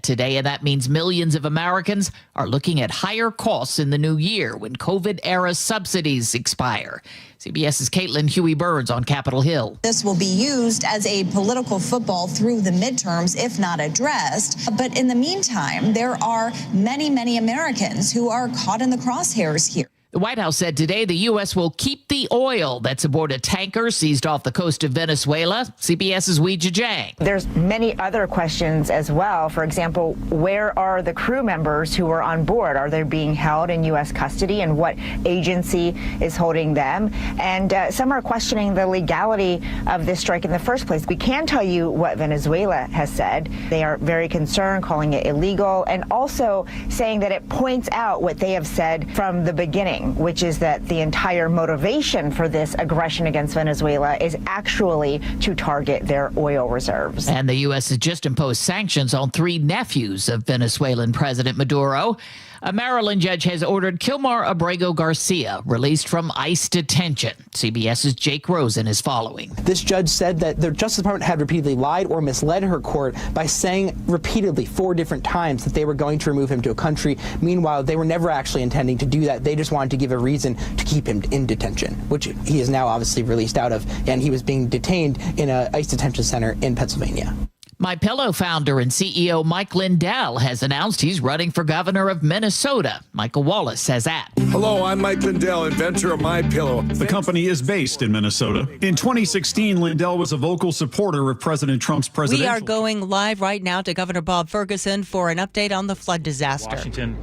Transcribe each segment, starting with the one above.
today, and that means millions of Americans are looking at higher costs in the new year when COVID-era subsidies expire. CBS's Caitlin Huey-Burns on Capitol Hill. This will be used as a political football through the midterms if not addressed. But in the meantime, there are many, many Americans who are caught in the crosshairs here. The White House said today the U.S. will keep the oil that's aboard a tanker seized off the coast of Venezuela. CBS's Weijia Jiang. There's many other questions as well. For example, where are the crew members who were on board? Are they being held in U.S. custody, and what agency is holding them? And some are questioning the legality of this strike in the first place. We can tell you what Venezuela has said. They are very concerned, calling it illegal, and also saying that it points out what they have said from the beginning, which is that the entire motivation for this aggression against Venezuela is actually to target their oil reserves. And the U.S. has just imposed sanctions on 3 nephews of Venezuelan President Maduro. A Maryland judge has ordered Kilmar Abrego Garcia released from ICE detention. CBS's Jake Rosen is following. This judge said that the Justice Department had repeatedly lied or misled her court by saying repeatedly 4 different times that they were going to remove him to a country. Meanwhile, they were never actually intending to do that. They just wanted to give a reason to keep him in detention, which he is now obviously released out of, and he was being detained in an ICE detention center in Pennsylvania. MyPillow founder and CEO Mike Lindell has announced he's running for governor of Minnesota. Michael Wallace says that. Hello, I'm Mike Lindell, inventor of MyPillow. The company is based in Minnesota. In 2016, Lindell was a vocal supporter of President Trump's presidential. We are going live right now to Governor Bob Ferguson for an update on the flood disaster. Washington,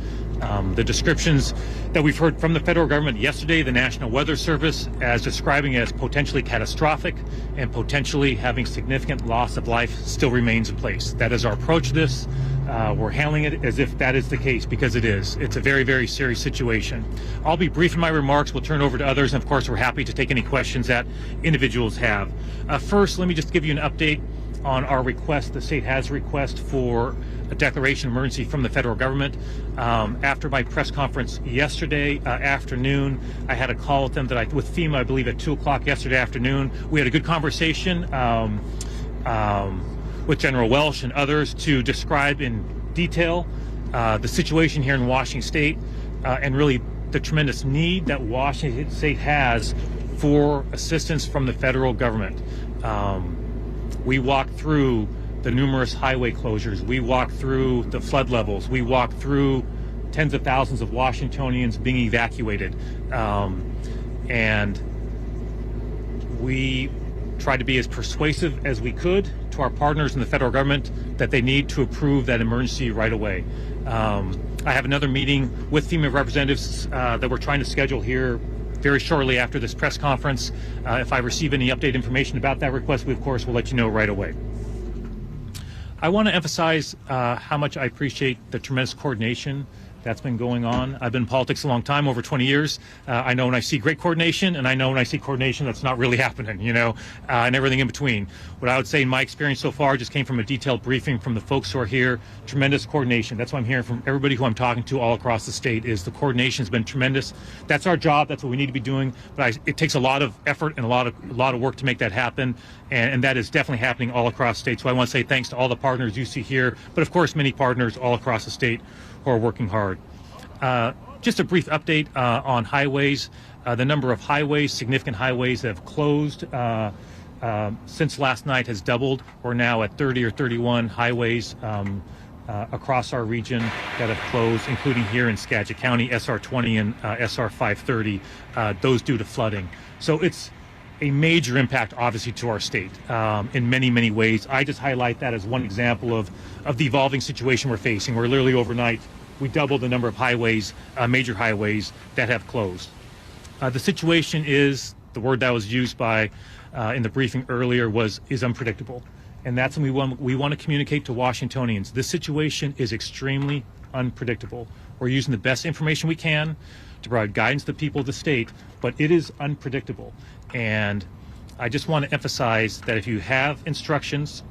the descriptions that we've heard from the federal government yesterday, the National Weather Service, as describing it as potentially catastrophic and potentially having significant loss of life still remains in place. That is our approach to this. We're handling it as if that is the case, because it is. It's a very, very serious situation. I'll be brief in my remarks. We'll turn over to others. And of course, we're happy to take any questions that individuals have. First, let me just give you an update on our request. The state has a request for a declaration of emergency from the federal government. After my press conference yesterday afternoon, I had a call with them with FEMA, I believe, at 2 o'clock yesterday afternoon. We had a good conversation with General Welsh and others to describe in detail the situation here in Washington State and really the tremendous need that Washington State has for assistance from the federal government. We walked through the numerous highway closures. We walked through the flood levels. We walked through tens of thousands of Washingtonians being evacuated. And we tried to be as persuasive as we could to our partners in the federal government that they need to approve that emergency right away. I have another meeting with FEMA representatives that we're trying to schedule here very shortly after this press conference. If I receive any update information about that request, we of course will let you know right away. I want to emphasize how much I appreciate the tremendous coordination that's been going on. I've been in politics a long time, over 20 years. I know when I see great coordination, and I know when I see coordination that's not really happening, and everything in between. What I would say in my experience so far just came from a detailed briefing from the folks who are here. Tremendous coordination. That's what I'm hearing from everybody who I'm talking to all across the state, is the coordination has been tremendous. That's our job. That's what we need to be doing. But it takes a lot of effort and a lot of work to make that happen. And that is definitely happening all across the state. So I want to say thanks to all the partners you see here, but of course many partners all across the state who are working hard. Just a brief update on highways. The number of highways, significant highways that have closed since last night has doubled. We're now at 30 or 31 highways across our region that have closed, including here in Skagit County, SR 20 and SR 530, those due to flooding. So it's a major impact, obviously, to our state in many, many ways. I just highlight that as one example of the evolving situation we're facing, where literally overnight we doubled the number of highways, major highways, that have closed. The situation is, the word that was used by in the briefing earlier is unpredictable. And that's what we want to communicate to Washingtonians. This situation is extremely unpredictable. We're using the best information we can to provide guidance to the people of the state, but it is unpredictable. And I just want to emphasize that if you have instructions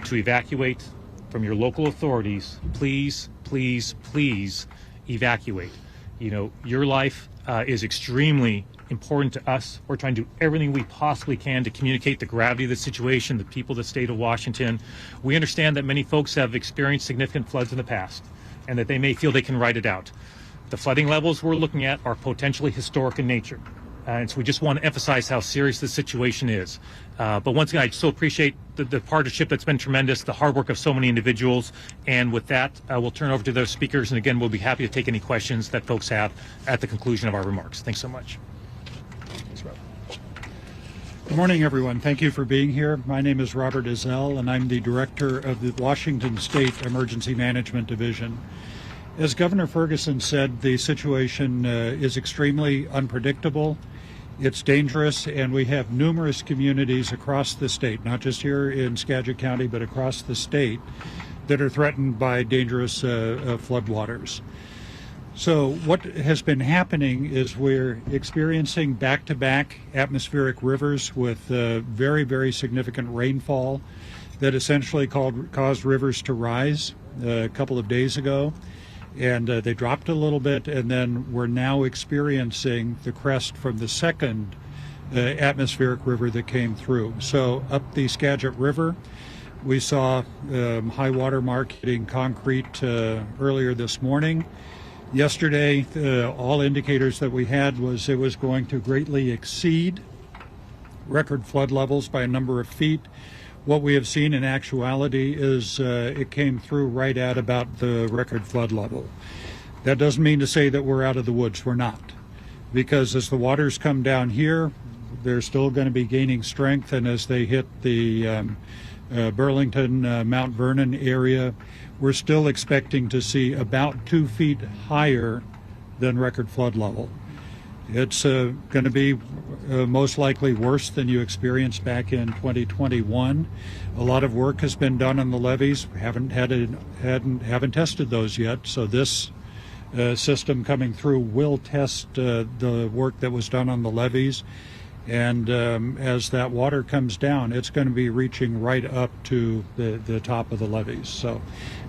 to evacuate from your local authorities, please, please, please evacuate. Your life is extremely important to us. We're trying to do everything we possibly can to communicate the gravity of the situation, the people of the state of Washington. We understand that many folks have experienced significant floods in the past and that they may feel they can ride it out. The flooding levels we're looking at are potentially historic in nature. And so we just want to emphasize how serious the situation is. But once again, I so appreciate the partnership that's been tremendous, the hard work of so many individuals. And with that, we'll turn over to those speakers. And again, we'll be happy to take any questions that folks have at the conclusion of our remarks. Thanks so much. Thanks, Rob. Good morning, everyone. Thank you for being here. My name is Robert Ezell, and I'm the director of the Washington State Emergency Management Division. As Governor Ferguson said, the situation is extremely unpredictable. It's dangerous, and we have numerous communities across the state, not just here in Skagit County, but across the state, that are threatened by dangerous floodwaters. So what has been happening is we're experiencing back-to-back atmospheric rivers with very, very significant rainfall that essentially caused rivers to rise a couple of days ago. And they dropped a little bit, and then we're now experiencing the crest from the second atmospheric river that came through. So up the Skagit River, we saw high water mark hitting concrete earlier this morning. Yesterday, all indicators that we had was it was going to greatly exceed record flood levels by a number of feet. What we have seen in actuality is it came through right at about the record flood level. That doesn't mean to say that we're out of the woods. We're not. Because as the waters come down here, they're still going to be gaining strength, and as they hit the Burlington, Mount Vernon area, we're still expecting to see about 2 feet higher than record flood level. It's going to be most likely worse than you experienced back in 2021. A lot of work has been done on the levees. We haven't tested those yet. So this system coming through will test the work that was done on the levees. And as that water comes down, it's going to be reaching right up to the top of the levees. So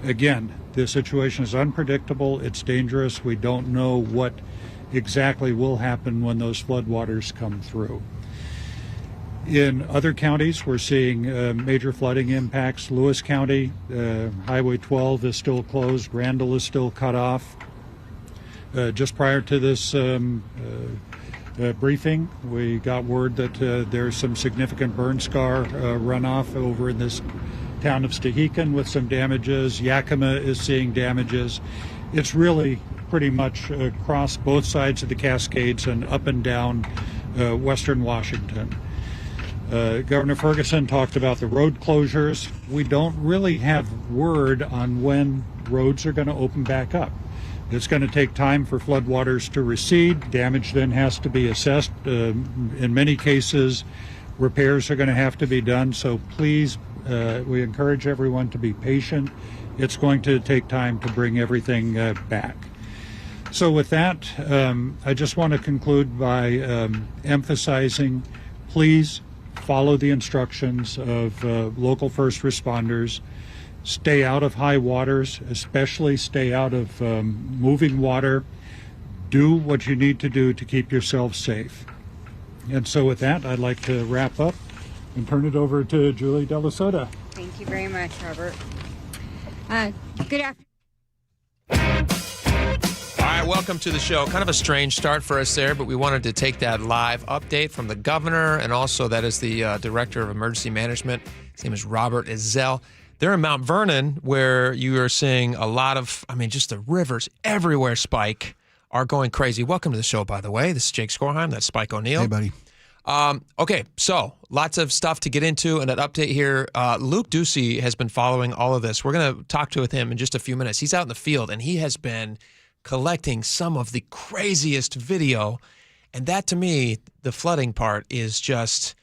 again, the situation is unpredictable. It's dangerous. We don't know what exactly will happen when those floodwaters come through. In other counties, we're seeing major flooding impacts. Lewis County, Highway 12 is still closed. Randall is still cut off. Just prior to this briefing, we got word that there's some significant burn scar runoff over in this town of Stehekin with some damages. Yakima is seeing damages. It's really pretty much across both sides of the Cascades and up and down western Washington. Governor Ferguson talked about the road closures. We don't really have word on when roads are going to open back up. It's going to take time for floodwaters to recede. Damage then has to be assessed. In many cases, repairs are going to have to be done. So please, we encourage everyone to be patient. It's going to take time to bring everything back. So with that, I just want to conclude by emphasizing, please follow the instructions of local first responders. Stay out of high waters, especially stay out of moving water. Do what you need to do to keep yourself safe. And so with that, I'd like to wrap up and turn it over to Julie De La Sota. Thank you very much, Robert. Good afternoon. All right, welcome to the show. Kind of a strange start for us there, but we wanted to take that live update from the governor, and also that is the director of emergency management. His name is Robert Ezell. They're in Mount Vernon, where you are seeing a lot of, just the rivers everywhere, Spike, are going crazy. Welcome to the show, by the way. This is Jake Skorheim. That's Spike O'Neill. Hey, buddy. Okay, so lots of stuff to get into, and an update here. Luke Ducey has been following all of this. We're going to talk with him in just a few minutes. He's out in the field, and he has been collecting some of the craziest video. And that, to me, the flooding part is just...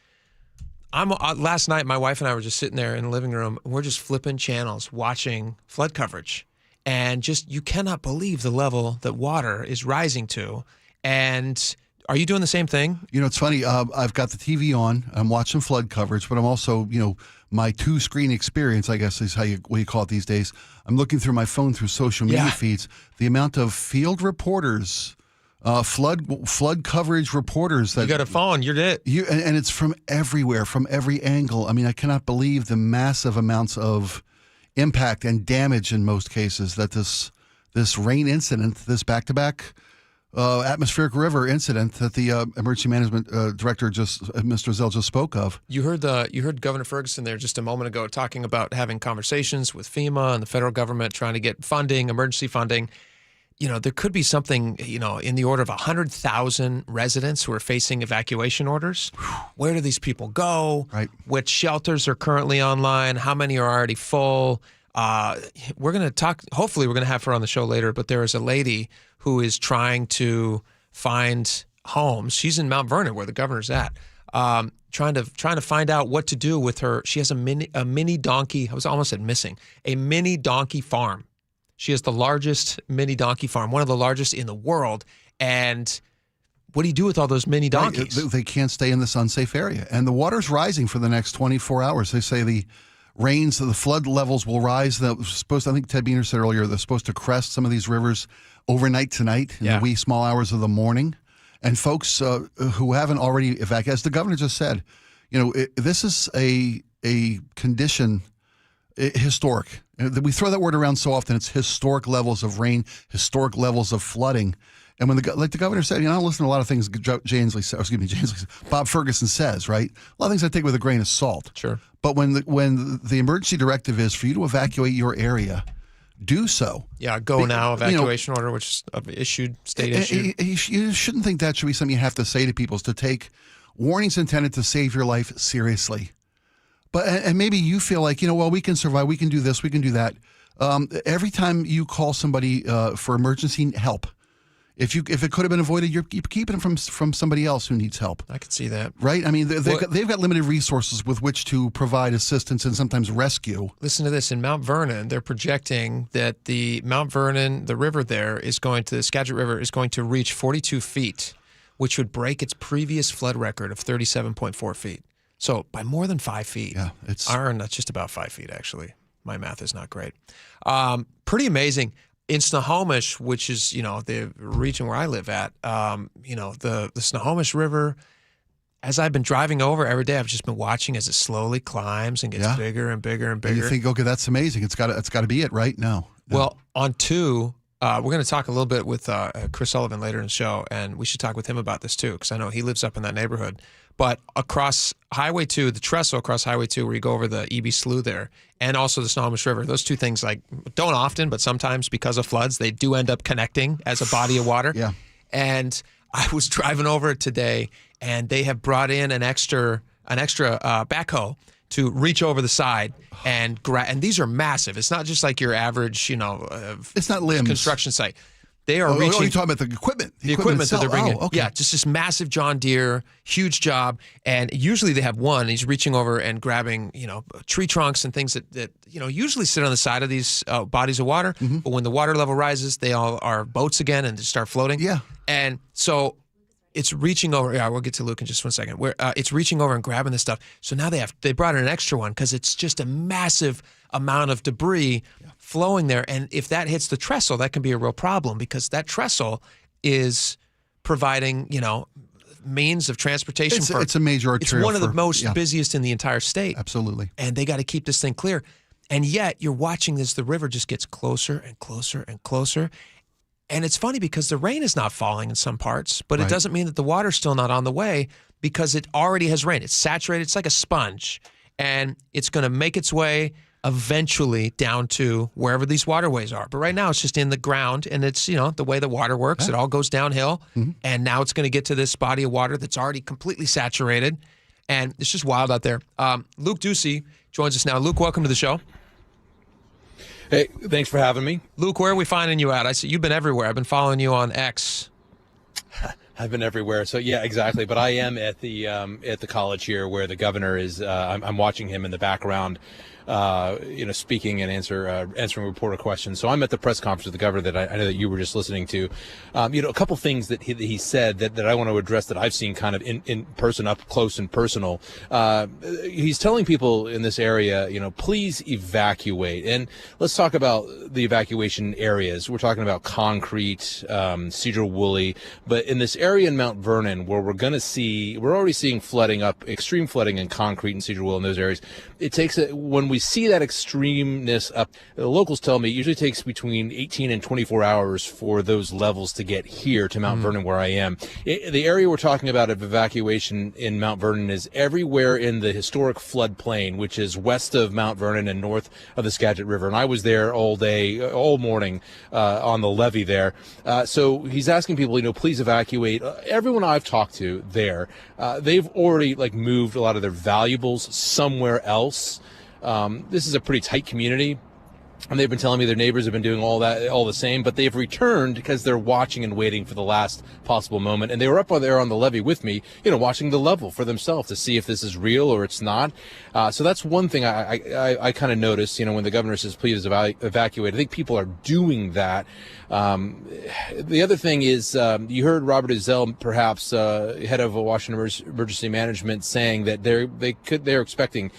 last night, my wife and I were just sitting there in the living room, and we're just flipping channels, watching flood coverage. And just, you cannot believe the level that water is rising to. And are you doing the same thing? It's funny. I've got the TV on. I'm watching flood coverage, but I'm also, my two-screen experience, I guess is what you call it these days. I'm looking through my phone through social media feeds. The amount of field reporters flood coverage reporters. That you got a phone, you're it. And it's from everywhere, from every angle. I mean, I cannot believe the massive amounts of impact and damage in most cases that this rain incident, this back-to-back atmospheric river incident that the emergency management director Mr. Zell just spoke of. You heard Governor Ferguson there just a moment ago talking about having conversations with FEMA and the federal government trying to get funding, emergency funding. There could be something, in the order of 100,000 residents who are facing evacuation orders. Where do these people go? Right. Which shelters are currently online? How many are already full? We're going to talk, hopefully we're going to have her on the show later, but there is a lady who is trying to find homes. She's in Mount Vernon, where the governor's at, trying to find out what to do with her. She has a mini donkey. I was almost at missing. A mini donkey farm. She has the largest mini donkey farm, one of the largest in the world. And what do you do with all those mini donkeys? Right. They can't stay in this unsafe area. And the water's rising for the next 24 hours. They say the flood levels will rise. I think Ted Beener said earlier, they're supposed to crest some of these rivers overnight tonight in the wee small hours of the morning. And folks who haven't already evacuated, as the governor just said, this is a condition historic. We throw that word around so often. It's historic levels of rain, historic levels of flooding. And when like the governor said, I don't listen to a lot of things Bob Ferguson says, right? A lot of things I take with a grain of salt. Sure. But when the emergency directive is for you to evacuate your area, do so. Yeah, go now evacuation order, which is issued, state issued. You shouldn't think that should be something you have to say to people, is to take warnings intended to save your life seriously. And maybe you feel like, we can survive, we can do this, we can do that. Every time you call somebody for emergency help, if it could have been avoided, you're keeping it from somebody else who needs help. I could see that. Right? I mean, they've got limited resources with which to provide assistance and sometimes rescue. Listen to this. In Mount Vernon, they're projecting that the Mount Vernon, the river there, the Skagit River is going to reach 42 feet, which would break its previous flood record of 37.4 feet. So by more than 5 feet. Yeah, that's just about 5 feet, actually. My math is not great. Pretty amazing. In Snohomish, which is, the region where I live at, the Snohomish River, as I've been driving over every day, I've just been watching as it slowly climbs and gets bigger and bigger and bigger. And you think, okay, that's amazing. It's got to be it, right? No. Well, on 2, we're going to talk a little bit with Chris Sullivan later in the show, and we should talk with him about this too, because I know he lives up in that neighborhood. But across Highway 2, the trestle across Highway 2, where you go over the EB Slough there, and also the Snohomish River, those two things don't often, but sometimes because of floods, they do end up connecting as a body of water. Yeah. And I was driving over it today, and they have brought in an extra backhoe to reach over the side and grab. And these are massive. It's not just like your average, it's not limbs construction site. They are reaching. Oh, you're talking about the equipment. The equipment that they're bringing. Oh, okay. Yeah, just this massive John Deere, huge job. And usually they have one. And he's reaching over and grabbing, tree trunks and things that usually sit on the side of these bodies of water. Mm-hmm. But when the water level rises, they all are boats again and just start floating. Yeah. And so it's reaching over. Yeah, we'll get to Luke in just 1 second. Where it's reaching over and grabbing this stuff. So now they brought in an extra one because it's just a massive amount of debris flowing there. And if that hits the trestle, that can be a real problem because that trestle is providing, means of transportation. It's a major arterial. It's one of the most busiest in the entire state. Absolutely. And they got to keep this thing clear. And yet you're watching the river just gets closer and closer and closer. And it's funny because the rain is not falling in some parts, but it doesn't mean that the water's still not on the way because it already has rained. It's saturated. It's like a sponge. And it's going to make its way eventually down to wherever these waterways are. But right now it's just in the ground, and it's, the way the water works. It all goes downhill, and now it's going to get to this body of water that's already completely saturated, and it's just wild out there. Luke Ducey joins us now. Luke, welcome to the show. Hey, thanks for having me. Luke, where are we finding you at? I see you've been everywhere. I've been following you on X. I've been everywhere. So yeah, exactly. But I am at the college here where the governor is. I'm watching him in the background. speaking and answering reporter questions. So I'm at the press conference with the governor that I know that you were just listening to. A couple things that he said that I want to address that I've seen kind of in person, up close and personal. He's telling people in this area, please evacuate. And let's talk about the evacuation areas. We're talking about concrete, Cedar Woolley, but in this area in Mount Vernon where we're already seeing flooding up, extreme flooding in concrete and Cedar Woolley in those areas. It takes, when we see that extremeness up, the locals tell me it usually takes between 18 and 24 hours for those levels to get here to Mount Vernon where I am. The area we're talking about of evacuation in Mount Vernon is everywhere in the historic floodplain, which is west of Mount Vernon and north of the Skagit River. And I was there all morning on the levee there. So he's asking people, please evacuate. Everyone I've talked to there, they've already moved a lot of their valuables somewhere else. This is a pretty tight community. And they've been telling me their neighbors have been doing all the same, but they've returned because they're watching and waiting for the last possible moment. And they were up there on the levee with me, watching the level for themselves to see if this is real or it's not. So that's one thing I kind of noticed, when the governor says, please evacuate. I think people are doing that. The other thing is, you heard Robert Ezell, perhaps head of Washington Emergency Management, saying that they're expecting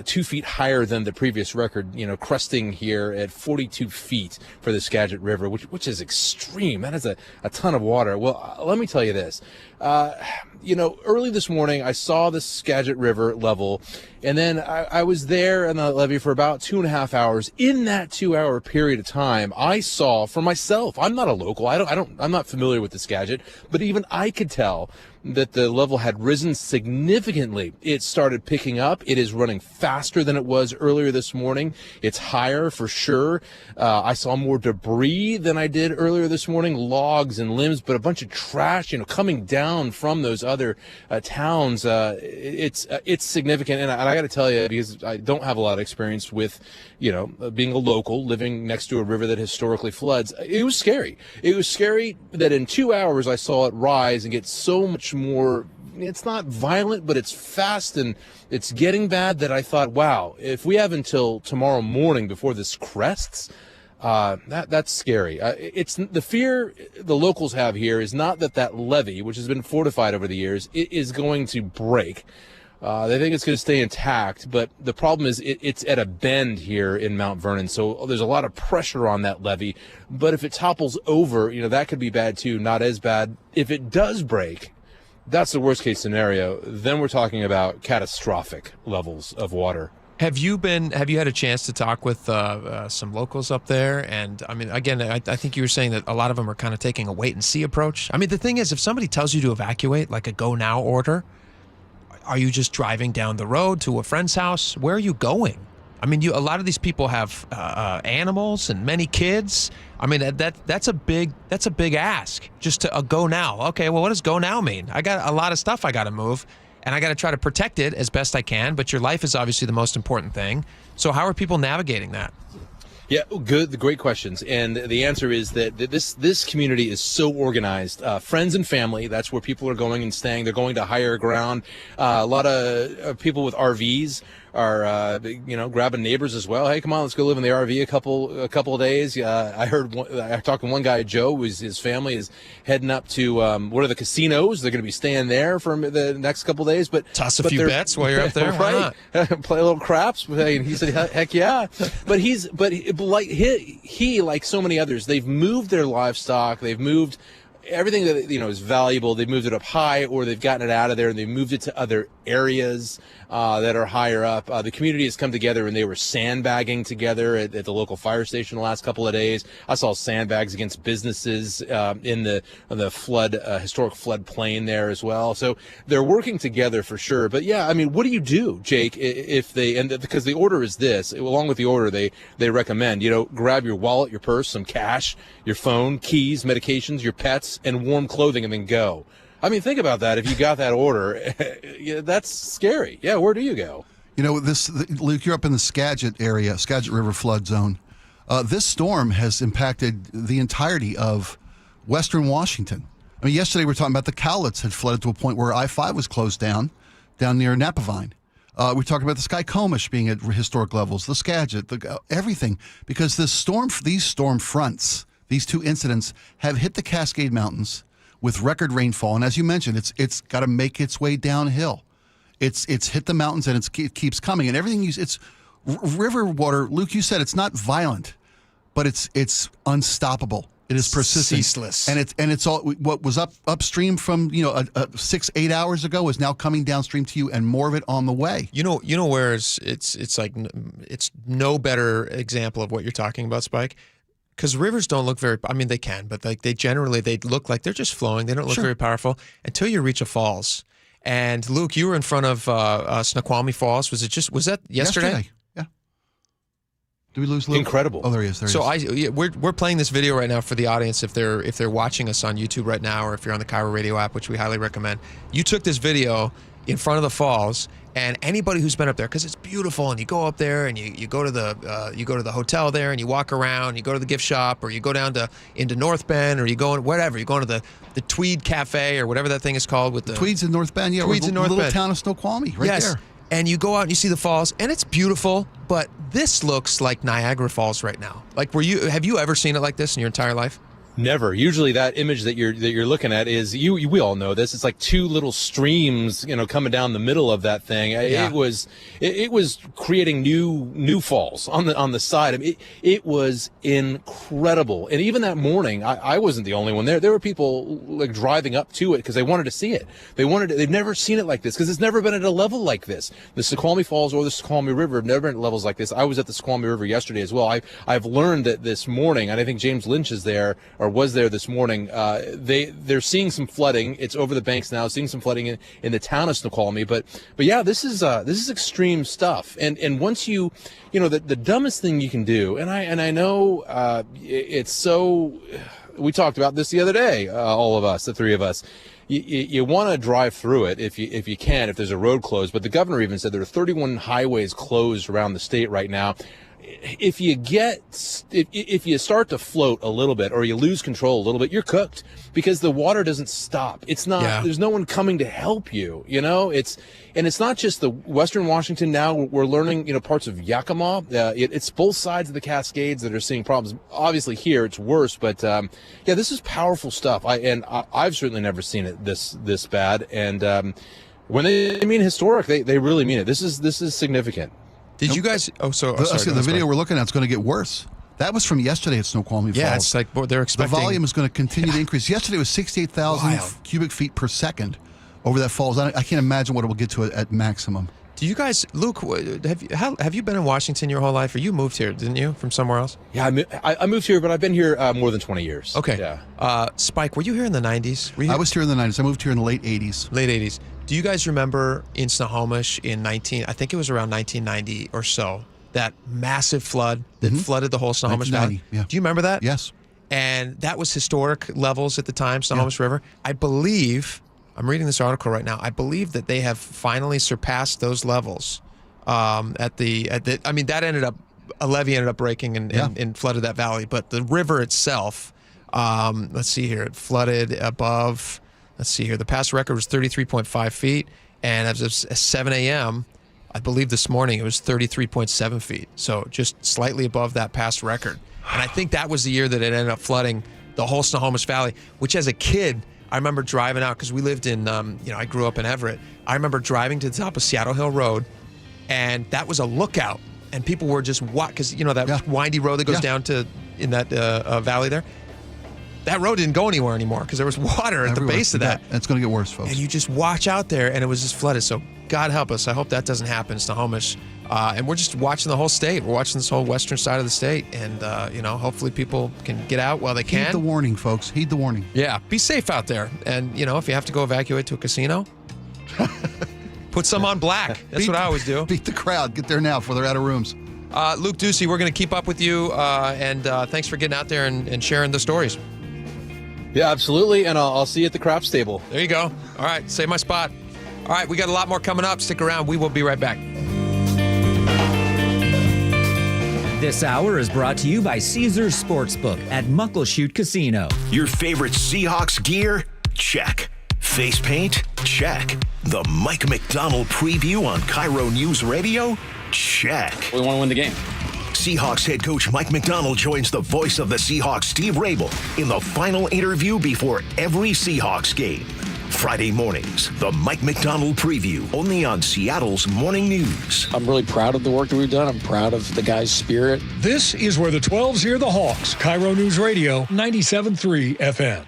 2 feet higher than the previous record, cresting here at 42 feet for the Skagit River, which is extreme. That is a ton of water. Well, let me tell you this. Early this morning, I saw the Skagit River level, and then I was there on the levee for about 2.5 hours. In that 2-hour period of time, I saw for myself, I'm not a local, I'm not familiar with the Skagit, but even I could tell that the level had risen significantly. It started picking up. It is running faster than it was earlier this morning. It's higher for sure. I saw more debris than I did earlier this morning, logs and limbs, but a bunch of trash, coming down from those other towns. It's significant. And I got to tell you, because I don't have a lot of experience with, being a local, living next to a river that historically floods, it was scary. It was scary that in 2 hours I saw it rise and get so much more. It's not violent, but it's fast and it's getting bad that I thought, wow, if we have until tomorrow morning before this crests, that's scary. It's the fear the locals have here is not that levee, which has been fortified over the years, it is going to break. They think it's going to stay intact, but the problem is it's at a bend here in Mount Vernon, so there's a lot of pressure on that levee. But if it topples over, that could be bad too. Not as bad. If it does break, that's the worst case scenario. Then we're talking about catastrophic levels of water. Have you had a chance to talk with some locals up there? And I mean, again, I think you were saying that a lot of them are kind of taking a wait and see approach. I mean, the thing is, if somebody tells you to evacuate, like a go now order, are you just driving down the road to a friend's house? Where are you going? I mean, a lot of these people have animals and many kids. I mean, that's a big ask just to go now. Okay, well, what does go now mean? I got a lot of stuff I got to move, and I got to try to protect it as best I can. But your life is obviously the most important thing. So how are people navigating that? Yeah, great questions. And the answer is that this community is so organized. Friends and family, that's where people are going and staying. They're going to higher ground. A lot of people with RVs are, grabbing neighbors as well. Hey, come on, let's go live in the RV a couple of days. I talked to one guy, Joe, his family is heading up to one of the casinos. They're going to be staying there for the next couple of days. But toss a few bets while you're up there, right? Play a little craps. And he said, "Heck yeah!" But he like so many others, they've moved their livestock. They've moved everything that is valuable. They've moved it up high, or they've gotten it out of there and they moved it to other areas that are higher up. The community has come together and they were sandbagging together at the local fire station the last couple of days. I saw sandbags against businesses in the historic flood plain there as well. So they're working together for sure. But yeah, I mean, what do you do, Jake, because the order is this, along with the order they recommend, grab your wallet, your purse, some cash, your phone, keys, medications, your pets, and warm clothing, and then go. I mean, think about that. If you got that order, that's scary. Yeah, where do you go? Luke, you're up in the Skagit area, Skagit River flood zone. This storm has impacted the entirety of western Washington. I mean, yesterday we were talking about the Cowlitz had flooded to a point where I-5 was closed down near Napavine. We're talking about the Skykomish being at historic levels, the Skagit, everything, because these storm fronts, these two incidents have hit the Cascade Mountains with record rainfall, and as you mentioned, it's got to make its way downhill. It's hit the mountains and it keeps coming, and everything. It's river water. Luke, you said it's not violent, but it's unstoppable. It is persistent, ceaseless, and it's all what was upstream from 6-8 hours ago is now coming downstream to you, and more of it on the way. You know where it's like it's no better example of what you're talking about, Spike. Because rivers don't look very. I mean, they can, but like they look like they're just flowing. They don't look very powerful until you reach a falls. And Luke, you were in front of Snoqualmie Falls. Was that yesterday? Yeah. Did we lose Luke? Incredible. Oh, there he is. We're playing this video right now for the audience if they're watching us on YouTube right now, or if you're on the KIRO Radio app, which we highly recommend. You took this video in front of the falls, and anybody who's been up there, because it's beautiful, and you go up there and you go to the hotel there, and you walk around, you go to the gift shop, or you go down into North Bend, or you go whatever, you go into the Tweed Cafe or whatever that thing is called with the Tweed's in North Bend. Yeah, Tweed's in North Bend, little town of Snoqualmie, right there. And you go out and you see the falls, and it's beautiful, but this looks like Niagara Falls right now. Like, have you ever seen it like this in your entire life? Never. Usually that image that you're looking at is we all know this. It's like two little streams, coming down the middle of that thing. Yeah. It was creating new falls on the side. I mean, it was incredible. And even that morning, I wasn't the only one there. There were people like driving up to it because they wanted to see it. They've never seen it like this because it's never been at a level like this. The Snoqualmie Falls or the Snoqualmie River have never been at levels like this. I was at the Snoqualmie River yesterday as well. I've learned that this morning, and I think James Lynch is there, or was there this morning, they're seeing some flooding. It's over the banks now, seeing some flooding in the town of Snoqualmie. But yeah, this is extreme stuff. And once the dumbest thing you can do, and I know it's so. We talked about this the other day, all of us, the three of us. You want to drive through it if you can, if there's a road closed. But the governor even said there are 31 highways closed around the state right now. If you start to float a little bit or you lose control a little bit, you're cooked because the water doesn't stop. It's not. Yeah. There's no one coming to help you. It's not just the Western Washington. Now we're learning, parts of Yakima. It's both sides of the Cascades that are seeing problems. Obviously here it's worse, but this is powerful stuff. I've certainly never seen it this bad. And when they mean historic, they really mean it. This is significant. Did you guys? The video we're looking at is going to get worse. That was from yesterday at Snoqualmie Falls. Yeah, it's like they're expecting. The volume is going to continue to increase. Yesterday was 68,000 cubic feet per second over that falls. I can't imagine what it will get to at maximum. Do you guys, Luke? Have you been in Washington your whole life, or you moved here, didn't you, from somewhere else? Yeah, I moved here, but I've been here more than 20 years. Okay. Yeah. Spike, were you here in the 90s? I was here in the 90s. I moved here in the late 80s. Late 80s. Do you guys remember in Snohomish in I think it was around 1990 or so, that massive flood that flooded the whole Snohomish Valley? Yeah. Do you remember that? Yes. And that was historic levels at the time, Snohomish River. I believe, I'm reading this article right now, I believe that they have finally surpassed those levels. I mean, that ended up, a levee ended up breaking and flooded that valley. But the river itself, let's see here, it flooded above, let's see here, the past record was 33.5 feet. And as of 7 a.m., I believe this morning it was 33.7 feet. So just slightly above that past record. And I think that was the year that it ended up flooding the whole Snohomish Valley, which as a kid, I remember driving out because we lived in, I grew up in Everett. I remember driving to the top of Seattle Hill Road, and that was a lookout. And people were just because that windy road that goes down to in that valley there. That road didn't go anywhere anymore because there was water at the base of that. It's going to get worse, folks. And you just watch out there, and it was just flooded. So God help us. I hope that doesn't happen in Snohomish. And we're just watching the whole state. We're watching this whole western side of the state. And, hopefully people can get out while they can. Heed the warning, folks. Heed the warning. Yeah. Be safe out there. And, if you have to go evacuate to a casino, put some on black. That's what I always do. Beat the crowd. Get there now before they're out of rooms. Luke Ducey, we're going to keep up with you. And thanks for getting out there and sharing the stories. Yeah, absolutely. And I'll see you at the craps table. There you go. All right. Save my spot. All right. We got a lot more coming up. Stick around. We will be right back. This hour is brought to you by Caesars Sportsbook at Muckleshoot Casino. Your favorite Seahawks gear? Check. Face paint? Check. The Mike McDonald preview on KIRO Newsradio? Check. We want to win the game. Seahawks head coach Mike McDonald joins the voice of the Seahawks, Steve Rabel, in the final interview before every Seahawks game. Friday mornings, the Mike McDonald preview, only on Seattle's Morning News. I'm really proud of the work that we've done. I'm proud of the guys' spirit. This is where the 12s hear the Hawks. KIRO News Radio, 97.3 FM.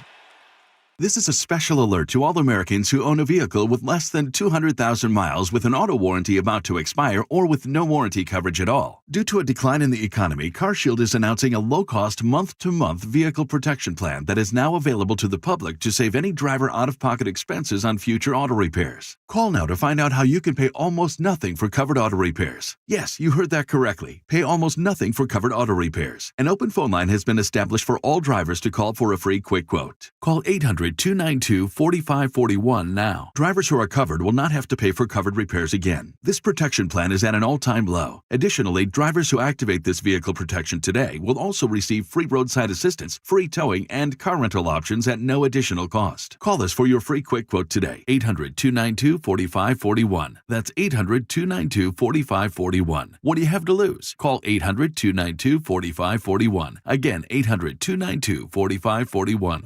This is a special alert to all Americans who own a vehicle with less than 200,000 miles with an auto warranty about to expire or with no warranty coverage at all. Due to a decline in the economy, CarShield is announcing a low-cost month-to-month vehicle protection plan that is now available to the public to save any driver out-of-pocket expenses on future auto repairs. Call now to find out how you can pay almost nothing for covered auto repairs. Yes, you heard that correctly. Pay almost nothing for covered auto repairs. An open phone line has been established for all drivers to call for a free quick quote. Call 800-292-4541 now. Drivers who are covered will not have to pay for covered repairs again. This protection plan is at an all-time low. Additionally, drivers who activate this vehicle protection today will also receive free roadside assistance, free towing, and car rental options at no additional cost. Call us for your free quick quote today. 800-292-4541. That's 800-292-4541. What do you have to lose? Call 800-292-4541. Again, 800-292-4541.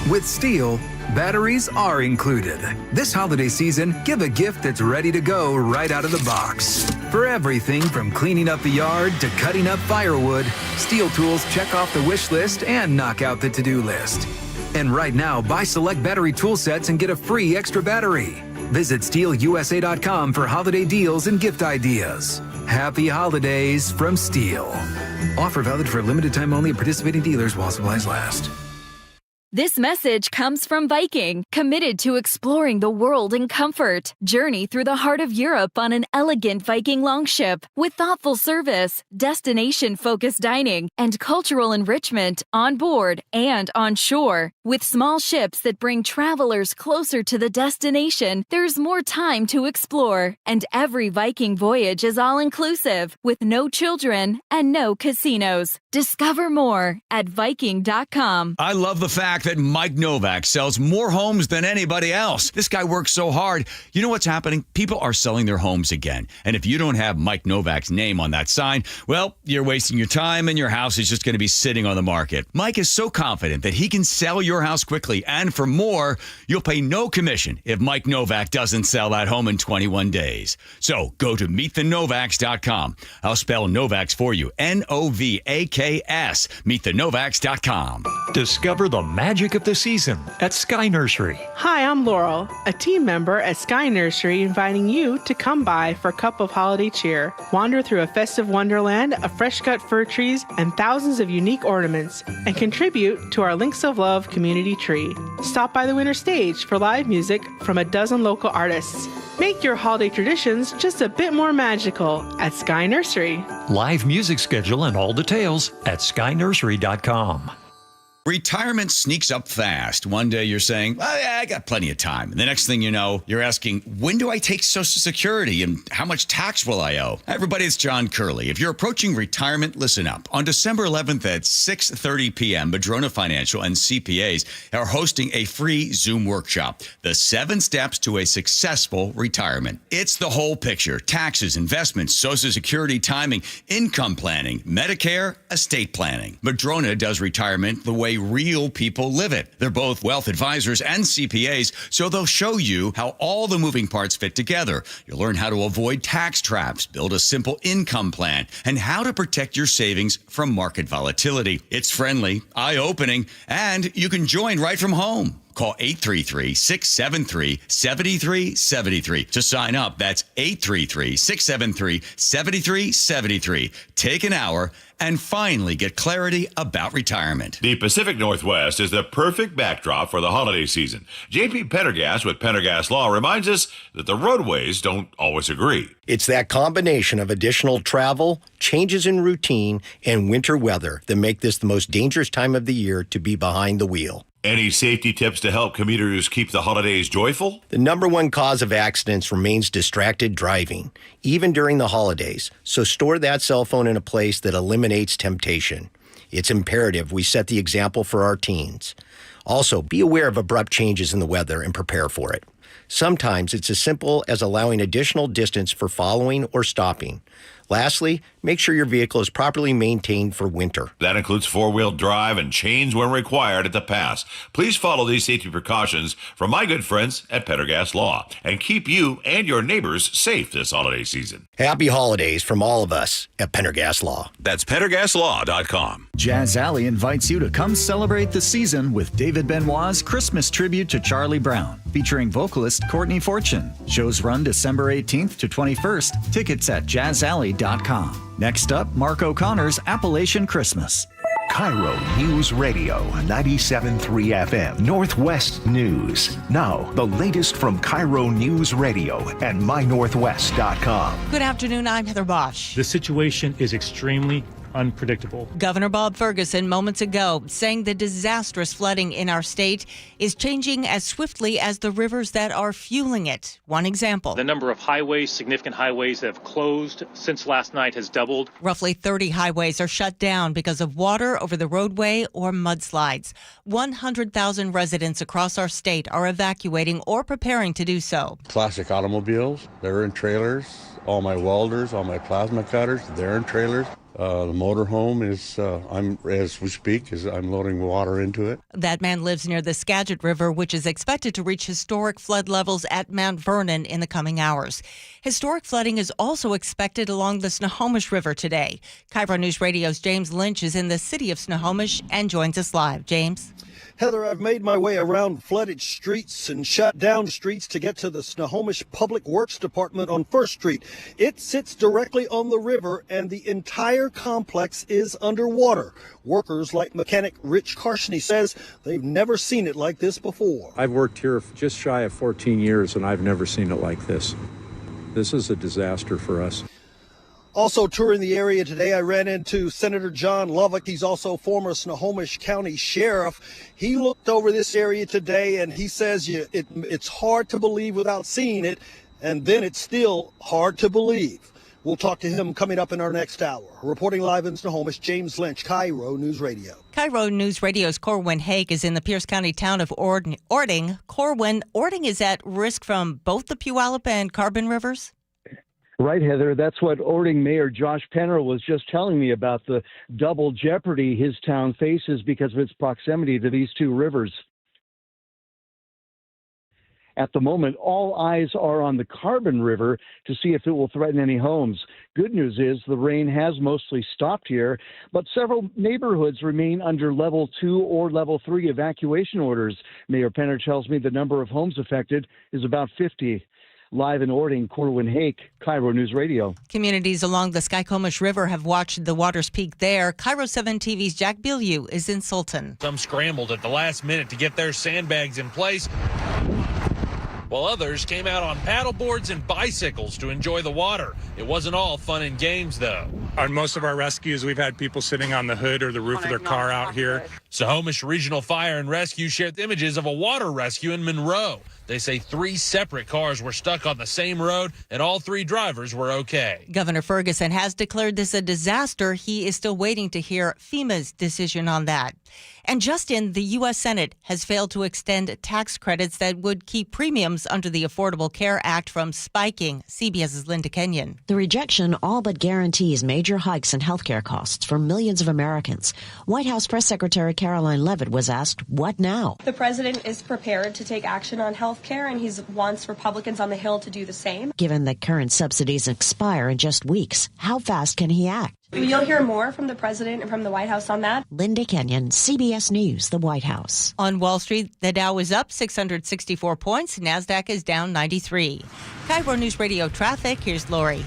With Steel, batteries are included. This holiday season, give a gift that's ready to go right out of the box. For everything from cleaning up the yard to cutting up firewood, Steel tools check off the wish list and knock out the to-do list. And right now, buy select battery tool sets and get a free extra battery. Visit SteelUSA.com for holiday deals and gift ideas. Happy holidays from Steel. Offer valid for a limited time only at participating dealers while supplies last. This message comes from Viking, committed to exploring the world in comfort. Journey through the heart of Europe on an elegant Viking longship with thoughtful service, destination-focused dining, and cultural enrichment on board and on shore. With small ships that bring travelers closer to the destination, there's more time to explore. And every Viking voyage is all-inclusive, with no children and no casinos. Discover more at Viking.com. I love the fact that Mike Novak sells more homes than anybody else. This guy works so hard. You know what's happening? People are selling their homes again. And if you don't have Mike Novak's name on that sign, well, you're wasting your time and your house is just going to be sitting on the market. Mike is so confident that he can sell your house quickly. And for more, you'll pay no commission if Mike Novak doesn't sell that home in 21 days. So go to meetthenovaks.com. I'll spell Novaks for you. Novaks. Meetthenovaks.com. Discover the magic of the season at Sky Nursery. Hi, I'm Laurel, a team member at Sky Nursery, inviting you to come by for a cup of holiday cheer. Wander through a festive wonderland of fresh-cut fir trees and thousands of unique ornaments, and contribute to our Links of Love community tree. Stop by the winter stage for live music from a dozen local artists. Make your holiday traditions just a bit more magical at Sky Nursery. Live music schedule and all details at skynursery.com. Retirement sneaks up fast. One day you're saying, oh, yeah, I got plenty of time. And the next thing you know, you're asking, when do I take Social Security and how much tax will I owe? Hi, everybody, it's John Curley. If you're approaching retirement, listen up. On December 11th at 6:30 p.m., Madrona Financial and CPAs are hosting a free Zoom workshop, The 7 Steps to a Successful Retirement. It's the whole picture: taxes, investments, Social Security timing, income planning, Medicare, estate planning. Madrona does retirement the way real people live it. They're both wealth advisors and CPAs, so they'll show you how all the moving parts fit together. You'll learn how to avoid tax traps, build a simple income plan, and how to protect your savings from market volatility. It's friendly, eye-opening, and you can join right from home. Call 833-673-7373 to sign up. That's 833-673-7373. Take an hour and finally get clarity about retirement. The Pacific Northwest is the perfect backdrop for the holiday season. J.P. Pendergast with Pendergast Law reminds us that the roadways don't always agree. It's that combination of additional travel, changes in routine, and winter weather that make this the most dangerous time of the year to be behind the wheel. Any safety tips to help commuters keep the holidays joyful? The number one cause of accidents remains distracted driving, even during the holidays. So store that cell phone in a place that eliminates temptation. It's imperative we set the example for our teens. Also, be aware of abrupt changes in the weather and prepare for it. Sometimes it's as simple as allowing additional distance for following or stopping. Lastly, make sure your vehicle is properly maintained for winter. That includes four-wheel drive and chains when required at the pass. Please follow these safety precautions from my good friends at Pendergast Law and keep you and your neighbors safe this holiday season. Happy holidays from all of us at Pendergast Law. That's PendergastLaw.com. Jazz Alley invites you to come celebrate the season with David Benoit's Christmas tribute to Charlie Brown, featuring vocalist Courtney Fortune. Shows run December 18th to 21st. Tickets at jazzalley.com. Next up, Mark O'Connor's Appalachian Christmas. KIRO News Radio 97.3 FM Northwest News. Now, the latest from KIRO News Radio and mynorthwest.com. Good afternoon. I'm Heather Bosch. The situation is extremely unpredictable. Governor Bob Ferguson moments ago saying the disastrous flooding in our state is changing as swiftly as the rivers that are fueling it. One example. The number of highways, significant highways that have closed since last night has doubled. Roughly 30 highways are shut down because of water over the roadway or mudslides. 100,000 residents across our state are evacuating or preparing to do so. Classic automobiles, they're in trailers. All my welders, all my plasma cutters, they're in trailers. The motorhome is, as we speak, I'm loading water into it. That man lives near the Skagit River, which is expected to reach historic flood levels at Mount Vernon in the coming hours. Historic flooding is also expected along the Snohomish River today. KIRO News Radio's James Lynch is in the city of Snohomish and joins us live. James? Heather, I've made my way around flooded streets and shut down streets to get to the Snohomish Public Works Department on 1st Street. It sits directly on the river, and the entire complex is underwater. Workers like mechanic Rich Carsheny says they've never seen it like this before. I've worked here just shy of 14 years, and I've never seen it like this. This is a disaster for us. Also touring the area today, I ran into Senator John Lovick. He's also former Snohomish County Sheriff. He looked over this area today, and he says it's hard to believe without seeing it, and then it's still hard to believe. We'll talk to him coming up in our next hour. Reporting live in Snohomish, James Lynch, KIRO News Radio. KIRO News Radio's Corwin Hake is in the Pierce County town of Ording. Corwin, Ording is at risk from both the Puyallup and Carbon rivers? Right, Heather. That's what Ording Mayor Josh Penner was just telling me about, the double jeopardy his town faces because of its proximity to these two rivers. At the moment, all eyes are on the Carbon River to see if it will threaten any homes. Good news is the rain has mostly stopped here, but several neighborhoods remain under level 2 or level 3 evacuation orders. Mayor Penner tells me the number of homes affected is about 50. Live in Ording, Corwin Hake, KIRO News Radio. Communities along the Skykomish River have watched the waters peak there. KIRO 7 TV's Jack Bilyeu is in Sultan. Some scrambled at the last minute to get their sandbags in place, while others came out on paddleboards and bicycles to enjoy the water. It wasn't all fun and games, though. On most of our rescues, we've had people sitting on the hood or the roof of their car out here. Snohomish Regional Fire and Rescue shared images of a water rescue in Monroe. They say 3 separate cars were stuck on the same road, and all 3 drivers were okay. Governor Ferguson has declared this a disaster. He is still waiting to hear FEMA's decision on that. And just in, the U.S. Senate has failed to extend tax credits that would keep premiums under the Affordable Care Act from spiking. CBS's Linda Kenyon. The rejection all but guarantees major hikes in health care costs for millions of Americans. White House Press Secretary Caroline Leavitt was asked, what now? The president is prepared to take action on health care, and he wants Republicans on the Hill to do the same. Given that current subsidies expire in just weeks, how fast can he act? You'll hear more from the president and from the White House on that. Linda Kenyon, CBS News, the White House. On Wall Street, the Dow is up 664 points. NASDAQ is down 93. KIRO News Radio traffic. Here's Lori.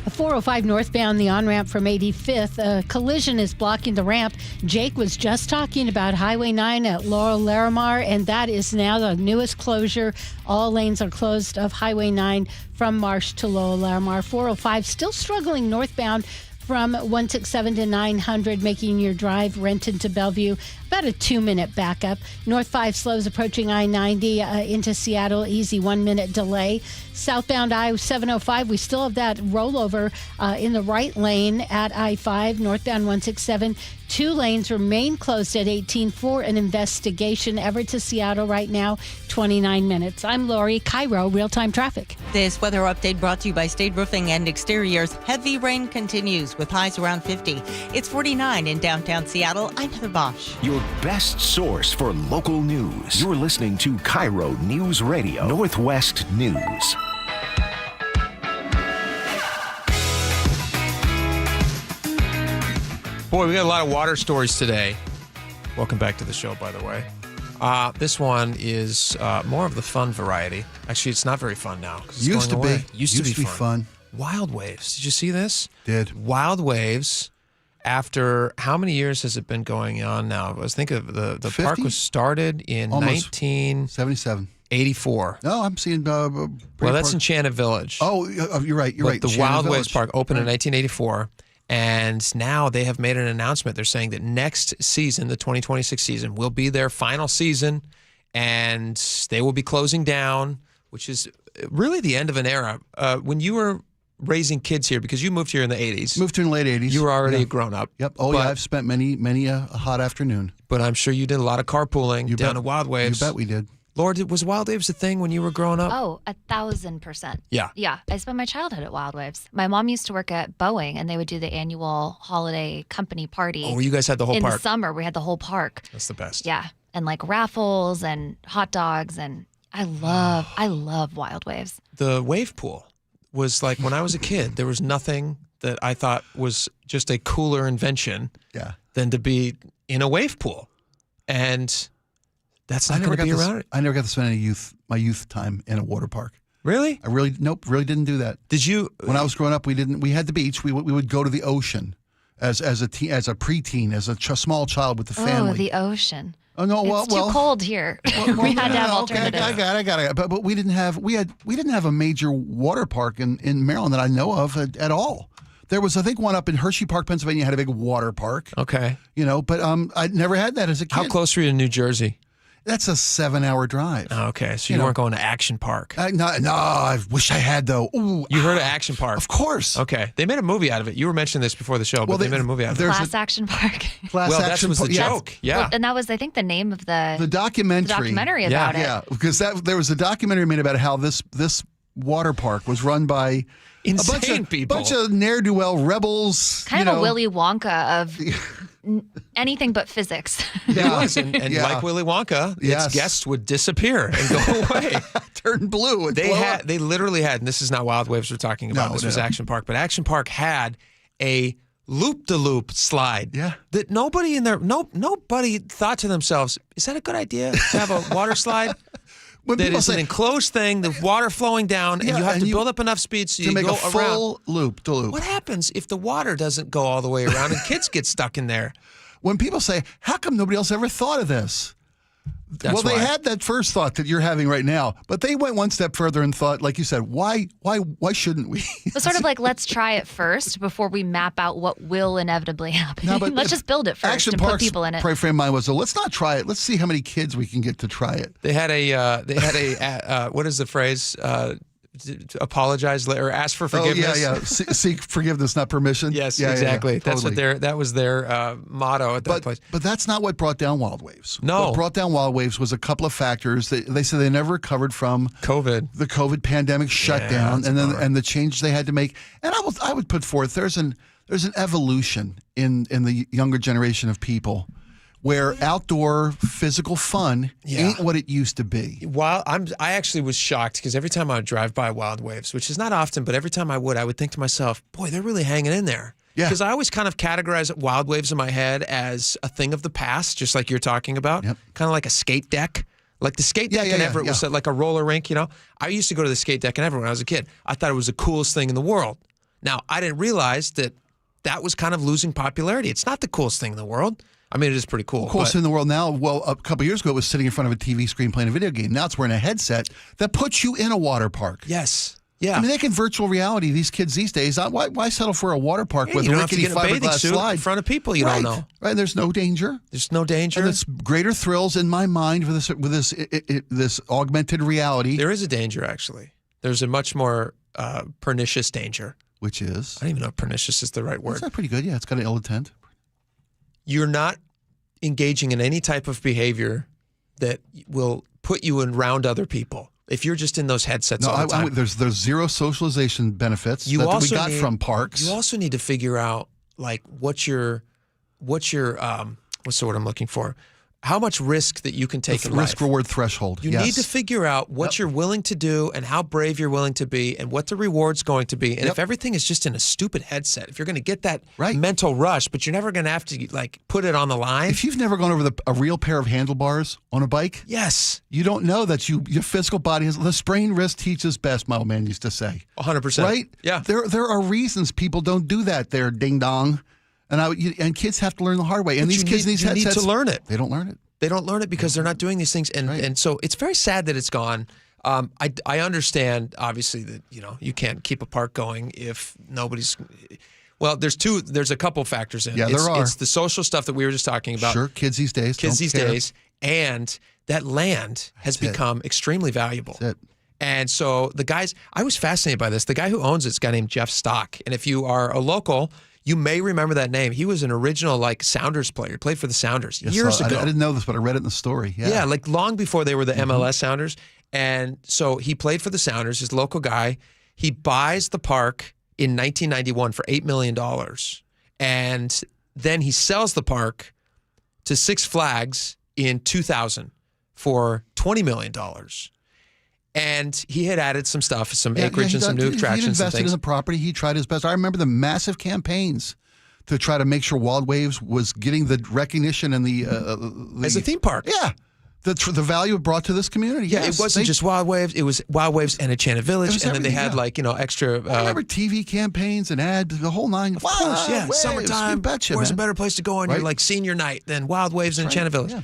405 northbound, the on-ramp from 85th. A collision is blocking the ramp. Jake was just talking about Highway 9 at Laurel Larimar, and that is now the newest closure. All lanes are closed of Highway 9 from Marsh to Laurel Larimar. 405 still struggling northbound from 167 to 900, making your drive Renton to Bellevue about a 2-minute backup. North 5 slows approaching I-90 into Seattle, easy 1-minute delay. Southbound I-705, we still have that rollover in the right lane at I-5. Northbound 167, 2 lanes remain closed at 18 for an investigation. Everett to Seattle right now, 29 minutes. I'm Lori, KIRO Real-Time Traffic. This weather update brought to you by State Roofing and Exteriors. Heavy rain continues with highs around 50. It's 49 in downtown Seattle. I'm Heather Bosch. Your best source for local news. You're listening to KIRO Newsradio Northwest News. Boy, we got a lot of water stories today. Welcome back to the show, by the way. This one is more of the fun variety. Actually, it's not very fun now. Used to be. Used to be fun. Wild waves. Did you see this? Did. Wild waves. After how many years has it been going on now? I was thinking the park was started in 1977. 84. No, I'm seeing. Well, that's Enchanted Village. Oh, you're right. You're right. The Wild Waves Park opened in 1984. And now they have made an announcement. They're saying that next season, the 2026 season, will be their final season, and they will be closing down, which is really the end of an era. When you were raising kids here, because you moved here in the 80s. Moved here in the late 80s. You were already grown up. Yep. Oh, yeah, I've spent many a hot afternoon. But I'm sure you did a lot of carpooling down to Wild Waves. You bet we did. Lord, was Wild Waves a thing when you were growing up? Oh, 1,000%. Yeah. Yeah. I spent my childhood at Wild Waves. My mom used to work at Boeing, and they would do the annual holiday company party. Oh, you guys had the whole park? In the summer, we had the whole park. That's the best. Yeah. And like raffles and hot dogs, and I love Wild Waves. The wave pool was like, when I was a kid, there was nothing that I thought was just a cooler invention than to be in a wave pool. And that's not going to be around. I never got to spend my youth time in a water park. Really? Really didn't do that. Did you? When I was growing up, we had the beach. We would go to the ocean as a preteen, as a small child with the family. Oh, the ocean. Oh no! It's too cold here. We had to have alternatives. I got it. But we didn't have a major water park in Maryland that I know of at all. There was, I think, one up in Hershey Park, Pennsylvania, had a big water park. Okay. But I never had that as a kid. How close were you to New Jersey? That's a 7-hour drive. Oh, okay, so you weren't going to Action Park. No, I wish I had, though. Ooh, you heard of Action Park? Of course. Okay, they made a movie out of it. You were mentioning this before the show, but they made a movie out of it. Class Action Park. That was the joke. Yeah. Well, and that was, I think, the name of the documentary about it. Yeah, because there was a documentary made about how this water park was run by insane people, bunch of ne'er-do-well rebels. Kind of a Willy Wonka of anything but physics. It was, and like Willy Wonka, its guests would disappear and go away, turn blue. They literally had, and this is not Wild Waves we're talking about. This was Action Park, but Action Park had a loop-de-loop slide. Yeah, that nobody nobody thought to themselves, is that a good idea to have a water slide? That is an enclosed thing, the water flowing down, and you have to build up enough speed so you make go a full loop-de-loop. What happens if the water doesn't go all the way around and kids get stuck in there? When people say, how come nobody else ever thought of this? They had that first thought that you're having right now, but they went one step further and thought, like you said, why shouldn't we? It's sort of like, let's try it first before we map out what will inevitably happen. No, let's just build it first and put people in it. Frame of mind was, let's not try it. Let's see how many kids we can get to try it. They had a what is the phrase? Apologize or ask for forgiveness. Oh, yeah. Seek forgiveness, not permission. Yes, yeah, exactly. Yeah, totally. That was their motto at that place. But that's not what brought down Wild Waves. No. What brought down Wild Waves was a couple of factors. They said they never recovered from COVID. The COVID pandemic shutdown, and the changes they had to make. And I would put forth there's an evolution in the younger generation of people, where outdoor physical fun ain't what it used to be. I actually was shocked because every time I would drive by Wild Waves, which is not often, but every time I would think to myself, boy, they're really hanging in there. Yeah. Because I always kind of categorize Wild Waves in my head as a thing of the past, just like you're talking about, kind of like a skate deck. Like the skate deck in Everett was like a roller rink, I used to go to the skate deck in Everett when I was a kid. I thought it was the coolest thing in the world. Now, I didn't realize that was kind of losing popularity. It's not the coolest thing in the world. I mean, it is pretty cool. Coolest thing in the world now. Well, a couple years ago, it was sitting in front of a TV screen playing a video game. Now it's wearing a headset that puts you in a water park. Yes. Yeah. I mean, they can virtual reality, these kids these days. Why settle for a water park with a rickety fiberglass slide in front of people you don't know? Right. There's no danger. There's no danger. And it's greater thrills in my mind with this augmented reality. There is a danger, actually. There's a much more pernicious danger. Which is? I don't even know if pernicious is the right word. That's pretty good. Yeah, it's got an ill intent. you're not engaging in any type of behavior that will put you around other people. If you're just in those headsets all the time. There's zero socialization benefits that we got from parks. You also need to figure out like what's your what's the word I'm looking for? How much risk that you can take in life. Risk-reward threshold. You need to figure out what you're willing to do and how brave you're willing to be and what the reward's going to be. And if everything is just in a stupid headset, if you're going to get that mental rush, but you're never going to have to like put it on the line. If you've never gone over a real pair of handlebars on a bike, you don't know that your physical body has the sprained wrist teaches best, my old man used to say. 100%. Right? Yeah. There are reasons people don't do that there, ding dong. And kids have to learn the hard way. And these kids in these headsets, need to learn it. They don't learn it. They don't learn it because they're not doing these things. And so it's very sad that it's gone. I understand, obviously, that you can't keep a park going if nobody's – well, there's a couple factors in it. Yeah, there are. It's the social stuff that we were just talking about. Sure, kids these days. And that land has become extremely valuable. That's it. And so the guys – I was fascinated by this. The guy who owns it's a guy named Jeff Stock. And if you are a local – you may remember that name. He was an original Sounders player. He played for the Sounders years ago. I didn't know this, but I read it in the story. Yeah, like long before they were the MLS Sounders. And so he played for the Sounders, his local guy. He buys the park in 1991 for $8 million. And then he sells the park to Six Flags in 2000 for $20 million. And he had added some stuff, some acreage and some new attractions He invested and things. in the property. He tried his best. I remember the massive campaigns to try to make sure Wild Waves was getting the recognition and the as a theme park. Yeah. The value it brought to this community. Yeah, yes. it wasn't just Wild Waves. It was Wild Waves and Enchanted Village. And then they had extra. I remember TV campaigns and ads, the whole nine. Of course, yeah. Waves, Summertime. Where's a better place to go on your senior night than Wild Waves and Enchanted Village? Yeah.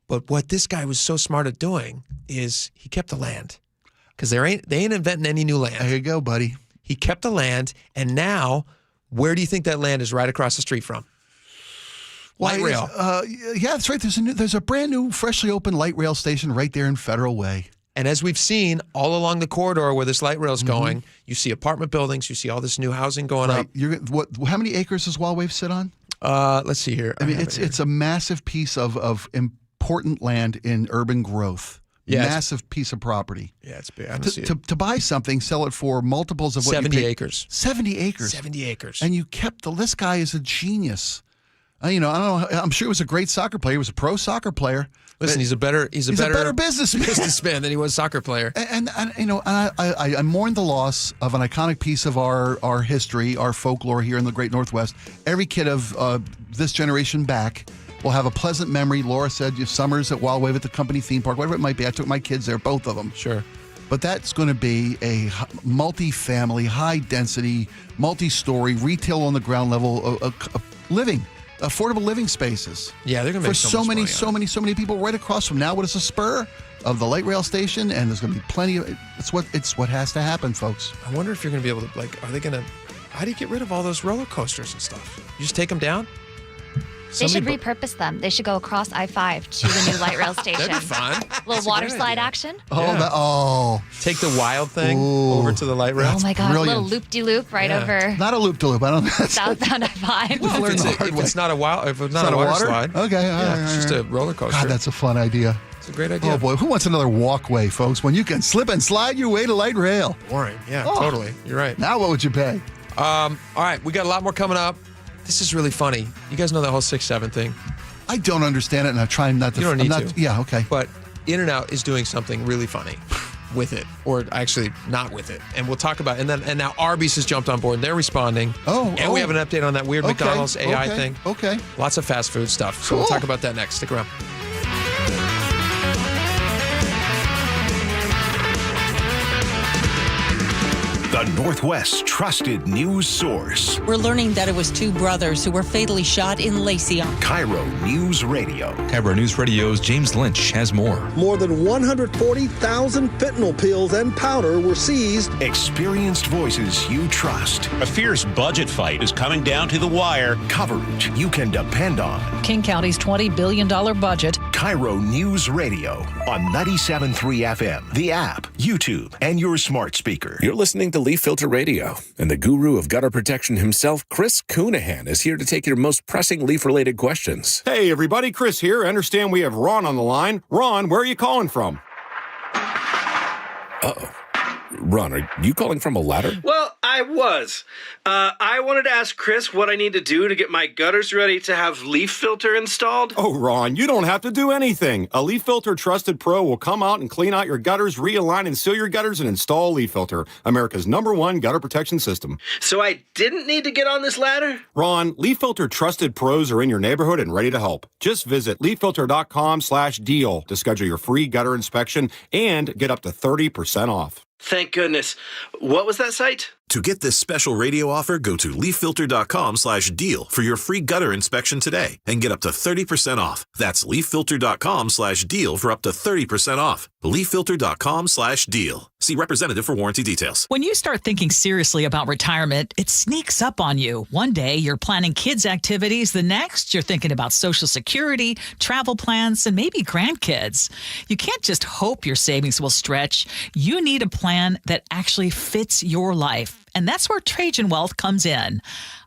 But what this guy was so smart at doing is he kept the land. Because they ain't inventing any new land. There you go, buddy. He kept the land, and now, where do you think that land is right across the street from? Light rail. Yeah, that's right. There's a brand new, freshly opened light rail station right there in Federal Way. And as we've seen all along the corridor where this light rail is going, you see apartment buildings, you see all this new housing going up. How many acres does Wild Wave sit on? Let's see here. I mean, it's a massive piece of important land in urban growth. Yeah, massive piece of property. Yeah, it's big. I don't see it. To buy something, sell it for multiples of what 70 you paid. acres. 70 acres. 70 acres. And you kept this guy is a genius. I don't know. I'm sure he was a great soccer player. He was a pro soccer player. Listen, he's a better businessman than he was soccer player. And I mourn the loss of an iconic piece of our history, our folklore here in the Great Northwest. Every kid of this generation back will have a pleasant memory. Laura said summers at Wild Wave at the company theme park, whatever it might be. I took my kids there, both of them. Sure. But that's going to be a multi-family, high-density, multi-story, retail on the ground level, affordable living spaces. Yeah, they're going to make so many people right across from now. What is a spur of the light rail station? And there's going to be plenty of it's what has to happen, folks. I wonder if you're going to be able to are they going to? How do you get rid of all those roller coasters and stuff? You just take them down. They should repurpose them. They should go across I-5 to the new light rail station. That'd be fun. Little water slide action. Take the wild thing over to the light rail. Oh my God, brilliant. A little loop-de-loop right over. Not a loop-de-loop. I don't know. Southbound I-5. If it's not a water slide. Okay. It's just a roller coaster. God, that's a fun idea. It's a great idea. Oh boy, who wants another walkway, folks? When you can slip and slide your way to light rail. Boring. Yeah, totally. You're right. Now what would you pay? All right, we got a lot more coming up. This is really funny. You guys know that whole 6-7 thing? I don't understand it, and I'm trying not to. You don't need to. Yeah, okay. But In-N-Out is doing something really funny with it, or actually not with it. And we'll talk about it. And now Arby's has jumped on board, and they're responding. We have an update on that weird McDonald's AI thing. Okay. Lots of fast food stuff. So we'll talk about that next. Stick around. The Northwest's trusted news source. We're learning that it was two brothers who were fatally shot in Lacey. KIRO Newsradio. KIRO Newsradio's James Lynch has more. More than 140,000 fentanyl pills and powder were seized. Experienced voices you trust. A fierce budget fight is coming down to the wire. Coverage you can depend on. King County's $20 billion budget. KIRO Newsradio on 97.3 FM, the app, YouTube, and your smart speaker. You're listening to Leaf Filter Radio, and the guru of gutter protection himself, Chris Coonahan, is here to take your most pressing leaf-related questions. Hey, everybody, Chris here. I understand we have Ron on the line. Ron, where are you calling from? Uh-oh. Ron, are you calling from a ladder? Well, I was. I wanted to ask Chris what I need to do to get my gutters ready to have leaf filter installed. Oh, Ron, you don't have to do anything. A Leaf Filter Trusted Pro will come out and clean out your gutters, realign and seal your gutters, and install Leaf Filter, America's #1 gutter protection system. So I didn't need to get on this ladder? Ron, Leaf Filter Trusted Pros are in your neighborhood and ready to help. Just visit leaffilter.com/deal to schedule your free gutter inspection and get up to 30% off. Thank goodness. What was that site? To get this special radio offer, go to leaffilter.com/deal for your free gutter inspection today and get up to 30% off. That's leaffilter.com/deal for up to 30% off. leaffilter.com/deal. See representative for warranty details. When you start thinking seriously about retirement, it sneaks up on you. One day, you're planning kids' activities. The next, you're thinking about Social Security, travel plans, and maybe grandkids. You can't just hope your savings will stretch. You need a plan that actually fits your life. And that's where Trajan Wealth comes in.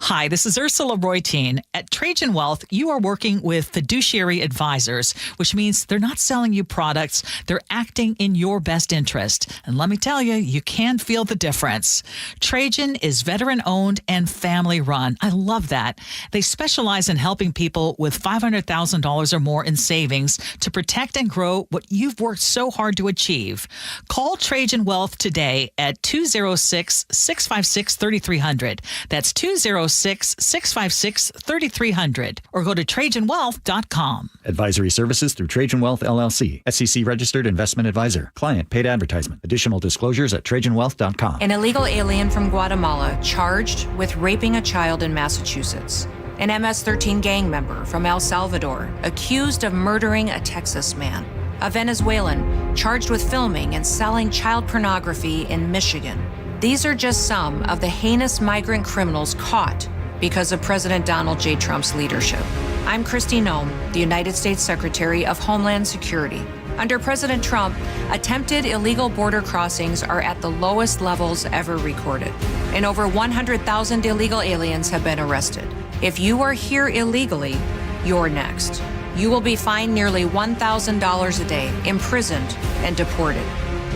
Hi, this is Ursula Reutin. At Trajan Wealth, you are working with fiduciary advisors, which means they're not selling you products. They're acting in your best interest. And let me tell you, you can feel the difference. Trajan is veteran-owned and family-run. I love that. They specialize in helping people with $500,000 or more in savings to protect and grow what you've worked so hard to achieve. Call Trajan Wealth today at 206-656-3300. That's 206-656-3300. Or go to TrajanWealth.com. Advisory services through Trajan Wealth, LLC. SEC registered investment advisor. Client paid advertisement. Additional disclosures at TrajanWealth.com. An illegal alien from Guatemala charged with raping a child in Massachusetts. An MS-13 gang member from El Salvador accused of murdering a Texas man. A Venezuelan charged with filming and selling child pornography in Michigan. These are just some of the heinous migrant criminals caught because of President Donald J. Trump's leadership. I'm Kristi Noem, the United States Secretary of Homeland Security. Under President Trump, attempted illegal border crossings are at the lowest levels ever recorded, and over 100,000 illegal aliens have been arrested. If you are here illegally, you're next. You will be fined nearly $1,000 a day, imprisoned, and deported.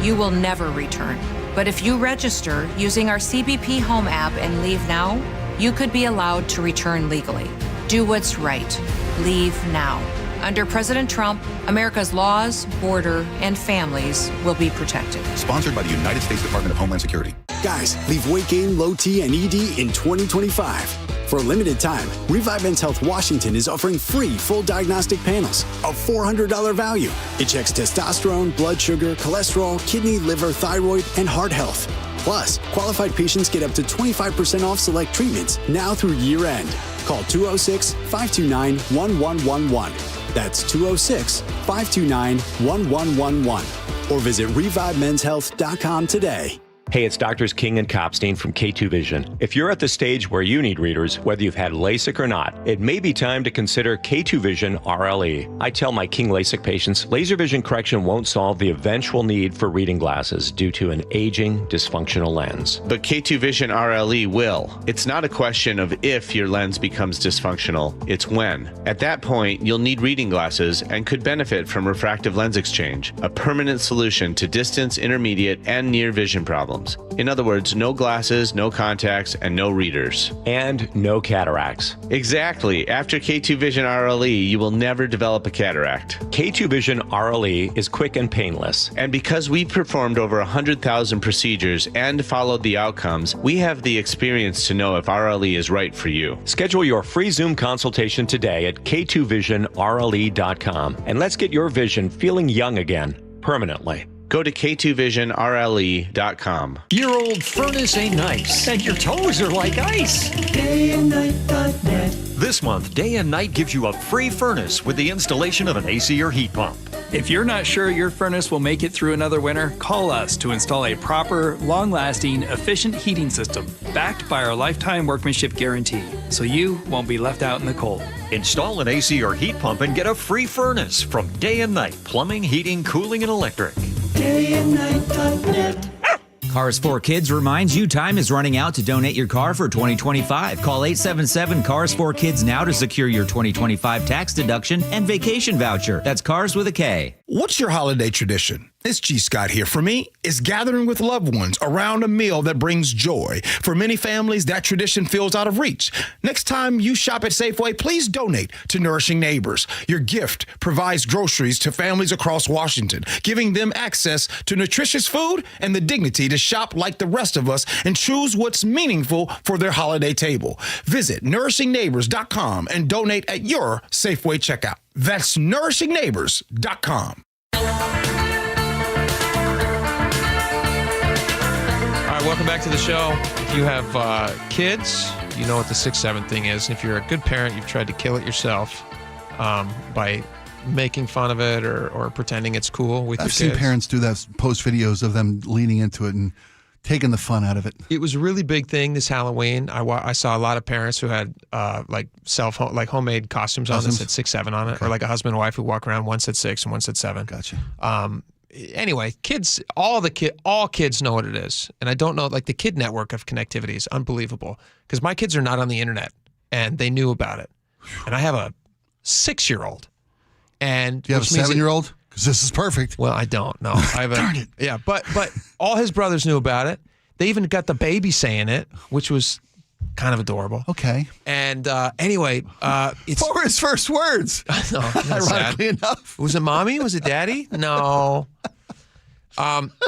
You will never return. But if you register using our CBP Home app and leave now, you could be allowed to return legally. Do what's right. Leave now. Under President Trump, America's laws, border, and families will be protected. Sponsored by the United States Department of Homeland Security. Guys, leave weight gain, low T, and ED in 2025. For a limited time, Revive Men's Health Washington is offering free full diagnostic panels, a $400 value. It checks testosterone, blood sugar, cholesterol, kidney, liver, thyroid, and heart health. Plus, qualified patients get up to 25% off select treatments now through year end. Call 206-529-1111. That's 206-529-1111. Or visit ReviveMen'sHealth.com today. Hey, it's Doctors King and Kopstein from K2 Vision. If you're at the stage where you need readers, whether you've had LASIK or not, it may be time to consider K2 Vision RLE. I tell my King LASIK patients, laser vision correction won't solve the eventual need for reading glasses due to an aging, dysfunctional lens. But K2 Vision RLE will. It's not a question of if your lens becomes dysfunctional, it's when. At that point, you'll need reading glasses and could benefit from refractive lens exchange, a permanent solution to distance, intermediate, and near vision problems. In other words, no glasses, no contacts, and no readers. And no cataracts. Exactly. After K2 Vision RLE, you will never develop a cataract. K2 Vision RLE is quick and painless. And because we performed over 100,000 procedures and followed the outcomes, we have the experience to know if RLE is right for you. Schedule your free Zoom consultation today at K2VisionRLE.com. And let's get your vision feeling young again, permanently. Go to K2VisionRLE.com. Your old furnace ain't nice, and your toes are like ice. DayandNight.net. This month, Day and Night gives you a free furnace with the installation of an AC or heat pump. If you're not sure your furnace will make it through another winter, call us to install a proper, long-lasting, efficient heating system backed by our lifetime workmanship guarantee. so you won't be left out in the cold. Install an AC or heat pump and get a free furnace from Day and Night Plumbing, Heating, Cooling, and Electric. dayandnight.net. Cars for Kids reminds you time is running out to donate your car for 2025. Call 877-CARS4KIDS now to secure your 2025 tax deduction and vacation voucher. That's Cars with a K. What's your holiday tradition? It's G. Scott here. For me, it's gathering with loved ones around a meal that brings joy. For many families, that tradition feels out of reach. Next time you shop at Safeway, please donate to Nourishing Neighbors. Your gift provides groceries to families across Washington, giving them access to nutritious food and the dignity to shop like the rest of us and choose what's meaningful for their holiday table. Visit nourishingneighbors.com and donate at your Safeway checkout. That's nourishingneighbors.com. Welcome back to the show. If you have kids, you know what the 6-7 thing is. And if you're a good parent, you've tried to kill it yourself by making fun of it or pretending it's cool with your kids. I've seen parents do that, post videos of them leaning into it and taking the fun out of it. It was a really big thing this Halloween. I saw a lot of parents who had homemade costumes on that said 6-7 on it, okay. Or like a husband and wife who walk around, one said 6 and one said 7. Gotcha. Anyway, kids, all kids know what it is. And I don't know, like the kid network of connectivity is unbelievable because my kids are not on the internet and they knew about it. And I have a 6-year-old. And do you have a 7-year-old? Because this is perfect. Well, I don't. No, I have Darn it. Yeah, but all his brothers knew about it. They even got the baby saying it, which was kind of adorable. Okay. And anyway, it's what were his first words? No, ironically enough. Was it mommy? Was it daddy? No.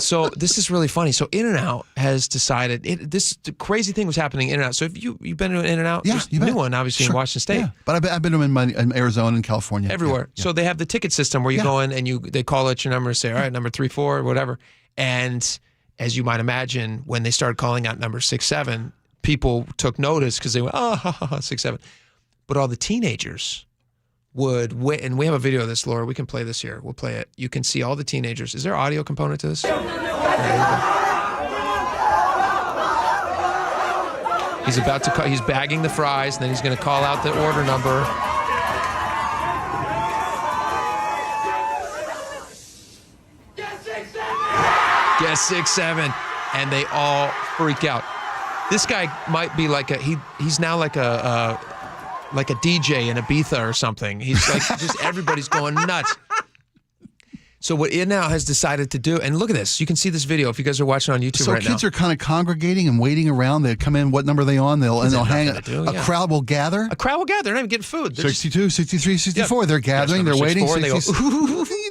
So this is really funny. So In-N-Out has decided the crazy thing was happening in In-N-Out. So if you've been to an In-N-Out, yeah, there's a new one obviously in Washington State. Yeah. But I've been to them in Arizona and California. Everywhere. Yeah. So they have the ticket system where you go in and they call out your number and say, all right, number 34 or whatever. And as you might imagine, when they started calling out number 6-7, people took notice because they went, 6-7. But all the teenagers would wait, and we have a video of this, Laura. We can play this here. We'll play it. You can see all the teenagers. Is there audio component to this? He's about to call, he's bagging the fries, and then he's going to call out the order number. Guess 6-7. And they all freak out. This guy might be like he's now like a DJ in Ibiza or something. He's like, just everybody's going nuts. So what In-N-Out has decided to do, and look at this. You can see this video if you guys are watching on YouTube right now. So kids are kind of congregating and waiting around. They come in, what number are they on? They'll hang. A crowd will gather. A crowd will gather. They're not even getting food. 62, 63, 64. Yeah. They're gathering. They're waiting. 64,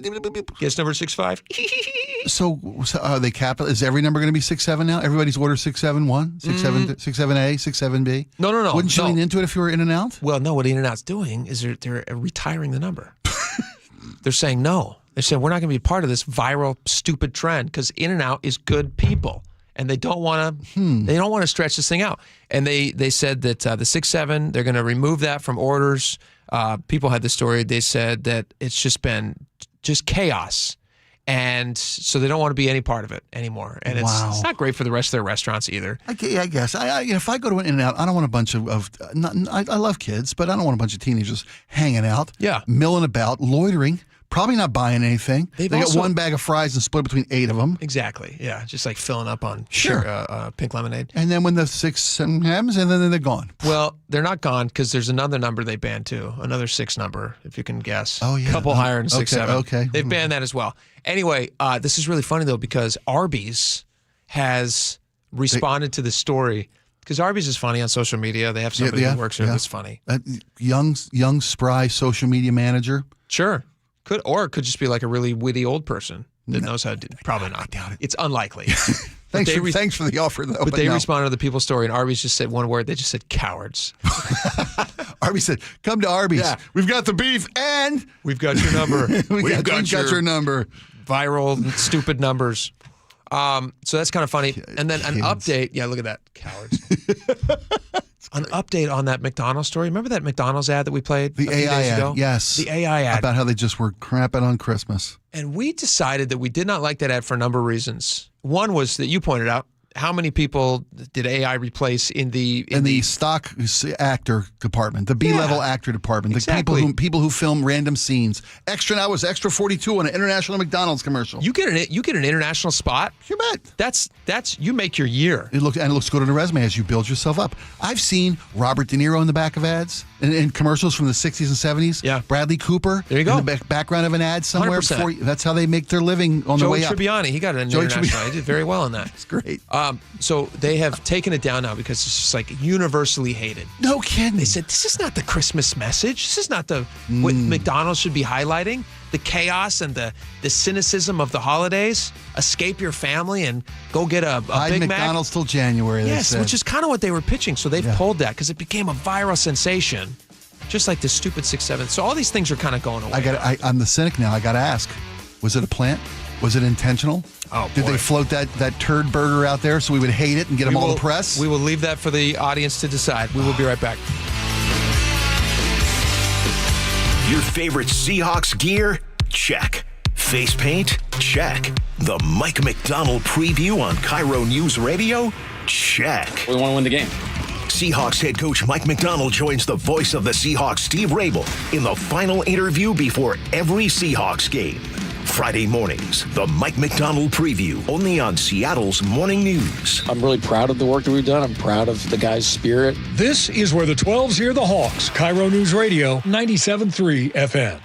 they go, guess number 6-5. So are they capital? Is every number going to be 6-7 now? Everybody's order 6-7-1, 6-7, 6-7A, 6-7B? No. Wouldn't you lean into it if you were In-N-Out? Well, no. What In-N-Out's doing is they're retiring the number. They're saying no. They said, we're not going to be part of this viral, stupid trend because In-N-Out is good people, and they don't want to stretch this thing out. And they said that the 6-7, they're going to remove that from orders. People had the story. They said that it's just been chaos, and so they don't want to be any part of it anymore. And it's not great for the rest of their restaurants either. I guess. If I go to an In-N-Out, I don't want a bunch I love kids, but I don't want a bunch of teenagers hanging out, milling about, loitering. Probably not buying anything. They got one bag of fries and split between 8 of them. Exactly. Yeah, just like filling up on pink lemonade. And then when the 6-7 happens, and then they're gone. Well, they're not gone because there's another number they banned too, another 6 number, if you can guess. Oh yeah, couple higher than 6-7. Okay. They've banned that as well. Anyway, this is really funny though because Arby's has responded to this story. Because Arby's is funny on social media. They have somebody who works there that's funny. Young, spry social media manager. Sure. Or it could just be like a really witty old person that knows how to do it. Probably not. I doubt it. It's unlikely. Thanks for the offer, though. But they responded to the People's Story, and Arby's just said one word. They just said cowards. Arby's said, come to Arby's. Yeah. We've got the beef, and we've got your number. we've got your number. Viral, stupid numbers. So that's kind of funny. And then an update. Yeah, look at that. Cowards. An update on that McDonald's story. Remember that McDonald's ad that we played the a few AI days ago? Ad, yes. The AI ad. About how they just were crapping on Christmas. And we decided that we did not like that ad for a number of reasons. One was that you pointed out, how many people did AI replace in the stock actor department, the B-level actor department, Exactly. the people who film random scenes? Extra now was extra 42 on an international McDonald's commercial. You get an international spot. You bet. That's you make your year. It looks good on the resume as you build yourself up. I've seen Robert De Niro in the back of ads in commercials from the 60s and 70s. Yeah. Bradley Cooper. There you go. In the background of an ad somewhere. 100%. That's how they make their living on the way up. Joey Tribbiani, he got an international. He did very well in that. It's great. So they have taken it down now because it's just like universally hated. No kidding. They said, this is not the Christmas message. This is not what McDonald's should be highlighting. The chaos and the cynicism of the holidays. Escape your family and go get a Big Mac. McDonald's till January. Yes, which is kind of what they were pitching. So they've pulled that because it became a viral sensation. Just like the stupid 6-7. So all these things are kind of going away. I'm the cynic now. I got to ask, was it a plant? Was it intentional? Oh, Did they float that turd burger out there so we would hate it and get them all the press? We will leave that for the audience to decide. We will be right back. Your favorite Seahawks gear? Check. Face paint? Check. The Mike McDonald preview on KIRO Newsradio? Check. We want to win the game. Seahawks head coach Mike McDonald joins the voice of the Seahawks, Steve Rabel, in the final interview before every Seahawks game. Friday mornings, the Mike McDonald preview, only on Seattle's Morning News. I'm really proud of the work that we've done. I'm proud of the guys' spirit. This is where the 12s hear the Hawks. KIRO News Radio, 97.3 FM.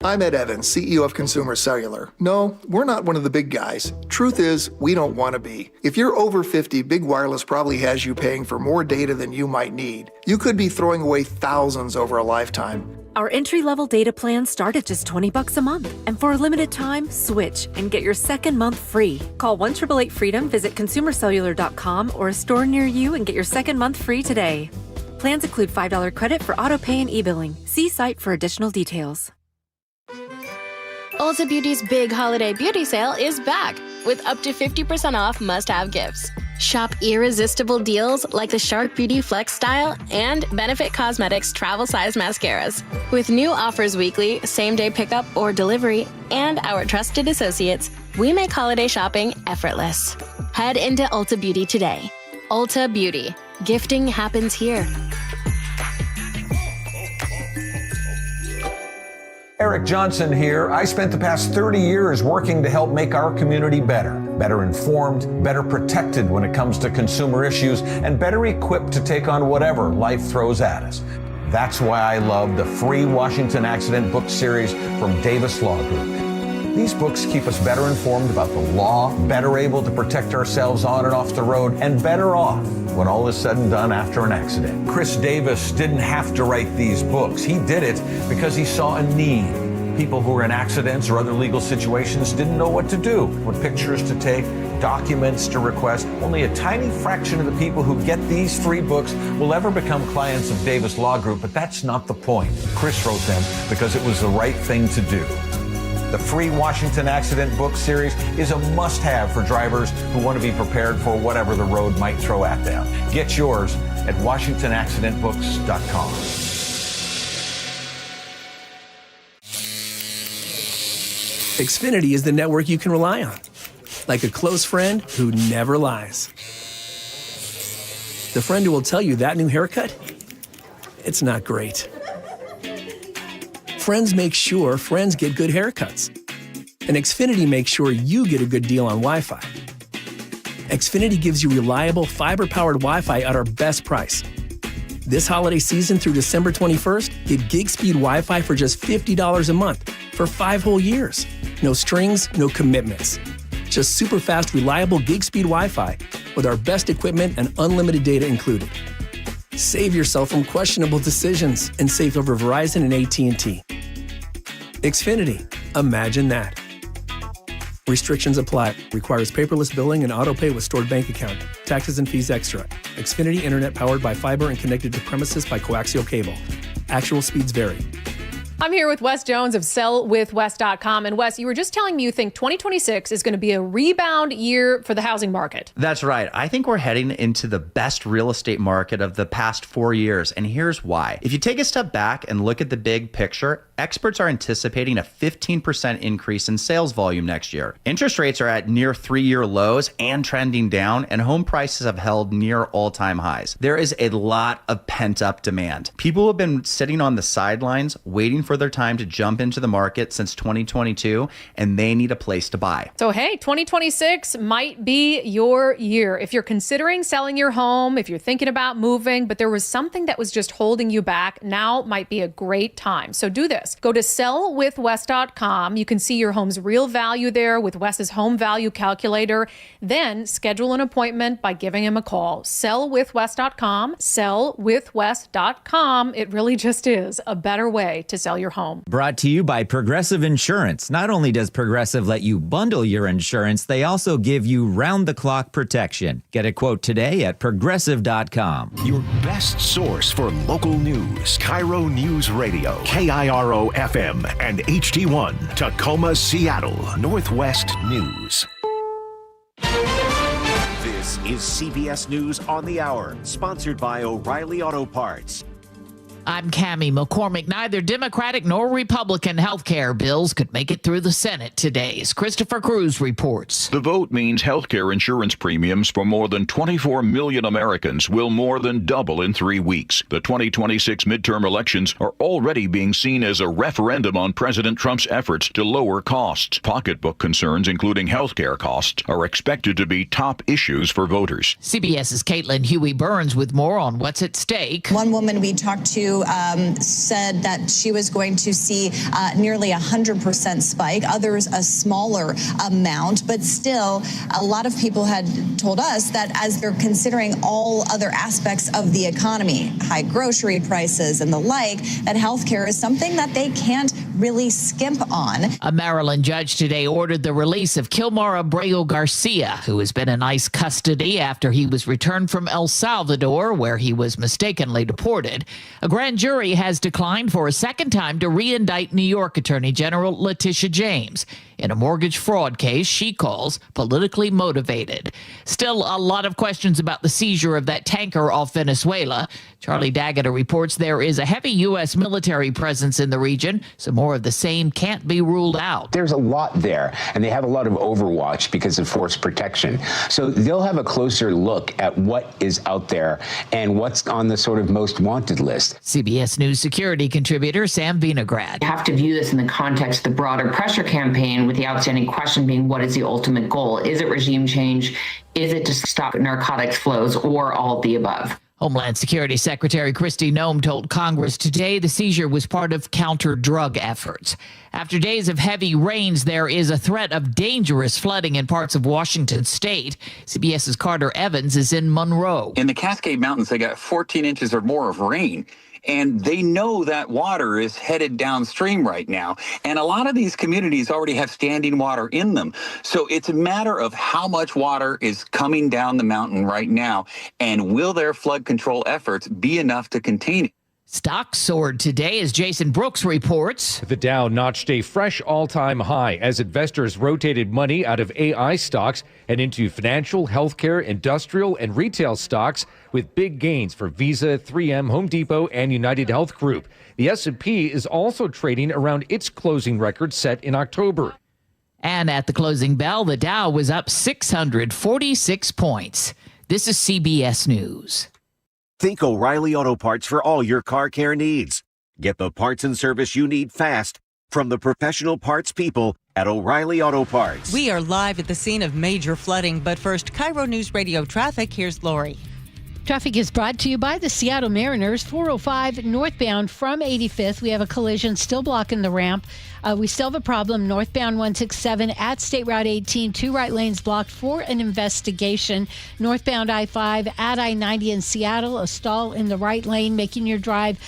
I'm Ed Evans, CEO of Consumer Cellular. No, we're not one of the big guys. Truth is, we don't want to be. If you're over 50, Big Wireless probably has you paying for more data than you might need. You could be throwing away thousands over a lifetime. Our entry-level data plans start at just $20 a month. And for a limited time, switch and get your second month free. Call 1-888-FREEDOM, visit consumercellular.com or a store near you and get your second month free today. Plans include $5 credit for auto pay and e-billing. See site for additional details. Ulta Beauty's big holiday beauty sale is back with up to 50% off must-have gifts. Shop irresistible deals like the Shark Beauty Flex Style and Benefit Cosmetics travel size mascaras. With new offers weekly, same-day pickup or delivery, and our trusted associates, we make holiday shopping effortless. Head into Ulta Beauty today. Ulta Beauty. Gifting happens here. Eric Johnson here. I spent the past 30 years working to help make our community better informed, better protected when it comes to consumer issues, and better equipped to take on whatever life throws at us. That's why I love the free Washington Accident book series from Davis Law Group. These books keep us better informed about the law, better able to protect ourselves on and off the road, and better off when all is said and done after an accident. Chris Davis didn't have to write these books. He did it because he saw a need. People who were in accidents or other legal situations didn't know what to do, what pictures to take, documents to request. Only a tiny fraction of the people who get these free books will ever become clients of Davis Law Group, but that's not the point. Chris wrote them because it was the right thing to do. The free Washington Accident book series is a must-have for drivers who want to be prepared for whatever the road might throw at them. Get yours at WashingtonAccidentBooks.com. Xfinity is the network you can rely on, like a close friend who never lies. The friend who will tell you that new haircut, it's not great. Friends make sure friends get good haircuts. And Xfinity makes sure you get a good deal on Wi-Fi. Xfinity gives you reliable fiber-powered Wi-Fi at our best price. This holiday season through December 21st, get gig speed Wi-Fi for just $50 a month for 5 whole years. No strings, no commitments. Just super fast, reliable gig speed Wi-Fi with our best equipment and unlimited data included. Save yourself from questionable decisions and save over Verizon and AT&T. Xfinity. Imagine that. Restrictions apply. Requires paperless billing and auto pay with stored bank account. Taxes and fees extra. Xfinity Internet powered by fiber and connected to premises by coaxial cable. Actual speeds vary. I'm here with Wes Jones of sellwithwes.com. And Wes, you were just telling me you think 2026 is going to be a rebound year for the housing market. That's right. I think we're heading into the best real estate market of the past 4 years. And here's why. If you take a step back and look at the big picture, experts are anticipating a 15% increase in sales volume next year. Interest rates are at near 3-year lows and trending down, and home prices have held near all-time highs. There is a lot of pent-up demand. People have been sitting on the sidelines waiting for their time to jump into the market since 2022, and they need a place to buy. So, hey, 2026 might be your year. If you're considering selling your home, if you're thinking about moving, but there was something that was just holding you back, now might be a great time. So do this. Go to sellwithwes.com. You can see your home's real value there with Wes's home value calculator. Then schedule an appointment by giving him a call. Sellwithwes.com. Sellwithwes.com. It really just is a better way to sell your home. Brought to you by Progressive Insurance. Not only does Progressive let you bundle your insurance, they also give you round-the-clock protection. Get a quote today at Progressive.com. Your best source for local news. KIRO News Radio. KIRO FM and HD1. Tacoma, Seattle. Northwest News. This is CBS News on the Hour, sponsored by O'Reilly Auto Parts. I'm Cammie McCormick. Neither Democratic nor Republican health care bills could make it through the Senate today, as Christopher Cruz reports. The vote means health care insurance premiums for more than 24 million Americans will more than double in 3 weeks. The 2026 midterm elections are already being seen as a referendum on President Trump's efforts to lower costs. Pocketbook concerns, including health care costs, are expected to be top issues for voters. CBS's Caitlin Huey-Burns with more on what's at stake. One woman we talked to said that she was going to see nearly 100% spike, others a smaller amount, but still a lot of people had told us that as they're considering all other aspects of the economy, high grocery prices and the like, that healthcare is something that they can't really skimp on. A Maryland judge today ordered the release of Kilmar Abreu Garcia, who has been in ICE custody after he was returned from El Salvador, where he was mistakenly deported. A grand jury has declined for a second time to re-indict New York Attorney General Letitia James in a mortgage fraud case she calls politically motivated. Still a lot of questions about the seizure of that tanker off Venezuela. Charlie D'Agata reports there is a heavy U.S. military presence in the region, so more of the same can't be ruled out. There's a lot there, and they have a lot of overwatch because of force protection. So they'll have a closer look at what is out there and what's on the sort of most wanted list. CBS News security contributor Sam Vinograd. You have to view this in the context of the broader pressure campaign, with the outstanding question being, what is the ultimate goal? Is it regime change? Is it to stop narcotics flows, or all of the above? Homeland Security Secretary Kristi Noem told Congress today the seizure was part of counter-drug efforts. After days of heavy rains, there is a threat of dangerous flooding in parts of Washington state. CBS's Carter Evans is in Monroe. In the Cascade Mountains, they got 14 inches or more of rain. And they know that water is headed downstream right now. And a lot of these communities already have standing water in them. So it's a matter of how much water is coming down the mountain right now. And will their flood control efforts be enough to contain it? Stocks soared today as Jason Brooks reports. The Dow notched a fresh all-time high as investors rotated money out of AI stocks and into financial, healthcare, industrial, and retail stocks, with big gains for Visa, 3M, Home Depot, and United Health Group. The S&P is also trading around its closing record set in October. And at the closing bell, the Dow was up 646 points. This is CBS News. Think O'Reilly Auto Parts for all your car care needs. Get the parts and service you need fast from the professional parts people at O'Reilly Auto Parts. We are live at the scene of major flooding, but first, KIRO News Radio traffic. Here's Lori. Traffic is brought to you by the Seattle Mariners. 405 northbound from 85th. We have a collision still blocking the ramp. We still have a problem northbound 167 at State Route 18. 2 right lanes blocked for an investigation. Northbound I-5 at I-90 in Seattle. A stall in the right lane, making your drive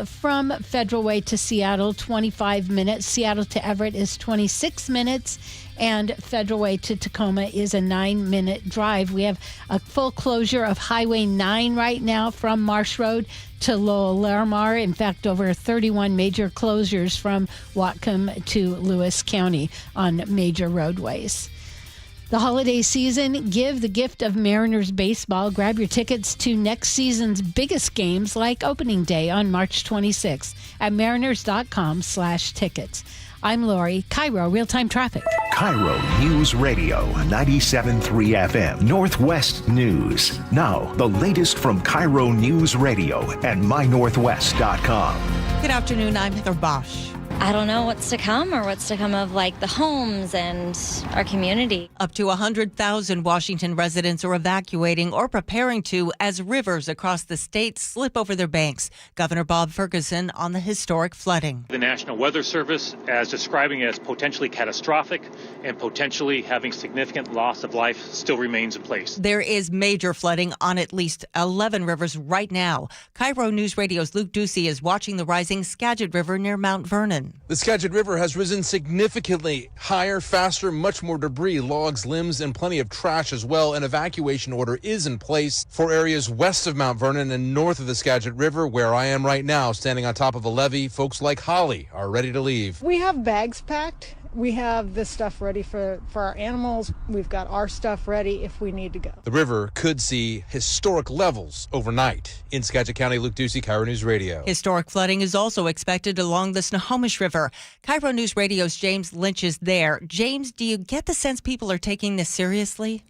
From Federal Way to Seattle, 25 minutes. Seattle to Everett is 26 minutes. And Federal Way to Tacoma is a 9-minute drive. We have a full closure of Highway 9 right now from Marsh Road to Lowell Larimar. In fact, over 31 major closures from Whatcom to Lewis County on major roadways. The holiday season, give the gift of Mariners baseball. Grab your tickets to next season's biggest games like opening day on March 26th at mariners.com/tickets. I'm Lori, KIRO Real-Time Traffic. KIRO News Radio 97.3 FM, Northwest News. Now, the latest from KIRO News Radio and mynorthwest.com. Good afternoon, I'm Heather Bosch. I don't know what's to come or what's to come of the homes and our community. Up to 100,000 Washington residents are evacuating or preparing to as rivers across the state slip over their banks. Governor Bob Ferguson on the historic flooding. The National Weather Service as describing it as potentially catastrophic and potentially having significant loss of life still remains in place. There is major flooding on at least 11 rivers right now. KIRO News Radio's Luke Ducey is watching the rising Skagit River near Mount Vernon. The Skagit River has risen significantly higher, faster, much more debris, logs, limbs, and plenty of trash as well. An evacuation order is in place for areas west of Mount Vernon and north of the Skagit River, where I am right now, standing on top of a levee. Folks like Holly are ready to leave. We have bags packed. We have this stuff ready for our animals. We've got our stuff ready if we need to go. The river could see historic levels overnight. In Skagit County, Luke Ducey, KIRO News Radio. Historic flooding is also expected along the Snohomish River. KIRO News Radio's James Lynch is there. James, do you get the sense people are taking this seriously?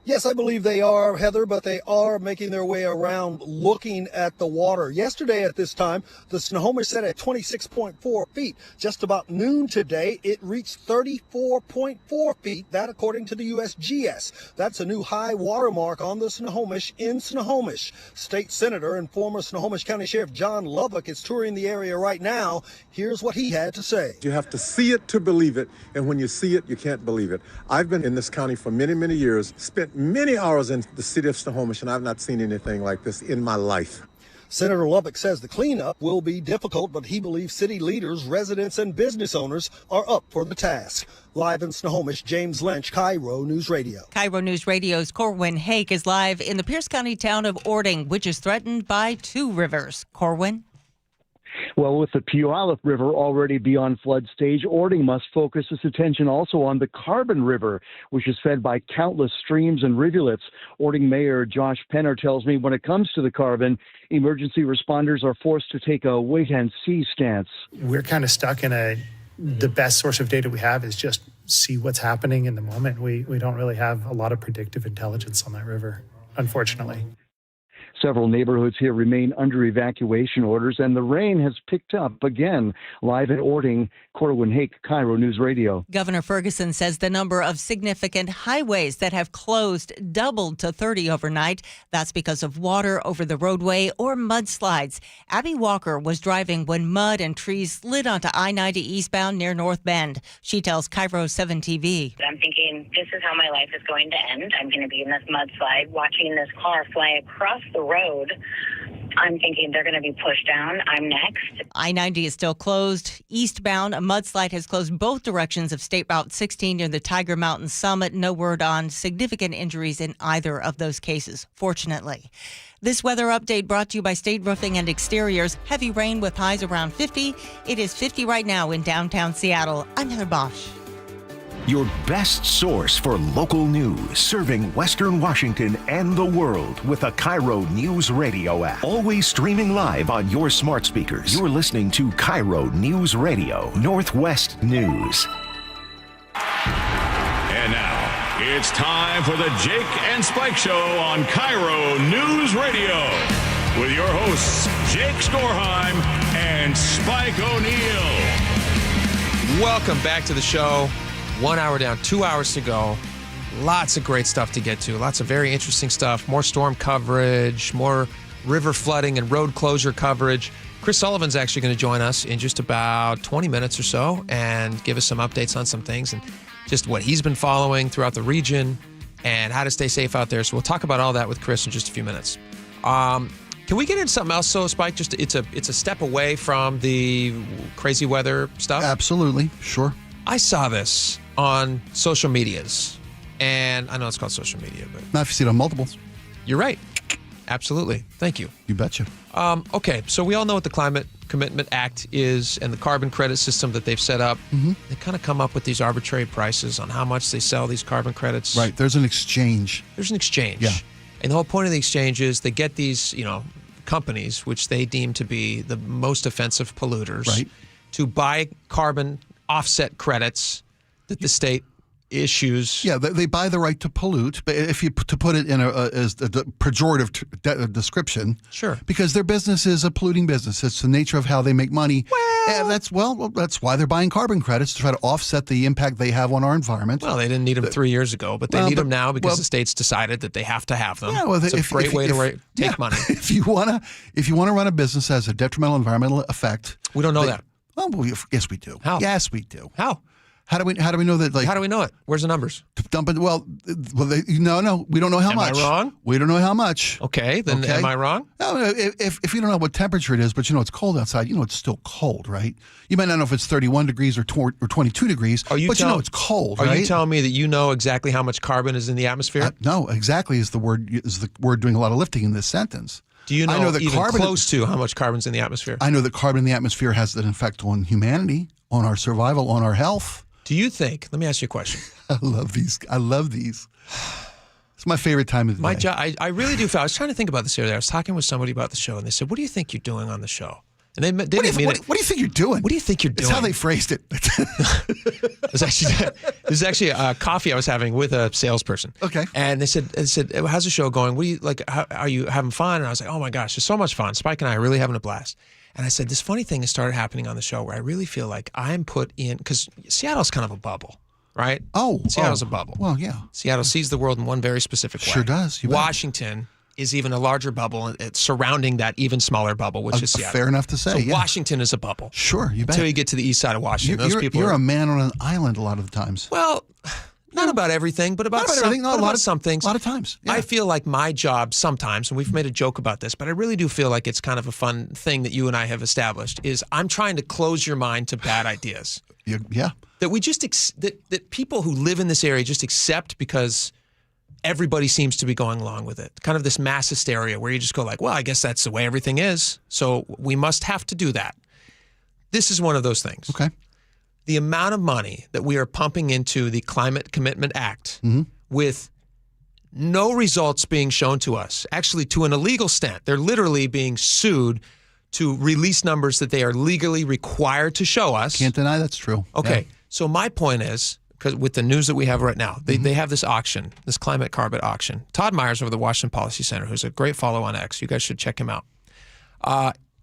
Yes, I believe they are, Heather, but they are making their way around looking at the water. Yesterday at this time, the Snohomish set at 26.4 feet. Just about noon today, it reached 34.4 feet. That according to the USGS. That's a new high water mark on the Snohomish in Snohomish. State Senator and former Snohomish County Sheriff John Lubbock is touring the area right now. Here's what he had to say. You have to see it to believe it, and when you see it, you can't believe it. I've been in this county for many, many years, spent many hours in the city of Snohomish, and I've not seen anything like this in my life. Senator Lubbock says the cleanup will be difficult, but he believes city leaders, residents, and business owners are up for the task. Live in Snohomish, James Lynch, KIRO News Radio. KIRO News Radio's Corwin Hake is live in the Pierce County town of Ording, which is threatened by two rivers. Corwin? Well, with the Puyallup River already beyond flood stage, Ording must focus its attention also on the Carbon River, which is fed by countless streams and rivulets. Ording Mayor Josh Penner tells me when it comes to the Carbon, emergency responders are forced to take a wait-and-see stance. We're kind of stuck in the best source of data we have is just see what's happening in the moment. We don't really have a lot of predictive intelligence on that river, unfortunately. Several neighborhoods here remain under evacuation orders, and the rain has picked up again. Live at Ording, Corwin Hake, KIRO News Radio. Governor Ferguson says the number of significant highways that have closed doubled to 30 overnight. That's because of water over the roadway or mudslides. Abby Walker was driving when mud and trees slid onto I-90 eastbound near North Bend. She tells KIRO 7 TV. I'm thinking, this is how my life is going to end. I'm going to be in this mudslide, watching this car fly across the road. I'm thinking they're going to be pushed down. I'm next. I-90 is still closed. Eastbound, a mudslide has closed both directions of State Route 16 near the Tiger Mountain Summit. No word on significant injuries in either of those cases, fortunately. This weather update brought to you by State Roofing and Exteriors. Heavy rain with highs around 50. It is 50 right now in downtown Seattle. I'm Heather Bosch. Your best source for local news, serving Western Washington and the world with a KIRO News Radio app. Always streaming live on your smart speakers. You're listening to KIRO News Radio, Northwest News. And now, it's time for the Jake and Spike Show on KIRO News Radio. With your hosts, Jake Skorheim and Spike O'Neill. Welcome back to the show. 1 hour down, 2 hours to go. Lots of great stuff to get to. Lots of very interesting stuff. More storm coverage, more river flooding and road closure coverage. Chris Sullivan's actually going to join us in just about 20 minutes or so and give us some updates on some things and just what he's been following throughout the region and how to stay safe out there. So we'll talk about all that with Chris in just a few minutes. Can we get into something else, so Spike? Just it's a step away from the crazy weather stuff. Absolutely, sure. I saw this on social medias, and I know it's called social media, but Not if you see it on multiples. You're right. Absolutely. Thank you. You betcha. Okay, so we all know what the Climate Commitment Act is and the carbon credit system that they've set up. Mm-hmm. They kind of come up with these arbitrary prices on how much they sell these carbon credits. Right. There's an exchange. There's an exchange. Yeah. And the whole point of the exchange is they get these, companies, which they deem to be the most offensive polluters, Right. to buy carbon offset credits that the state issues. Yeah, they buy the right to pollute, but if you to put it in as a pejorative description, sure, because their business is a polluting business. It's the nature of how they make money. That's why they're buying carbon credits, to try to offset the impact they have on our environment. Well, they didn't need them 3 years ago, but they need them now because the state's decided that they have to have them. Yeah, well, it's a great way to take money. If you wanna run a business that has a detrimental environmental effect, we don't know that. Well, yes, we do. How? Yes, we do. How? How do we know that? How do we know it? Where's the numbers? Dump it. No, we don't know how much. Am I wrong? We don't know how much. Okay, then am I wrong? No, if you don't know what temperature it is, but it's cold outside, it's still cold, right? You might not know if it's 31 degrees or 22 degrees, but it's cold, right? Are you telling me that you know exactly how much carbon is in the atmosphere? No, exactly is the word doing a lot of lifting in this sentence. Do you know, I know that even close to how much carbon's in the atmosphere? I know that carbon in the atmosphere has an effect on humanity, on our survival, on our health. Do you think? Let me ask you a question. I love these. It's my favorite time of the day. My job. I really do feel. I was trying to think about this the other day. I was talking with somebody about the show, and they said, "What do you think you're doing on the show?" And they didn't mean it. What do you think you're doing? What do you think you're doing? That's how they phrased it. It was actually a coffee I was having with a salesperson. Okay. And they said, "How's the show going? What do you like? Are you having fun?" And I was like, "Oh my gosh, it's so much fun. Spike and I are really having a blast." And I said, "This funny thing has started happening on the show where I really feel like I'm put in, because Seattle's kind of a bubble." Right? Seattle's a bubble. Well, yeah. Seattle sees the world in one very specific way. Sure does. You bet. Washington is even a larger bubble surrounding that even smaller bubble, which is Seattle. Fair enough to say. So Washington is a bubble. Sure, you bet. Until you get to the east side of Washington. You're a man on an island a lot of the times. Well, not about everything, but about some things. A lot of times. Yeah. I feel like my job sometimes, and we've made a joke about this, but I really do feel like it's kind of a fun thing that you and I have established, is I'm trying to close your mind to bad ideas. Yeah. That we just that people who live in this area just accept because everybody seems to be going along with it. Kind of this mass hysteria where you just go like, well, I guess that's the way everything is, so we must have to do that. This is one of those things. Okay. The amount of money that we are pumping into the Climate Commitment Act with no results being shown to us, actually to an illegal extent. They're literally being sued to release numbers that they are legally required to show us. Can't deny that's true. Okay. Yeah. So my point is, because with the news that we have right now, they have this auction, this climate carbon auction. Todd Myers over the Washington Policy Center, who's a great follow on X. You guys should check him out.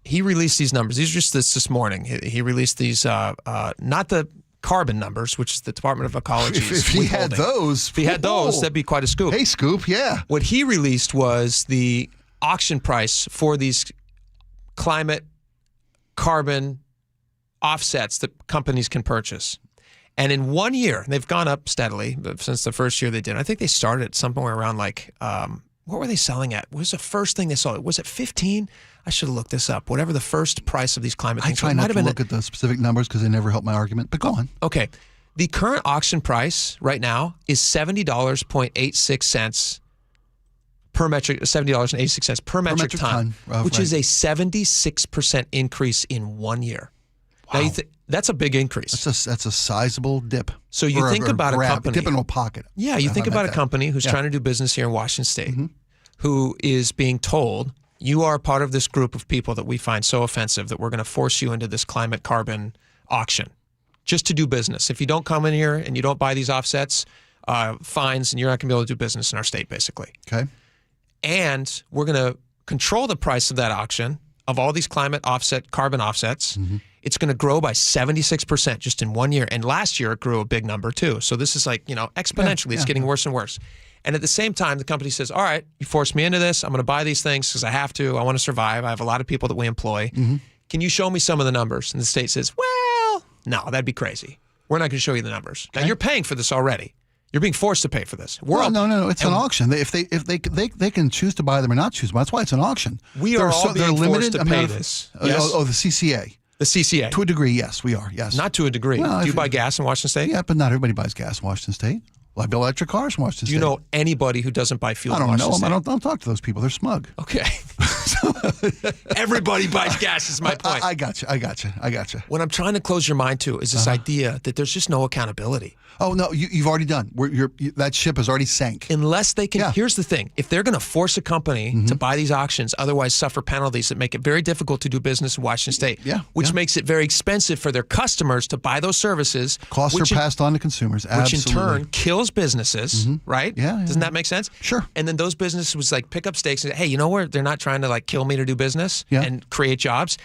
He released these numbers. These are just this morning. He released these, not the carbon numbers, which is the Department of Ecology. If he had those, that'd be quite a scoop. Hey, scoop, yeah. What he released was the auction price for these climate carbon offsets that companies can purchase. And in 1 year, they've gone up steadily since the first year they did. I think they started somewhere around like, what were they selling at? What was the first thing they sold? Was it 15? I should have looked this up. Whatever the first price of these climate things I try not to look at the specific numbers because they never help my argument, but go on. Okay. The current auction price right now is $70.86 per metric, $70.86 per metric ton, which is a 76% increase in 1 year. Wow. Now that's a big increase. That's a sizable dip. So you think about a company. Dip in a pocket. Yeah, you think about a company who's trying to do business here in Washington State, who is being told, you are part of this group of people that we find so offensive that we're going to force you into this climate carbon auction just to do business. If you don't come in here and you don't buy these offsets, fines, and you're not going to be able to do business in our state, basically. Okay. And we're going to control the price of that auction of all these carbon offsets. It's going to grow by 76% just in 1 year. And last year it grew a big number too. So this is like, exponentially, it's getting worse and worse. And at the same time, the company says, all right, you forced me into this. I'm going to buy these things because I have to. I want to survive. I have a lot of people that we employ. Can you show me some of the numbers? And the state says, well, no, that'd be crazy. We're not going to show you the numbers. Okay. Now, you're paying for this already. You're being forced to pay for this. No. It's an auction. If they can choose to buy them or not choose them. That's why it's an auction. We are all being forced to pay this. Yes? The CCA. The CCA. To a degree, yes, we are. Yes. Not to a degree. Well, do you buy gas in Washington State? Yeah, but not everybody buys gas in Washington State. Well, I build electric cars in Washington State. Do you know anybody who doesn't buy fuel I don't in Washington know them. State? I don't talk to those people. They're smug. Okay. Everybody buys gas is my point. I got you. What I'm trying to close your mind to is this idea that there's just no accountability. Oh, no, you've already done. That ship has already sank. Unless they can, here's the thing. If they're going to force a company to buy these auctions, otherwise suffer penalties that make it very difficult to do business in Washington State, which makes it very expensive for their customers to buy those services. Costs are passed on to consumers, which in turn kills businesses, right? Yeah. Doesn't that make sense? Sure. And then those businesses would like pick up stakes and say, hey, you know where they're not trying to like kill me to do business and create jobs?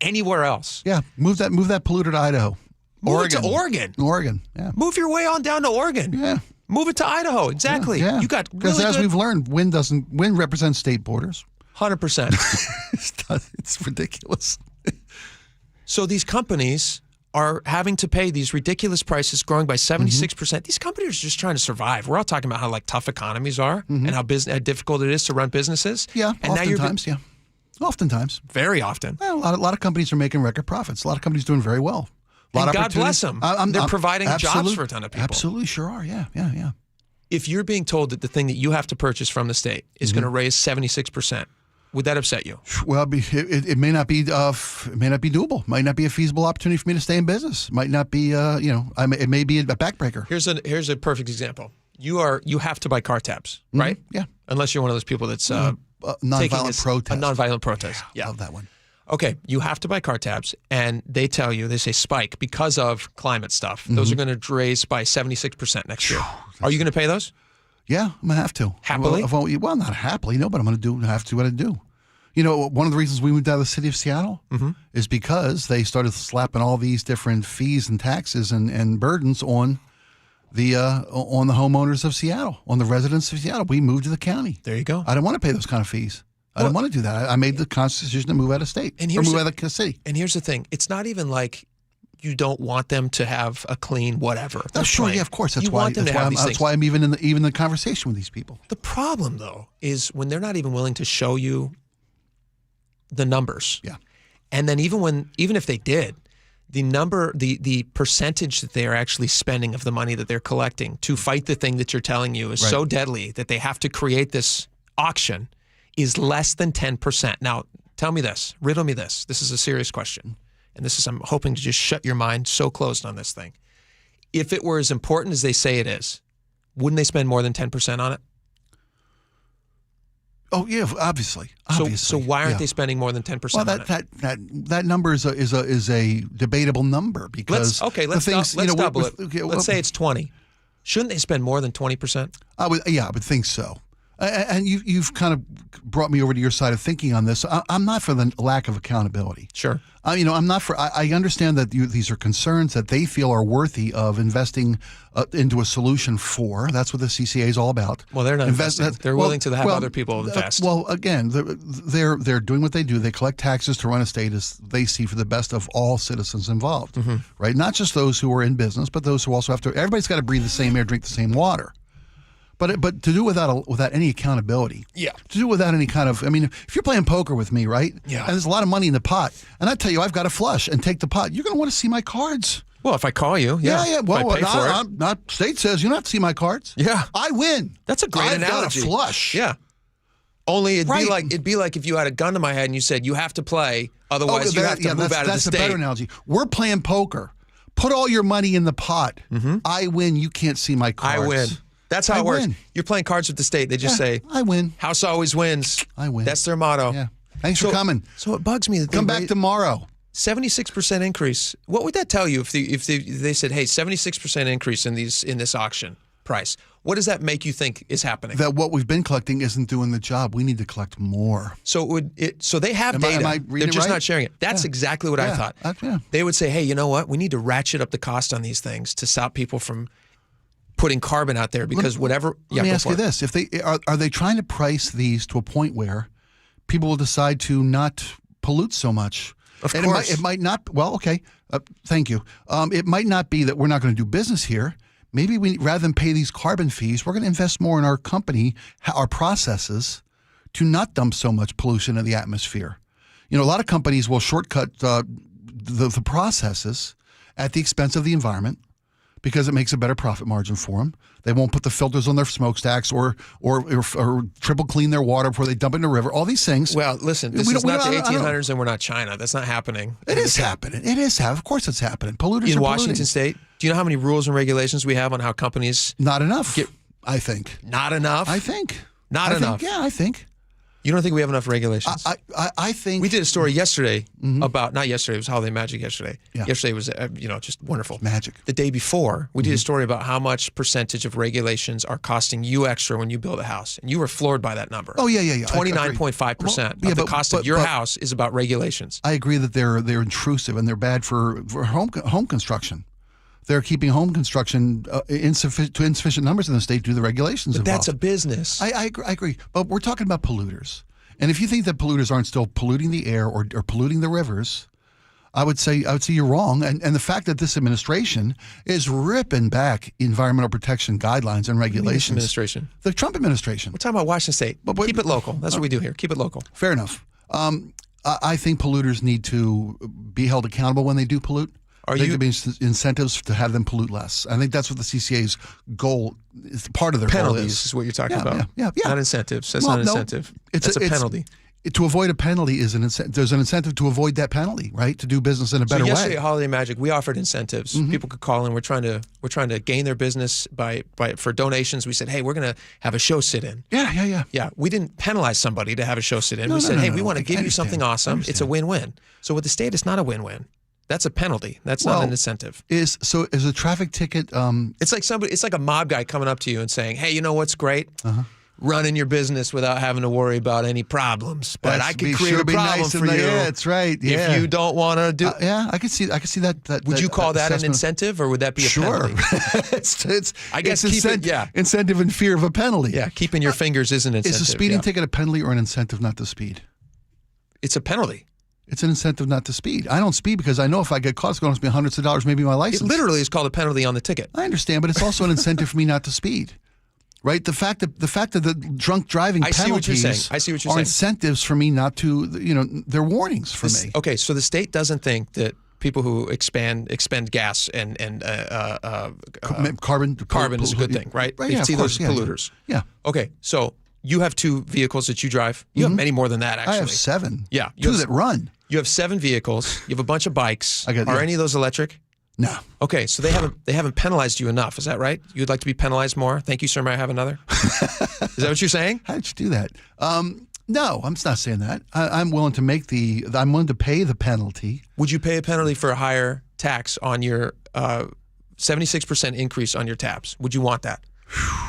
Anywhere else. Yeah, move that polluted Idaho. Move it to Oregon. Oregon, yeah. Move your way on down to Oregon. Yeah. Move it to Idaho. Exactly. Yeah. You got because really as good... we've learned, wind represents state borders. 100%. It's ridiculous. So these companies are having to pay these ridiculous prices, growing by 76%. These companies are just trying to survive. We're all talking about how like tough economies are and how difficult it is to run businesses. Yeah, and oftentimes, Oftentimes. Very often. Well, a lot of companies are making record profits. A lot of companies doing very well. And God bless them. They're providing jobs for a ton of people. Absolutely, sure are. Yeah. If you're being told that the thing that you have to purchase from the state is going to raise 76%, would that upset you? Well, it may not be. It may not be doable. Might not be a feasible opportunity for me to stay in business. Might not be. It may be a backbreaker. Here's a perfect example. You have to buy car tabs, right? Yeah. Unless you're one of those people that's nonviolent protest. A nonviolent protest. Yeah, love that one. Okay, you have to buy car tabs, and they tell you, they say spike because of climate stuff. Those are going to raise by 76% next year. Are you going to pay those? Yeah, I'm going to have to. Happily? Well, not happily, no, but I'm going to have to do what I do. You know, one of the reasons we moved out of the city of Seattle is because they started slapping all these different fees and taxes and burdens on the homeowners of Seattle, on the residents of Seattle. We moved to the county. There you go. I didn't want to pay those kind of fees. I didn't want to do that. I made the conscious decision to move out of state or move out of the city. And here's the thing. It's not even like you don't want them to have a clean whatever. Oh, sure, yeah, of course. That's why I'm even in the conversation with these people. The problem, though, is when they're not even willing to show you the numbers. Yeah. And then even if they did, the percentage that they are actually spending of the money that they're collecting to fight the thing that you're telling you is so deadly that they have to create this auction is less than 10%. Now, tell me this, riddle me this. This is a serious question. And I'm hoping to just shut your mind so closed on this thing. If it were as important as they say it is, wouldn't they spend more than 10% on it? Oh yeah, obviously. So why aren't they spending more than 10% on it? That number is a debatable number because let's double it. Let's say it's 20. Shouldn't they spend more than 20%? I would think so. And you've kind of brought me over to your side of thinking on this. I'm not for the lack of accountability. Sure. I'm not for. I understand that these are concerns that they feel are worthy of investing into a solution for. That's what the CCA is all about. Well, they're not investing. They're willing to have other people invest. Again, they're doing what they do. They collect taxes to run a state as they see for the best of all citizens involved. Right? Not just those who are in business, but those who also have to. Everybody's got to breathe the same air, drink the same water. But to do without any accountability, to do without any kind of, if you're playing poker with me, right? Yeah. And there's a lot of money in the pot, and I tell you I've got a flush and take the pot, you're going to want to see my cards. Well, if I call you, yeah. Well, if I pay for it. not state says you don't have to see my cards. Yeah, I win. That's a great analogy. I've got a flush. Yeah. Only it'd be like if you had a gun to my head and you said you have to play, otherwise you have to move out of the state. That's a better analogy. We're playing poker. Put all your money in the pot. I win. You can't see my cards. I win. That's how it works. You're playing cards with the state. They just say, I win. House always wins. I win. That's their motto. Yeah. Thanks for coming. So it bugs me that come back tomorrow. 76% increase. What would that tell you if they said, hey, 76% increase in this auction price? What does that make you think is happening? That what we've been collecting isn't doing the job. We need to collect more. So so they have data. They're just not sharing it. That's exactly what I thought. They would say, hey, you know what? We need to ratchet up the cost on these things to stop people from putting carbon out there because whatever. Let me ask you this: if they are they trying to price these to a point where people will decide to not pollute so much? Of course, it might not. Well, okay. Thank you. It might not be that we're not going to do business here. maybe we, rather than pay these carbon fees, we're going to invest more in our company, our processes, to not dump so much pollution in the atmosphere. You know, a lot of companies will shortcut the processes at the expense of the environment because it makes a better profit margin for them. They won't put the filters on their smokestacks or triple clean their water before they dump it in the river. All these things. Well, listen, this is not the 1800s and we're not China. That's not happening. It is happening. It is happening. Of course it's happening. Polluters in are Washington polluting. State. Do you know how many rules and regulations we have on how companies... Not enough, I think. Not enough? I think. Not enough? I think. You don't think we have enough regulations? I think... We did a story yesterday about... Not yesterday. It was Holiday Magic yesterday. Yeah. Yesterday was, just wonderful. Magic. The day before, we did a story about how much percentage of regulations are costing you extra when you build a house. And you were floored by that number. Oh, yeah. 29.5% of the cost of your house is about regulations. I agree that they're intrusive and they're bad for home construction. They're keeping home construction insufficient numbers in the state due to the regulations involved. That's a business. I agree. But we're talking about polluters. And if you think that polluters aren't still polluting the air or polluting the rivers, I would say you're wrong. And the fact that this administration is ripping back environmental protection guidelines and regulations. Administration? The Trump administration. We're talking about Washington State. But keep it local. That's what we do here. Keep it local. Fair enough. I think polluters need to be held accountable when they do pollute. There could be incentives to have them pollute less. I think that's what the CCA's goal is. Part of their penalties goal is what you're talking about. Yeah. Not incentives. That's not an incentive. That's a penalty. To avoid a penalty is an incentive. There's an incentive to avoid that penalty, right? To do business in a better way. So yesterday at Holiday Magic, we offered incentives. People could call in. We're trying to gain their business for donations. We said, hey, we're going to have a show sit-in. Yeah. We didn't penalize somebody to have a show sit-in. We said, hey, we want to give you something awesome. It's a win-win. So with the state, it's not a win-win. That's a penalty. That's not an incentive. Is a traffic ticket? It's like a mob guy coming up to you and saying, "Hey, you know what's great? Running your business without having to worry about any problems. But I could create a problem for you. Yeah, that's right. Yeah. If you don't want to do, I could see that. Would you call that an incentive, or would that be a penalty? I guess incentive and fear of a penalty. Yeah, keeping your fingers is an incentive. Is a speeding ticket a penalty or an incentive not to speed? It's a penalty. It's an incentive not to speed. I don't speed because I know if I get caught, it's going to cost me hundreds of dollars, maybe my license. It literally is called a penalty on the ticket. I understand, but it's also an incentive for me not to speed. Right? The fact that the drunk driving penalties are incentives for me not to, they're warnings for me. Okay, so the state doesn't think that people who expend gas and carbon is a good thing, right? Right, see those as polluters. Yeah. Okay, so you have 2 vehicles that you drive. You have many more than that, actually. I have 7. Yeah. 2 that run. You have 7 vehicles. You have a bunch of bikes. Are any of those electric? No. Okay, so they haven't penalized you enough. Is that right? You'd like to be penalized more? Thank you, sir. May I have another? Is that what you're saying? How did you do that? No, I'm not saying that. I'm willing to pay the penalty. Would you pay a penalty for a higher tax on your 76% increase on your tabs? Would you want that?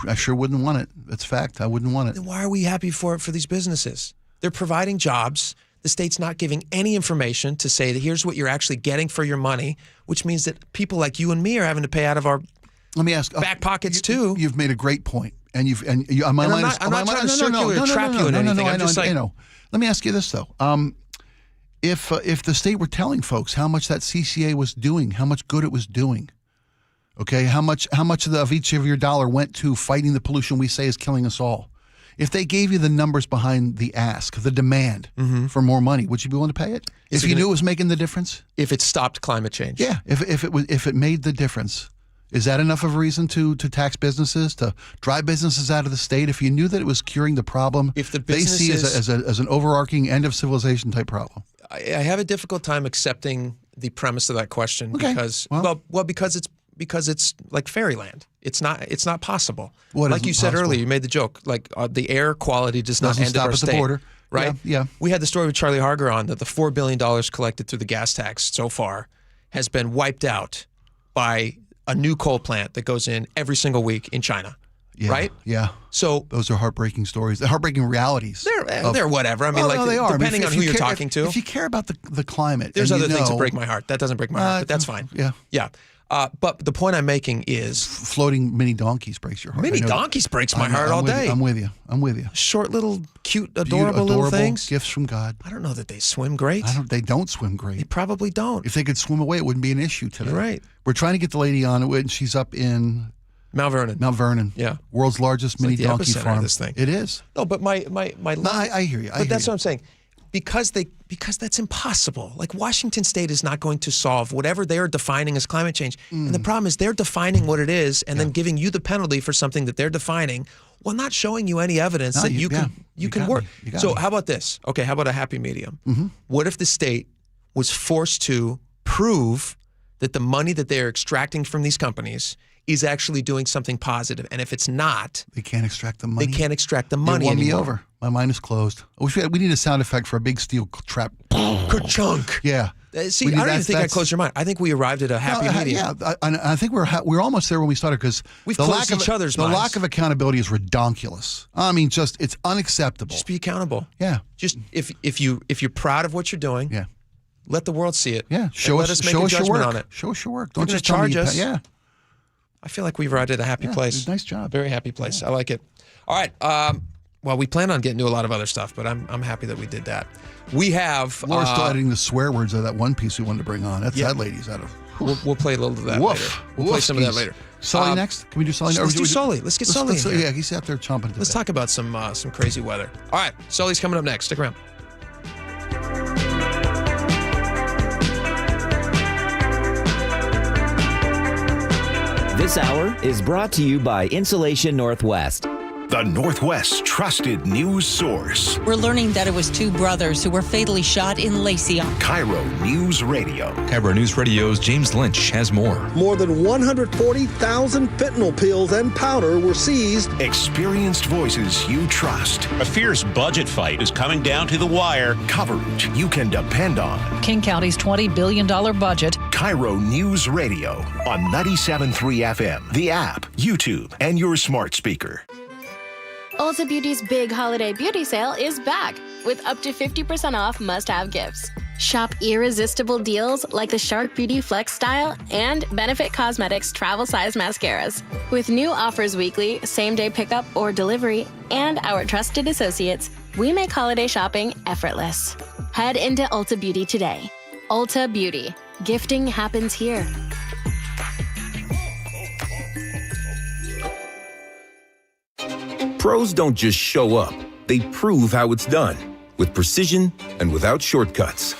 I sure wouldn't want it. That's fact. I wouldn't want it. Then why are we happy for these businesses? They're providing jobs. The state's not giving any information to say that here's what you're actually getting for your money, which means that people like you and me are having to pay out of our back pockets too. You've made a great point, and I'm not trying to circular trap you in anything. I'm just like, let me ask you this though: if the state were telling folks how much that CCA was doing, how much good it was doing, okay, how much of each of your dollar went to fighting the pollution we say is killing us all. If they gave you the numbers behind the ask, the demand for more money, would you be willing to pay it? If you knew it was making the difference? If it stopped climate change. Yeah. If it made the difference, is that enough of a reason to tax businesses, to drive businesses out of the state? If you knew that it was curing the problem if the they see as an overarching end of civilization type problem? I have a difficult time accepting the premise of that question because because it's like fairyland. It's not possible. Like you said earlier, you made the joke. Like the air quality does not end at our state. The border, right? Yeah. We had the story with Charlie Harger on that the $4 billion collected through the gas tax so far has been wiped out by a new coal plant that goes in every single week in China. Yeah, right? Yeah. So those are heartbreaking stories. They're heartbreaking realities. They're whatever. I mean, they are. Depending on who you're talking to. If you care about the climate, there's other things that break my heart. That doesn't break my heart, but that's fine. Yeah. Yeah. But the point I'm making is floating mini donkeys breaks your heart. Mini donkeys breaks my heart all day. I'm with you. Short little cute, adorable little things. Gifts from God. I don't know that they swim great. They don't swim great. They probably don't. If they could swim away, it wouldn't be an issue today. You're right. We're trying to get the lady on, and she's up in Mount Vernon. Mount Vernon. Yeah. World's largest mini like the donkey epicenter of farm. this thing. It is. No, but my No, I hear you. But that's what I'm saying. Because that's impossible. Like Washington State is not going to solve whatever they're defining as climate change. And the problem is they're defining what it is and then giving you the penalty for something that they're defining while not showing you any evidence that you can work. So how about this? Okay, how about a happy medium? What if the state was forced to prove that the money that they're extracting from these companies is actually doing something positive? And if it's not, they can't extract the money. They can't extract the money anymore. anymore. Me over. My mind is closed. I wish we need a sound effect for a big steel trap. Ka-chunk. Yeah. See, I don't even think I closed your mind. I think we arrived at a happy medium. Yeah, I think we're almost there when we started because we've closed each other's minds. The lack of accountability is redonkulous. I mean, it's unacceptable. Just be accountable. Yeah. Just if you're proud of what you're doing. Yeah. Let the world see it. Yeah. Let us make a judgment on it. Show us your work. Don't just charge us. Yeah. I feel like we've arrived at a happy place. Nice job. Very happy place. I like it. All right. Well, we plan on getting to a lot of other stuff, but I'm happy that we did that. We have Laura's still editing the swear words of that one piece we wanted to bring on. That lady's out of. We'll play a little of that later. We'll play some of that later. Sully next? Can we do Sully next? Let's do Sully. Let's get Sully in here. Yeah, he's out there chomping. Let's talk about some crazy weather. All right, Sully's coming up next. Stick around. This hour is brought to you by Insulation Northwest, the Northwest's trusted news source. We're learning that it was two brothers who were fatally shot in Lacey. KIRO Newsradio. KIRO Newsradio's James Lynch has more. More than 140,000 fentanyl pills and powder were seized. Experienced voices you trust. A fierce budget fight is coming down to the wire. Coverage you can depend on. King County's $20 billion budget. KIRO Newsradio on 97.3 FM, the app, YouTube, and your smart speaker. Ulta Beauty's big holiday beauty sale is back with up to 50% off must-have gifts. Shop irresistible deals like the Shark Beauty Flex Style and Benefit Cosmetics travel-size mascaras. With new offers weekly, same-day pickup or delivery, and our trusted associates, we make holiday shopping effortless. Head into Ulta Beauty today. Ulta Beauty. Gifting happens here. Pros don't just show up. They prove how it's done, with precision and without shortcuts.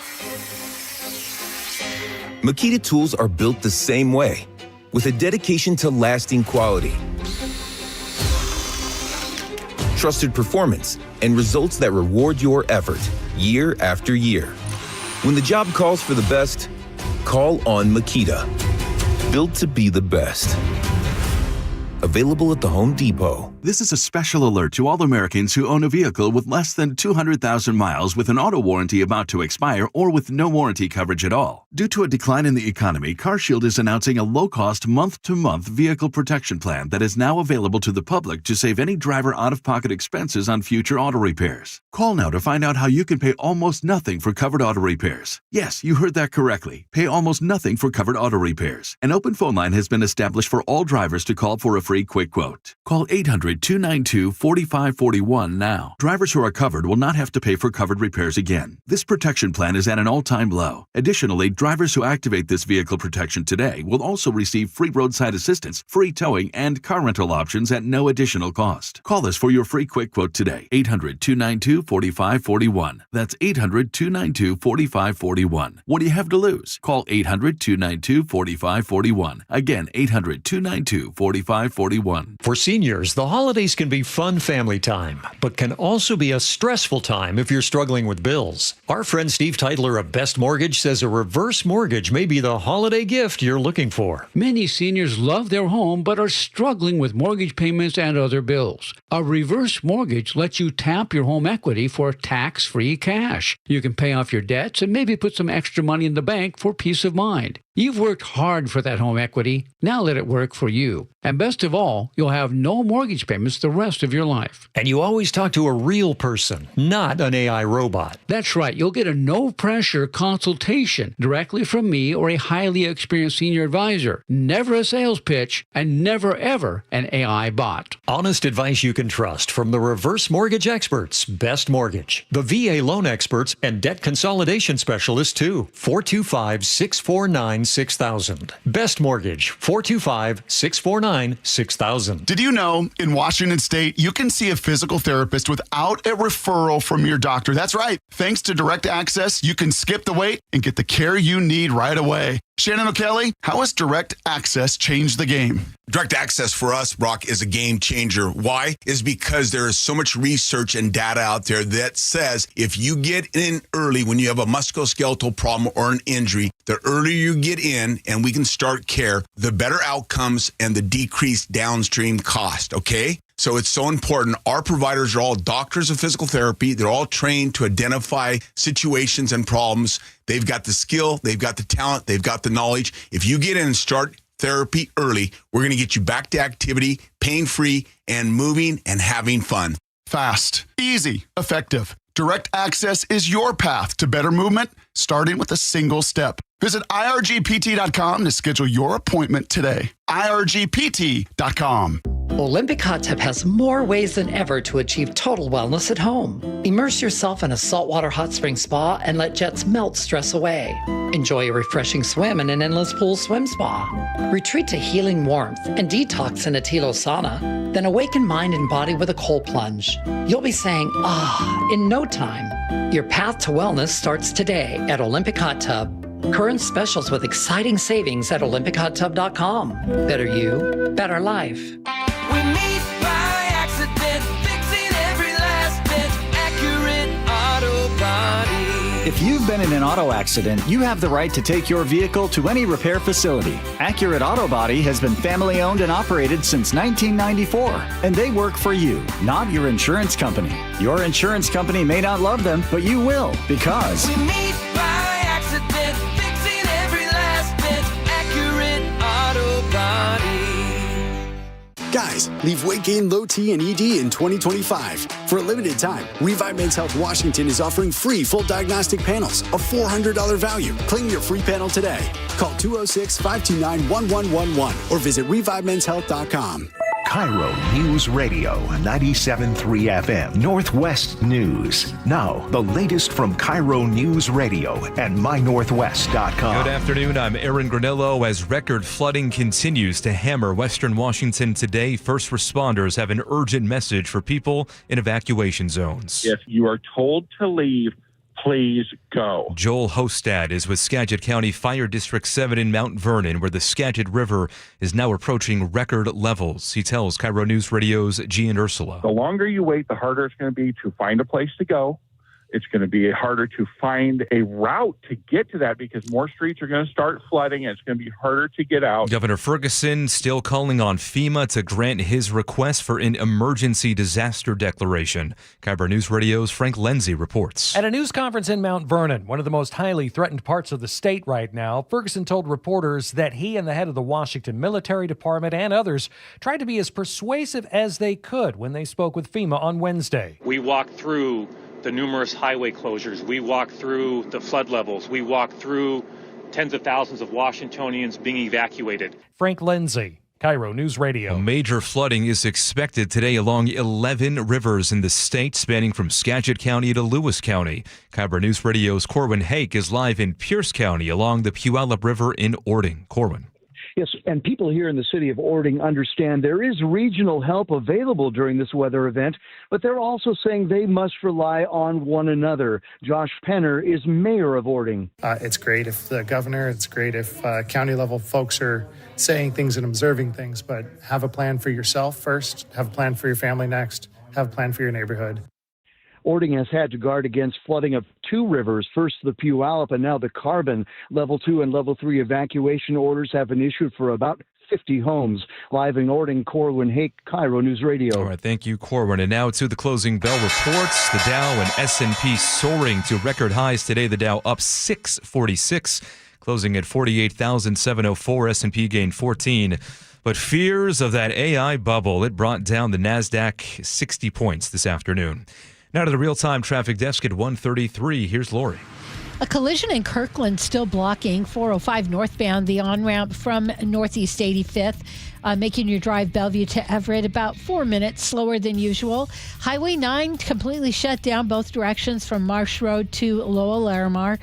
Makita tools are built the same way, with a dedication to lasting quality, trusted performance, and results that reward your effort year after year. When the job calls for the best, call on Makita. Built to be the best. Available at the Home Depot. This is a special alert to all Americans who own a vehicle with less than 200,000 miles with an auto warranty about to expire or with no warranty coverage at all. Due to a decline in the economy, CarShield is announcing a low-cost month-to-month vehicle protection plan that is now available to the public to save any driver out-of-pocket expenses on future auto repairs. Call now to find out how you can pay almost nothing for covered auto repairs. Yes, you heard that correctly. Pay almost nothing for covered auto repairs. An open phone line has been established for all drivers to call for a free quick quote. Call 800-292-4541 now. Drivers who are covered will not have to pay for covered repairs again. This protection plan is at an all-time low. Additionally, drivers who activate this vehicle protection today will also receive free roadside assistance, free towing, and car rental options at no additional cost. Call us for your free quick quote today. 800-292-4541. That's 800-292-4541. What do you have to lose? Call 800-292-4541. Again, 800-292-4541. For seniors, the holidays can be fun family time, but can also be a stressful time if you're struggling with bills. Our friend Steve Teitler of Best Mortgage says a reverse mortgage may be the holiday gift you're looking for. Many seniors love their home but are struggling with mortgage payments and other bills. A reverse mortgage lets you tap your home equity for tax-free cash. You can pay off your debts and maybe put some extra money in the bank for peace of mind. You've worked hard for that home equity. Now let it work for you. And best of all, you'll have no mortgage payments the rest of your life. And you always talk to a real person, not an AI robot. That's right. You'll get a no-pressure consultation directly from me or a highly experienced senior advisor. Never a sales pitch and never, ever an AI bot. Honest advice you can trust from the reverse mortgage experts, Best Mortgage, the VA loan experts, and debt consolidation specialists too. 425-649-6000. Best Mortgage, 425-649-6000. 6000. Did you know in Washington State, you can see a physical therapist without a referral from your doctor? That's right. Thanks to Direct Access, you can skip the wait and get the care you need right away. Shannon O'Kelly, how has Direct Access changed the game? Direct Access for us, Brock, is a game changer. Why? Is because there is so much research and data out there that says if you get in early when you have a musculoskeletal problem or an injury, the earlier you get in and we can start care, the better outcomes and the decreased downstream cost, okay? So it's so important. Our providers are all doctors of physical therapy. They're all trained to identify situations and problems. They've got the skill, they've got the talent, they've got the knowledge. If you get in and start therapy early, we're going to get you back to activity, pain-free, and moving and having fun. Fast, easy, effective. Direct Access is your path to better movement, starting with a single step. Visit irgpt.com to schedule your appointment today. irgpt.com. Olympic Hot Tub has more ways than ever to achieve total wellness at home. Immerse yourself in a saltwater hot spring spa and let jets melt stress away. Enjoy a refreshing swim in an endless pool swim spa. Retreat to healing warmth and detox in a Tilo sauna. Then awaken mind and body with a cold plunge. You'll be saying, ah, in no time. Your path to wellness starts today at Olympic Hot Tub. Current specials with exciting savings at OlympicHotTub.com. Better you, better life. We meet by accident, fixing every last bit, Accurate Auto Body. If you've been in an auto accident, you have the right to take your vehicle to any repair facility. Accurate Auto Body has been family owned and operated since 1994, and they work for you, not your insurance company. Your insurance company may not love them, but you will, because We meet by accident, fixing every last bit, Accurate Auto Body. Guys, leave weight gain, low T, and ED in 2025. For a limited time, Revive Men's Health Washington is offering free full diagnostic panels, a $400 value. Claim your free panel today. Call 206-529-1111 or visit ReviveMen'sHealth.com. KIRO Newsradio 97.3 FM Northwest News. Now, the latest from KIRO Newsradio and MyNorthwest.com. Good afternoon. I'm Aaron Granillo. As record flooding continues to hammer Western Washington today, first responders have an urgent message for people in evacuation zones. If you are told to leave, please go. Joel Hostad is with Skagit County Fire District 7 in Mount Vernon, where the Skagit River is now approaching record levels. He tells KIRO News Radio's Gian Ursula. The longer you wait, the harder it's going to be to find a place to go. It's going to be harder to find a route to get to that because more streets are going to start flooding and it's going to be harder to get out. Governor Ferguson still calling on FEMA to grant his request for an emergency disaster declaration. KIRO News Radio's Frank Lindsay reports. At a news conference in Mount Vernon, one of the most highly threatened parts of the state right now, Ferguson told reporters that he and the head of the Washington Military Department and others tried to be as persuasive as they could when they spoke with FEMA on Wednesday. We walked through the numerous highway closures. We walked through the flood levels. We walked through tens of thousands of Washingtonians being evacuated. Frank Lindsay, KIRO News Radio. Major flooding is expected today along 11 rivers in the state, spanning from Skagit County to Lewis County. KIRO News Radio's Corwin Hake is live in Pierce County along the Puyallup River in Ording. Corwin. Yes, and people here in the city of Ording understand there is regional help available during this weather event, but they're also saying they must rely on one another. Josh Penner is mayor of Ording. It's great if the governor, it's great if county level folks are saying things and observing things, but have a plan for yourself first, have a plan for your family next, have a plan for your neighborhood. Ording has had to guard against flooding of two rivers, first the Puyallup and now the Carbon. Level 2 and Level 3 evacuation orders have been issued for about 50 homes. Live in Ording, Corwin Hake, KIRO News Radio. All right, thank you, Corwin. And now to the closing bell reports. The Dow and S&P soaring to record highs today. The Dow up 646, closing at 48,704. S&P gained 14. But fears of that AI bubble, it brought down the NASDAQ 60 points this afternoon. Now to the real-time traffic desk at 1:33. Here's Lori. A collision in Kirkland still blocking 405 northbound, the on-ramp from Northeast 85th, making your drive Bellevue to Everett about 4 minutes slower than usual. Highway 9 completely shut down both directions from Marsh Road to Lowell Larimar.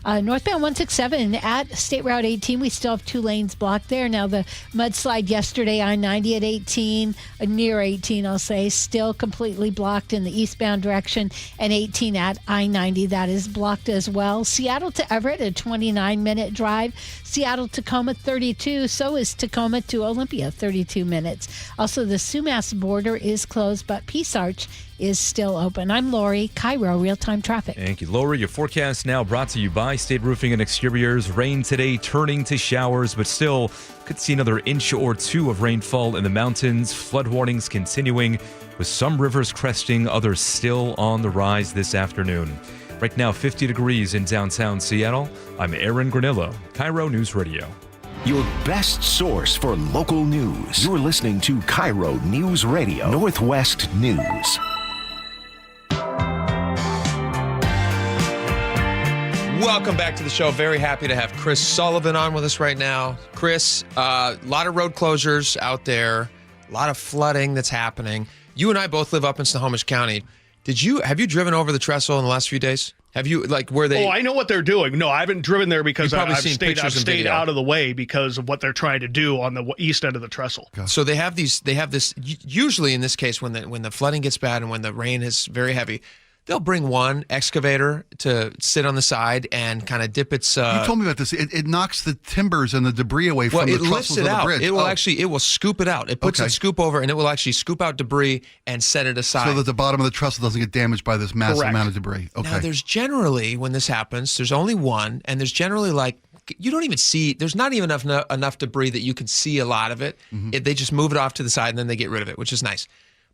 Northbound 167 at State Route 18, we still have 2 lanes blocked there. Now, the mudslide yesterday, I-90 at 18, near 18, I'll say, still completely blocked in the eastbound direction, and 18 at I-90, that is blocked as well. Seattle to Everett, a 29-minute drive. Seattle, Tacoma, 32. So is Tacoma to Olympia, 32 minutes. Also, the Sumas border is closed, but Peace Arch is still open. I'm Lori, KIRO Real-Time Traffic. Thank you, Lori. Your forecast now brought to you by State Roofing and Exteriors. Rain today turning to showers, but still could see another inch or 2 of rainfall in the mountains. Flood warnings continuing with some rivers cresting, others still on the rise this afternoon. Right now, 50 degrees in downtown Seattle. I'm Aaron Granillo, KIRO News Radio. Your best source for local news. You're listening to KIRO News Radio, Northwest News. Welcome back to the show. Very happy to have Chris Sullivan on with us right now. Chris, a lot of road closures out there, a lot of flooding that's happening. You and I both live up in Snohomish County. Have you driven over the trestle in the last few days? Have you, where they... Oh, I know what they're doing. No, I haven't driven there because I've stayed out of the way because of what they're trying to do on the east end of the trestle. So they have this, usually in this case, when the flooding gets bad and when the rain is very heavy, they'll bring one excavator to sit on the side and kind of dip its... You told me about this. It knocks the timbers and the debris away from the trestles of the bridge. It will it will scoop it out. It puts its scoop over and it will actually scoop out debris and set it aside. So that the bottom of the trestle doesn't get damaged by this massive amount of debris. Okay. Now, there's generally, when this happens, there's only one, and there's generally you don't even see, there's not even enough debris that you can see a lot of it. Mm-hmm. They just move it off to the side and then they get rid of it, which is nice.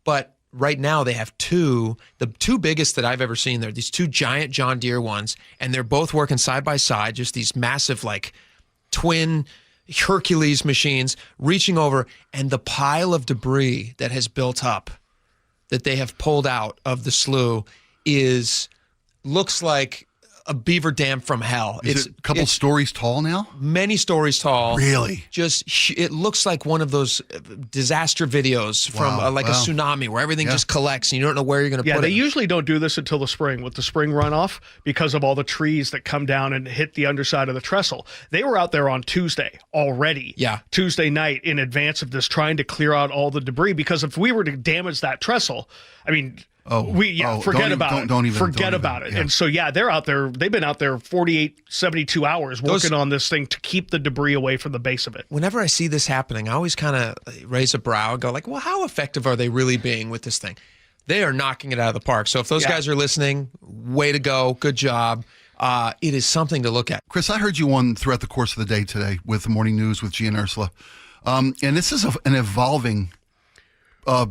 But right now they have the two biggest that I've ever seen. They're these 2 giant John Deere ones, and they're both working side by side, just these massive twin Hercules machines reaching over, and the pile of debris that has built up that they have pulled out of the slough looks like a beaver dam from hell. It's a couple stories tall now? Many stories tall. Really? It looks like one of those disaster videos from a tsunami where everything just collects and you don't know where you're going to put it. Yeah, they usually don't do this until the spring with the spring runoff because of all the trees that come down and hit the underside of the trestle. They were out there on Tuesday already. Yeah. Tuesday night in advance of this, trying to clear out all the debris, because if we were to damage that trestle, I mean... forget about it. Yeah. And so, they're out there. They've been out there 48, 72 hours working on this thing to keep the debris away from the base of it. Whenever I see this happening, I always kind of raise a brow and go well, how effective are they really being with this thing? They are knocking it out of the park. So if those guys are listening, way to go. Good job. It is something to look at. Chris, I heard you on throughout the course of the day today with the morning news with G and Ursula. And this is an evolving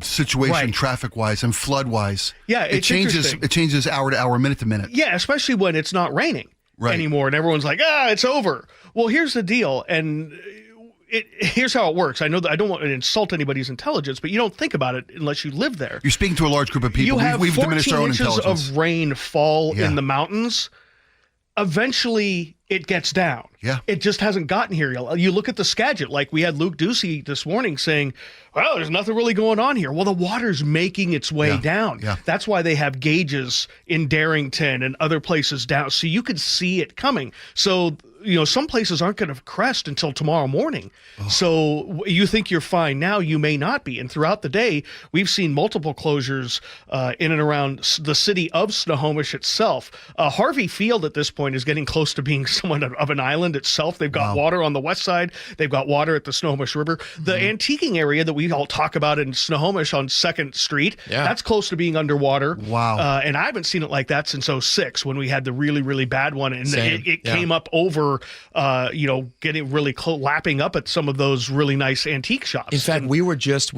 situation traffic-wise and flood-wise. Yeah, it changes hour to hour, minute to minute. Yeah, especially when it's not raining anymore and everyone's like, it's over. Well, here's the deal, and here's how it works. I know that I don't want to insult anybody's intelligence, but you don't think about it unless you live there. You're speaking to a large group of people. We've diminished our own intelligence. 14 inches of rain fall in the mountains. Eventually, it gets down. Yeah. It just hasn't gotten here yet. You look at the Skagit, we had Luke Ducey this morning saying, well, there's nothing really going on here. Well, the water's making its way down. Yeah. That's why they have gauges in Darrington and other places down. So you could see it coming. So, some places aren't going to crest until tomorrow morning. Oh. So you think you're fine now, you may not be. And throughout the day, we've seen multiple closures in and around the city of Snohomish itself. Harvey Field at this point is getting close to being somewhat of an island itself. They've got water on the west side. They've got water at the Snohomish River. The antiquing area that we all talk about in Snohomish on 2nd Street, that's close to being underwater. Wow. And I haven't seen it like that since 2006 when we had the really, really bad one. And it came up over, getting really lapping up at some of those really nice antique shops. In fact, we were just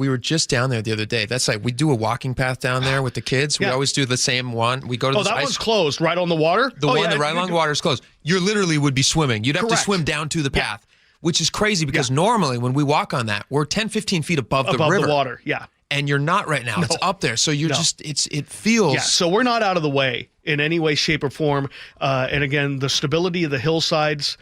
down there the other day. That's we do a walking path down there with the kids. We always do the same one. We go to that one's closed right on the water? The one right along the water is closed. You literally would be swimming. You'd have to swim down to the path, which is crazy because normally when we walk on that, we're 10, 15 feet above the river. The water, yeah. And you're not right now. No. It's up there. So you're it feels. Yeah, so we're not out of the way in any way, shape, or form. And again, the stability of the hillsides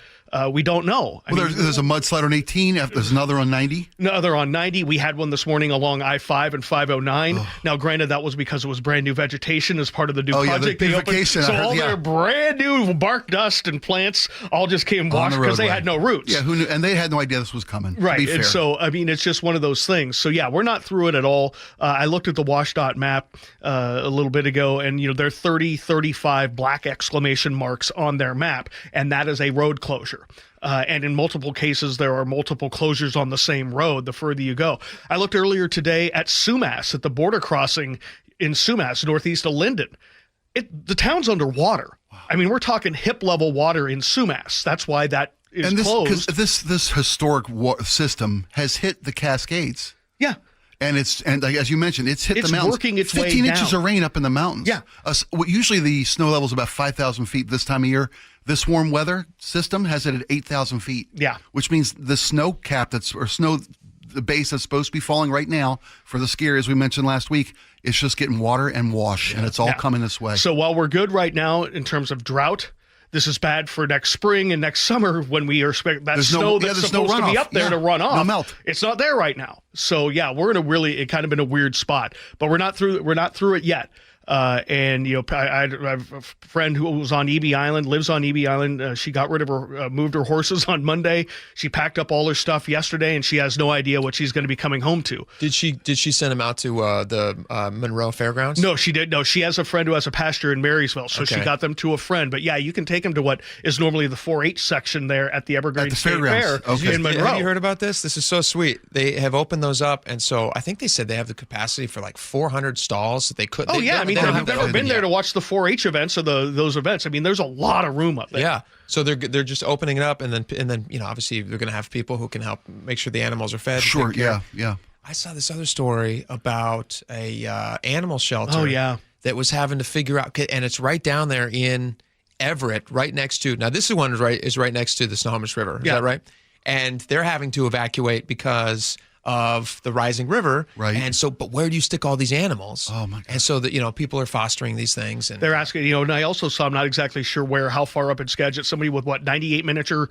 We don't know. I mean, there's a mudslide on 18. There's another on 90. Another on 90. We had one this morning along I-5 and 509. Now, granted, that was because it was brand new vegetation as part of the new project they opened. So all their brand new bark dust and plants all just came washed because they had no roots. Yeah, who knew? And they had no idea this was coming. Right. To be fair. And so, I mean, it's just one of those things. So, yeah, we're not through it at all. I looked at the WashDOT map a little bit ago, and, there are 30, 35 black exclamation marks on their map, and that is a road closure. And in multiple cases, there are multiple closures on the same road the further you go. I looked earlier today at Sumas, at the border crossing in Sumas, northeast of Linden. The town's underwater. Wow. I mean, we're talking hip-level water in Sumas. That's why that is closed. Because this historic system has hit the Cascades. Yeah. And as you mentioned, it's hit the mountains. It's working its way 15 down. inches of rain up in the mountains. Yeah. Usually the snow level is about 5,000 feet this time of year. This warm weather system has it at 8,000 feet. Yeah. Which means the snow cap the base that's supposed to be falling right now for the ski area, as we mentioned last week, it's just getting water and wash, and it's all coming this way. So while we're good right now in terms of drought, this is bad for next spring and next summer when we are expecting that snow that's supposed to be up there to run off. No melt. It's not there right now. So yeah, we're in kind of in a weird spot, but we're not through it yet. And I have a friend who was on EB Island, lives on EB Island. She got rid of moved her horses on Monday. She packed up all her stuff yesterday, and she has no idea what she's going to be coming home to. Did she send them out to the Monroe Fairgrounds? No, she did. No, she has a friend who has a pasture in Marysville, so she got them to a friend. But yeah, you can take them to what is normally the 4-H section there at the Evergreen State Fair in Monroe. Have you heard about this? This is so sweet. They have opened those up, and so I think they said they have the capacity for like 400 stalls that they could. Oh yeah, I mean, I've never been there to watch the 4-H events or those events. I mean, there's a lot of room up there. Yeah. So they're just opening it up, and then obviously they're going to have people who can help make sure the animals are fed. Sure. Yeah. I saw this other story about a animal shelter. Oh yeah. That was having to figure out, and it's right down there in Everett, right next to. Now this one is right next to the Snohomish River. Is that right? And they're having to evacuate because of the rising river. Right. And so, but where do you stick all these animals? Oh my God. And so that, people are fostering these things. And they're asking, and I also saw, I'm not exactly sure how far up in Skagit, somebody with 98 miniature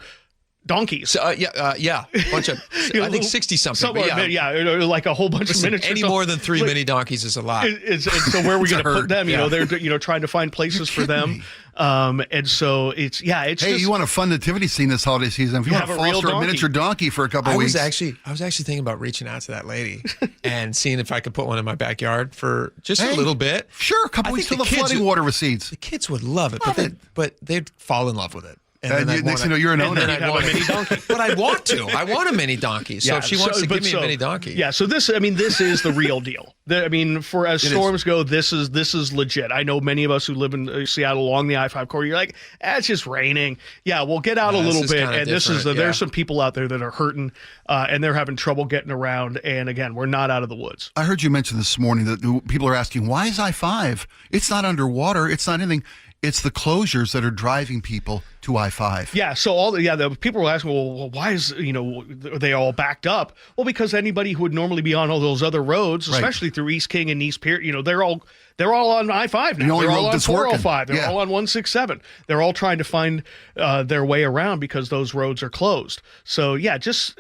donkeys. Yeah. Bunch of, I think 60 something. Like a whole bunch of miniature. Any more than 3 mini donkeys is a lot. So where are we going to put them? They're trying to find places for them. And so it's hey, just, you want a fun nativity scene this holiday season? If you want to foster a miniature donkey for a couple of weeks. I was actually thinking about reaching out to that lady and seeing if I could put one in my backyard for just a little bit. Sure, a couple weeks till the flooding water recedes. The kids would love it, but they'd fall in love with it. And then next thing you know, you're an owner. And then I'd want a mini donkey. But I want to. I want a mini donkey. So if she wants to give me a mini donkey. Yeah, so this is the real deal. For as storms go, this is legit. I know many of us who live in Seattle along the I-5 corridor, you're like, it's just raining. Yeah, we'll get out a little bit. And there's some people out there that are hurting and they're having trouble getting around. And again, we're not out of the woods. I heard you mention this morning that people are asking, why is I-5? It's not underwater. It's not anything. It's the closures that are driving people to I-5. Yeah, so the people were asking, well, why is are they all backed up? Well, because anybody who would normally be on all those other roads, especially through East King and East Pier, they're all on I-5 now. They're all on 405. They're all on 167. They're all trying to find their way around because those roads are closed. So this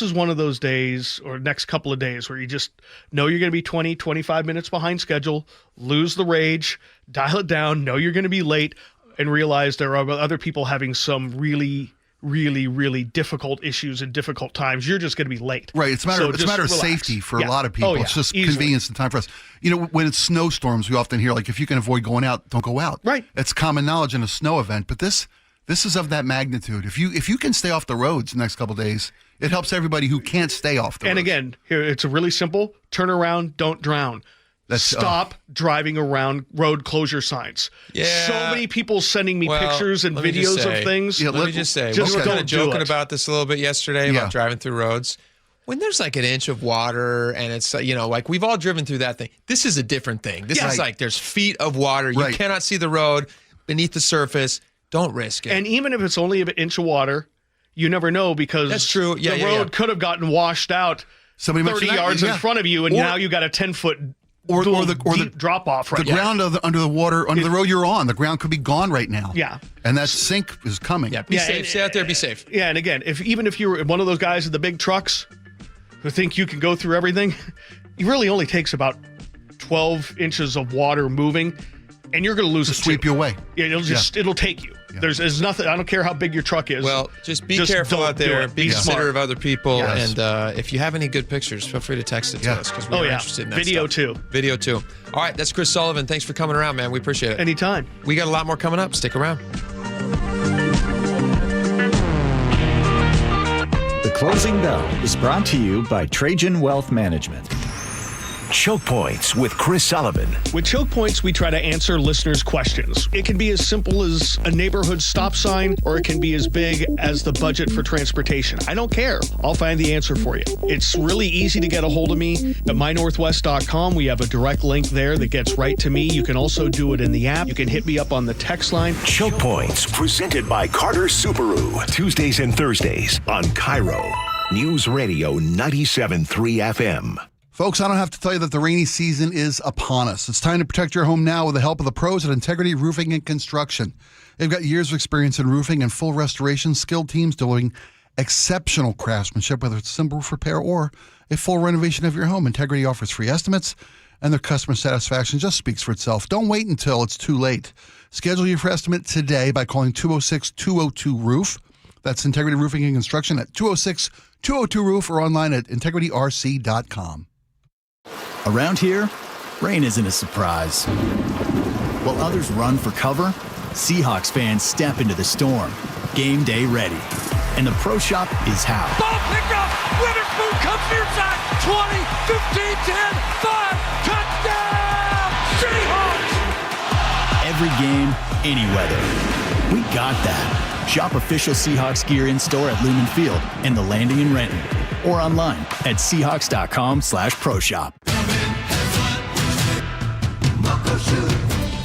is one of those days or next couple of days where you just know you're going to be 20, 25 minutes behind schedule, lose the rage, dial it down, know you're going to be late, and realize there are other people having some really, really, really difficult issues and difficult times. You're just going to be late. Right. It's a matter of safety for a lot of people. It's just convenience and time for us. When it's snowstorms, we often hear, like, if you can avoid going out, don't go out. Right. It's common knowledge in a snow event. But this is of that magnitude. If you can stay off the roads the next couple of days, it helps everybody who can't stay off the roads. And again, here it's a really simple: turn around, don't drown. Stop driving around road closure signs. Yeah. So many people sending me pictures and videos of things. Let me just say, we were kind of joking about this a little bit yesterday about driving through roads. When there's like an inch of water and it's, like we've all driven through that thing. This is a different thing. This is like there's feet of water. You cannot see the road beneath the surface. Don't risk it. And even if it's only an inch of water, you never know because that's true. The road could have gotten washed out 30 yards in front of you, and now you got a 10-foot or the drop off the ground under the water, under the road you're on. The ground could be gone right now. Yeah. And that sink is coming. Yeah, be safe. Stay out there, be safe. Yeah, and again, even if you're one of those guys in the big trucks who think you can go through everything, it really only takes about 12 inches of water moving, and you're going to lose it. Sweep you away. Yeah, it'll take you. Yeah. There's nothing. I don't care how big your truck is. Well, just be careful out there. Be considerate of other people. Yes. And if you have any good pictures, feel free to text it to us because we're interested in that Video stuff. Video too. All right, that's Chris Sullivan. Thanks for coming around, man. We appreciate it. Anytime. We got a lot more coming up. Stick around. The Closing Bell is brought to you by Trajan Wealth Management. Choke Points with Chris Sullivan. With Choke Points, we try to answer listeners' questions. It can be as simple as a neighborhood stop sign, or it can be as big as the budget for transportation. I don't care. I'll find the answer for you. It's really easy to get a hold of me at mynorthwest.com. We have a direct link there that gets right to me. You can also do it in the app. You can hit me up on the text line. Choke Points, presented by Carter Subaru. Tuesdays and Thursdays on KIRO Newsradio 97.3 FM. Folks, I don't have to tell you that the rainy season is upon us. It's time to protect your home now with the help of the pros at Integrity Roofing and Construction. They've got years of experience in roofing and full restoration, skilled teams doing exceptional craftsmanship, whether it's a simple roof repair or a full renovation of your home. Integrity offers free estimates, and their customer satisfaction just speaks for itself. Don't wait until it's too late. Schedule your estimate today by calling 206-202-ROOF. That's Integrity Roofing and Construction at 206-202-ROOF or online at integrityrc.com. Around here, rain isn't a surprise. While others run for cover, Seahawks fans step into the storm, game day ready. And the Pro Shop is how. Ball picked up. Witherspoon comes near side. 20, 15, 10, 5. Touchdown! Seahawks! Every game, any weather. We got that. Shop official Seahawks gear in store at Lumen Field and the Landing in Renton, or online at Seahawks.com/Pro Shop.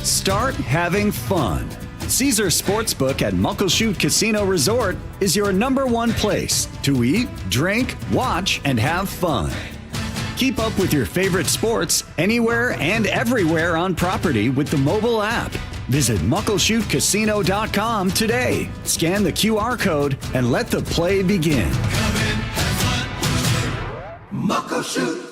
Start having fun. Caesar Sportsbook at Muckleshoot Casino Resort is your #1 place to eat, drink, watch, and have fun. Keep up with your favorite sports anywhere and everywhere on property with the mobile app. Visit MuckleshootCasino.com today. Scan the QR code and let the play begin. Muckleshoot.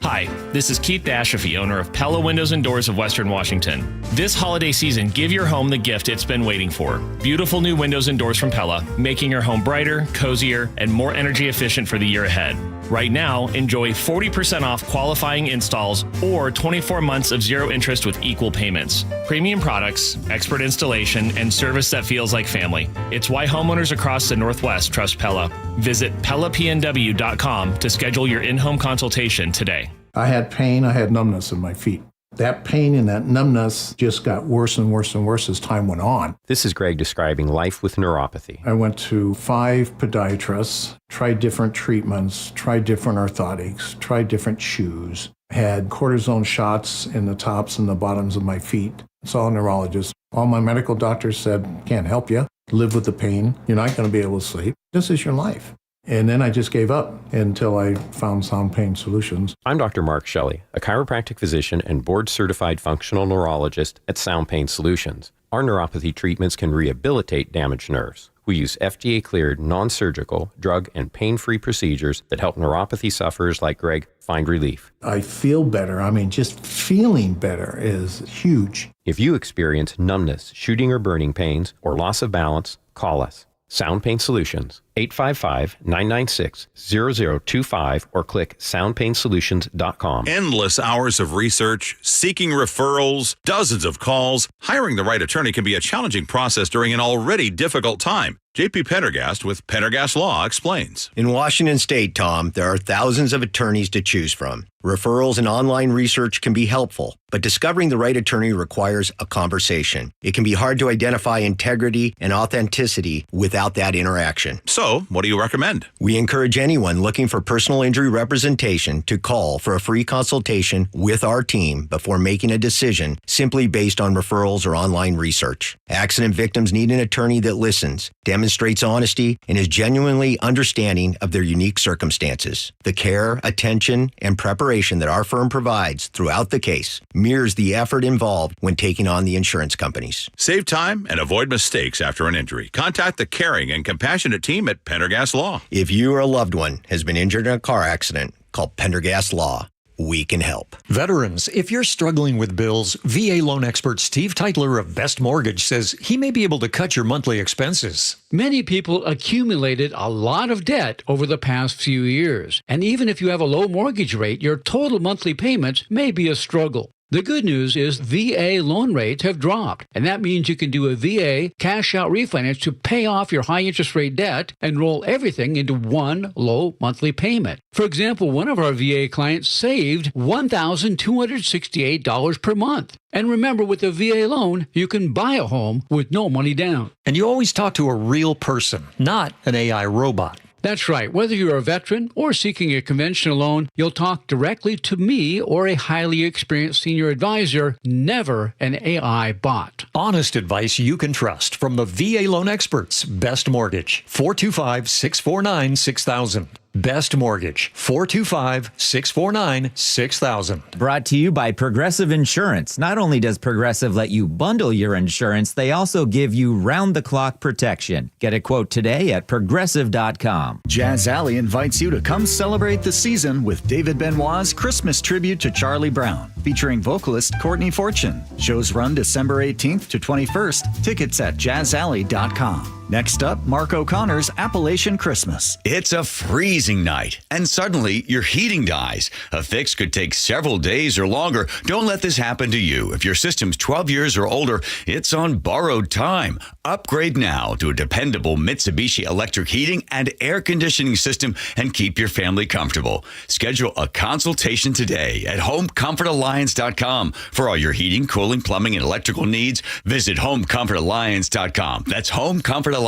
Hi, this is Keith Dashafi, owner of Pella Windows and Doors of Western Washington. This holiday season, give your home the gift it's been waiting for. Beautiful new windows and doors from Pella, making your home brighter, cozier, and more energy efficient for the year ahead. Right now, enjoy 40% off qualifying installs or 24 months of zero interest with equal payments. Premium products, expert installation, and service that feels like family. It's why homeowners across the Northwest trust Pella. Visit PellaPNW.com to schedule your in-home consultation today. I had pain, I had numbness in my feet. That pain and that numbness just got worse and worse and worse as time went on. This is Greg describing life with neuropathy. I went to 5 podiatrists, tried different treatments, tried different orthotics, tried different shoes, had cortisone shots in the tops and the bottoms of my feet. Saw a neurologist. All my medical doctors said, can't help you. Live with the pain. You're not going to be able to sleep. This is your life. And then I just gave up until I found Sound Pain Solutions. I'm Dr. Mark Shelley, a chiropractic physician and board-certified functional neurologist at Sound Pain Solutions. Our neuropathy treatments can rehabilitate damaged nerves. We use FDA-cleared, non-surgical, drug and pain-free procedures that help neuropathy sufferers like Greg find relief. I feel better. I mean, just feeling better is huge. If you experience numbness, shooting or burning pains, or loss of balance, call us. Sound Pain Solutions, 855-996-0025 or click soundpainsolutions.com. Endless hours of research, seeking referrals, dozens of calls. Hiring the right attorney can be a challenging process during an already difficult time. J.P. Pendergast with Pendergast Law explains. In Washington State, Tom, there are thousands of attorneys to choose from. Referrals and online research can be helpful, but discovering the right attorney requires a conversation. It can be hard to identify integrity and authenticity without that interaction. So So, what do you recommend? We encourage anyone looking for personal injury representation to call for a free consultation with our team before making a decision simply based on referrals or online research. Accident victims need an attorney that listens, demonstrates honesty, and is genuinely understanding of their unique circumstances. The care, attention, and preparation that our firm provides throughout the case mirrors the effort involved when taking on the insurance companies. Save time and avoid mistakes after an injury. Contact the caring and compassionate team at Pendergast Law. If you or a loved one has been injured in a car accident, call Pendergast Law. We can help. Veterans, if you're struggling with bills, VA loan expert Steve Teitler of Best Mortgage says he may be able to cut your monthly expenses. Many people accumulated a lot of debt over the past few years, and even if you have a low mortgage rate, your total monthly payments may be a struggle. The good news is VA loan rates have dropped, and that means you can do a VA cash-out refinance to pay off your high-interest rate debt and roll everything into one low monthly payment. For example, one of our VA clients saved $1,268 per month. And remember, with a VA loan, you can buy a home with no money down. And you always talk to a real person, not an AI robot. That's right. Whether you're a veteran or seeking a conventional loan, you'll talk directly to me or a highly experienced senior advisor, never an AI bot. Honest advice you can trust from the VA loan experts. Best Mortgage, 425-649-6000. Best Mortgage, 425-649-6000. Brought to you by Progressive Insurance. Not only does Progressive let you bundle your insurance, they also give you round-the-clock protection. Get a quote today at Progressive.com. Jazz Alley invites you to come celebrate the season with David Benoit's Christmas tribute to Charlie Brown, featuring vocalist Courtney Fortune. Shows run December 18th to 21st. Tickets at jazzalley.com. Next up, Mark O'Connor's Appalachian Christmas. It's a freezing night, and suddenly your heating dies. A fix could take several days or longer. Don't let this happen to you. If your system's 12 years or older, it's on borrowed time. Upgrade now to a dependable Mitsubishi electric heating and air conditioning system and keep your family comfortable. Schedule a consultation today at HomeComfortAlliance.com. For all your heating, cooling, plumbing, and electrical needs, visit HomeComfortAlliance.com. That's HomeComfortAlliance.com.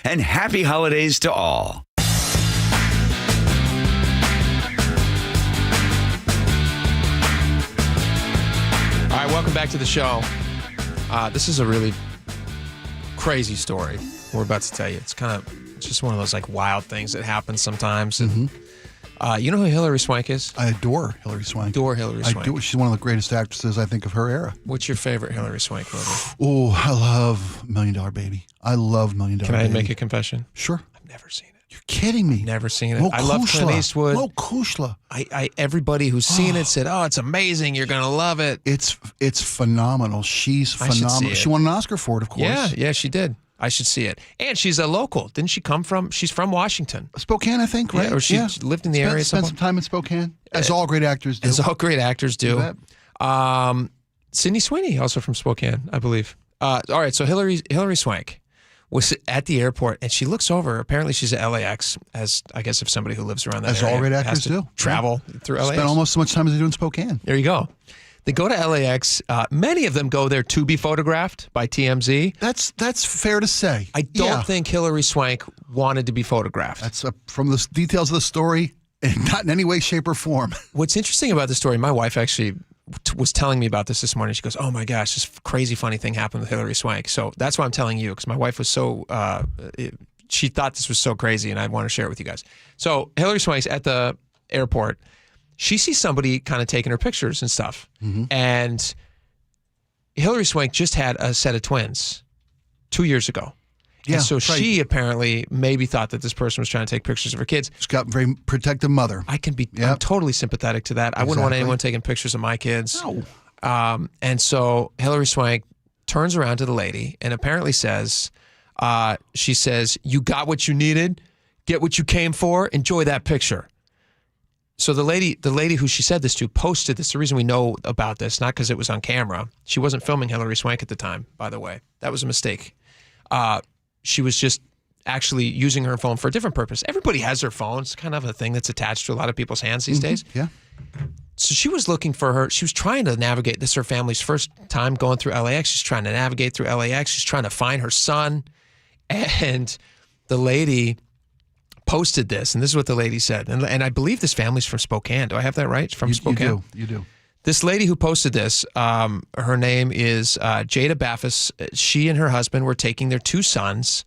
And happy holidays to all. All right, welcome back to the show. This is a really crazy story we're about to tell you. It's just one of those like wild things that happen sometimes. And, you know who Hilary Swank is? I adore Hilary Swank. I do. She's one of the greatest actresses, I think, of her era. What's your favorite Hilary Swank movie? Oh, I love $1 Million Baby. I love $1 Million Baby. Can I make a confession? Sure. I've never seen it. You're kidding me. Never seen it. Mo I love Clint Kushla. Eastwood. Mo Kushla. Everybody who's seen it said, "Oh, it's amazing. You're gonna love it." It's phenomenal. She's phenomenal. She won an Oscar for it, of course. Yeah, she did. I should see it. And she's a local. Didn't she come from? She's from Washington, Spokane, I think, right? Yeah, or she lived in the area. Spent some time in Spokane, as all great actors do. As all great actors do. Sydney Sweeney, also from Spokane, I believe. All right, so Hilary Swank was at the airport, and she looks over. Apparently, she's at LAX, as I guess if somebody who lives around that as area all great has actors to do. travel through LAX. Spent almost so much time as they do in Spokane. There you go. They go to LAX. Many of them go there to be photographed by TMZ. That's fair to say. I don't think Hilary Swank wanted to be photographed. That's from the details of the story, and not in any way, shape, or form. What's interesting about the story, my wife actually was telling me about this morning. She goes, "Oh my gosh, this crazy funny thing happened with Hilary Swank." So that's why I'm telling you, because my wife was so she thought this was so crazy, and I want to share it with you guys. So Hilary Swank's at the airport. She sees somebody kind of taking her pictures and stuff, and Hilary Swank just had a set of twins 2 years ago. Yeah, and so right. she apparently maybe thought that this person was trying to take pictures of her kids. She's got a very protective mother. I'm totally sympathetic to that. I wouldn't want anyone taking pictures of my kids. No. And so Hilary Swank turns around to the lady and apparently says, she says, "You got what you needed, get what you came for, enjoy that picture." So the lady who she said this to posted this. The reason we know about this, not because it was on camera. She wasn't filming Hilary Swank at the time, by the way. That was a mistake. She was just actually using her phone for a different purpose. Everybody has their phone. It's kind of a thing that's attached to a lot of people's hands these days. Yeah. So she was looking for her. She was trying to navigate. This is her family's first time going through LAX. She's trying to navigate through LAX. She's trying to find her son. And the lady posted this, and this is what the lady said. And I believe this family's from Spokane. Do I have that right? From Spokane? You do. This lady who posted this, her name is Jada Baffis. She and her husband were taking their 2 sons,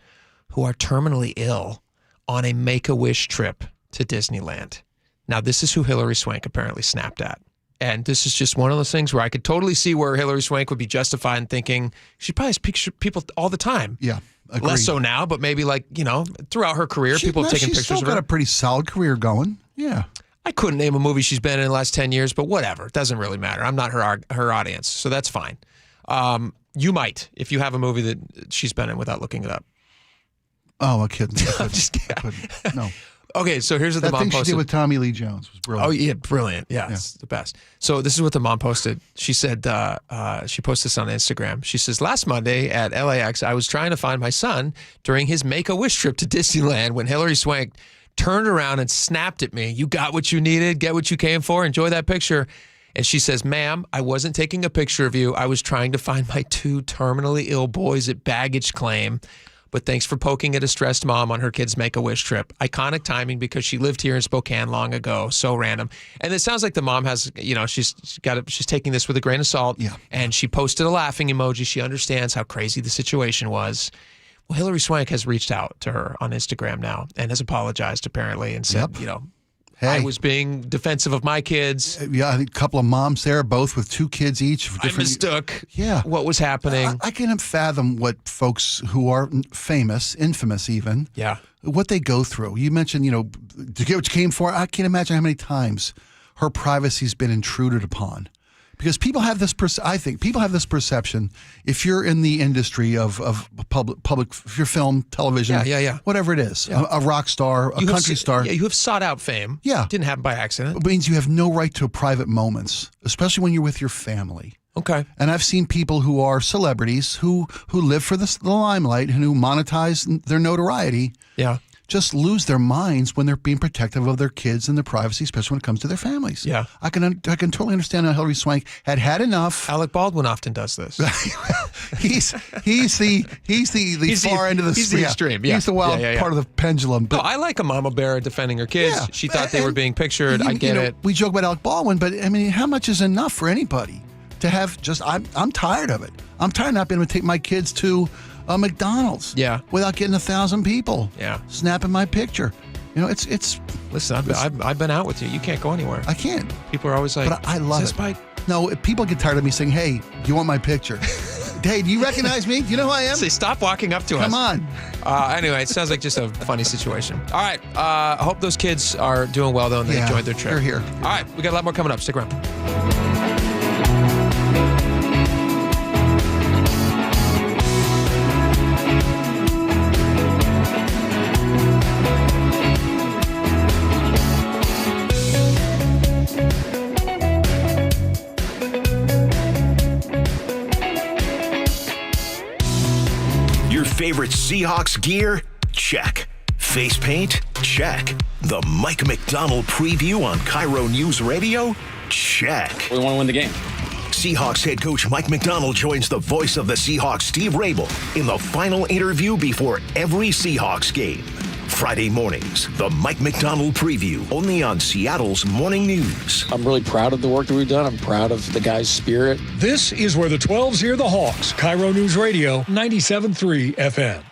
who are terminally ill, on a Make-A-Wish trip to Disneyland. Now, this is who Hillary Swank apparently snapped at. And this is just one of those things where I could totally see where Hillary Swank would be justified in thinking she probably has picture people all the time. Yeah. Agreed. Less so now, but maybe throughout her career, people have taken pictures of her. She's still got a pretty solid career going. Yeah. I couldn't name a movie she's been in the last 10 years, but whatever. It doesn't really matter. I'm not her audience, so that's fine. You might, if you have a movie that she's been in without looking it up. Oh, I'm kidding. I'm just kidding. No. Okay, so here's what the that mom thing posted. she did with Tommy Lee Jones was brilliant. Oh, yeah, brilliant. Yeah, it's the best. So this is what the mom posted. She said, she posted this on Instagram. She says, last Monday at LAX, I was trying to find my son during his Make-A-Wish trip to Disneyland when Hillary Swank turned around and snapped at me. You got what you needed, get what you came for, enjoy that picture. And she says, ma'am, I wasn't taking a picture of you. I was trying to find my 2 terminally ill boys at baggage claim. But thanks for poking at a stressed mom on her kid's Make-A-Wish trip. Iconic timing because she lived here in Spokane long ago. So random. And it sounds like the mom has, she's taking this with a grain of salt. Yeah. And she posted a laughing emoji. She understands how crazy the situation was. Well, Hillary Swank has reached out to her on Instagram now and has apologized apparently and said, I was being defensive of my kids. Yeah, I think a couple of moms there, both with 2 kids each. I mistook Yeah. what was happening. I can't fathom what folks who are infamous even, what they go through. You mentioned, to get what you came for. I can't imagine how many times her privacy's been intruded upon. Because people have this, I think people have this perception. If you're in the industry of public, if you're film, television, whatever it is, a rock star, a country star, you have sought out fame. Yeah, didn't happen by accident. It means you have no right to private moments, especially when you're with your family. Okay. And I've seen people who are celebrities who live for the limelight and who monetize their notoriety. Yeah. Just lose their minds when they're being protective of their kids and their privacy, especially when it comes to their families. Yeah, I can totally understand how Hillary Swank had enough. Alec Baldwin often does this. he's the far end of the he's the extreme. Yeah. He's the wild part of the pendulum. But I like a mama bear defending her kids. Yeah. She thought they were being pictured. I get it. We joke about Alec Baldwin, but I mean, how much is enough for anybody to have? I'm tired of it. I'm tired of not being able to take my kids to McDonald's. Yeah. Without getting 1,000 people. Yeah. Snapping my picture. It's. Listen, I've been out with you. You can't go anywhere. I can't. People are always like, but I love it. Spike? No, people get tired of me saying, "Hey, do you want my picture?" Hey, do you recognize me? Do you know who I am? Say, stop walking up to us. Come on. Anyway, it sounds like just a funny situation. All right. I hope those kids are doing well, though, and they enjoyed their trip. They're here. All right. We got a lot more coming up. Stick around. Favorite Seahawks gear? Check. Face paint? Check. The Mike McDonald preview on KIRO Newsradio? Check. We want to win the game. Seahawks head coach Mike McDonald joins the voice of the Seahawks, Steve Rabel, in the final interview before every Seahawks game. Friday mornings, the Mike McDonald preview, only on Seattle's Morning News. I'm really proud of the work that we've done. I'm proud of the guys' spirit. This is where the 12s hear the Hawks. KIRO News Radio, 97.3 FM.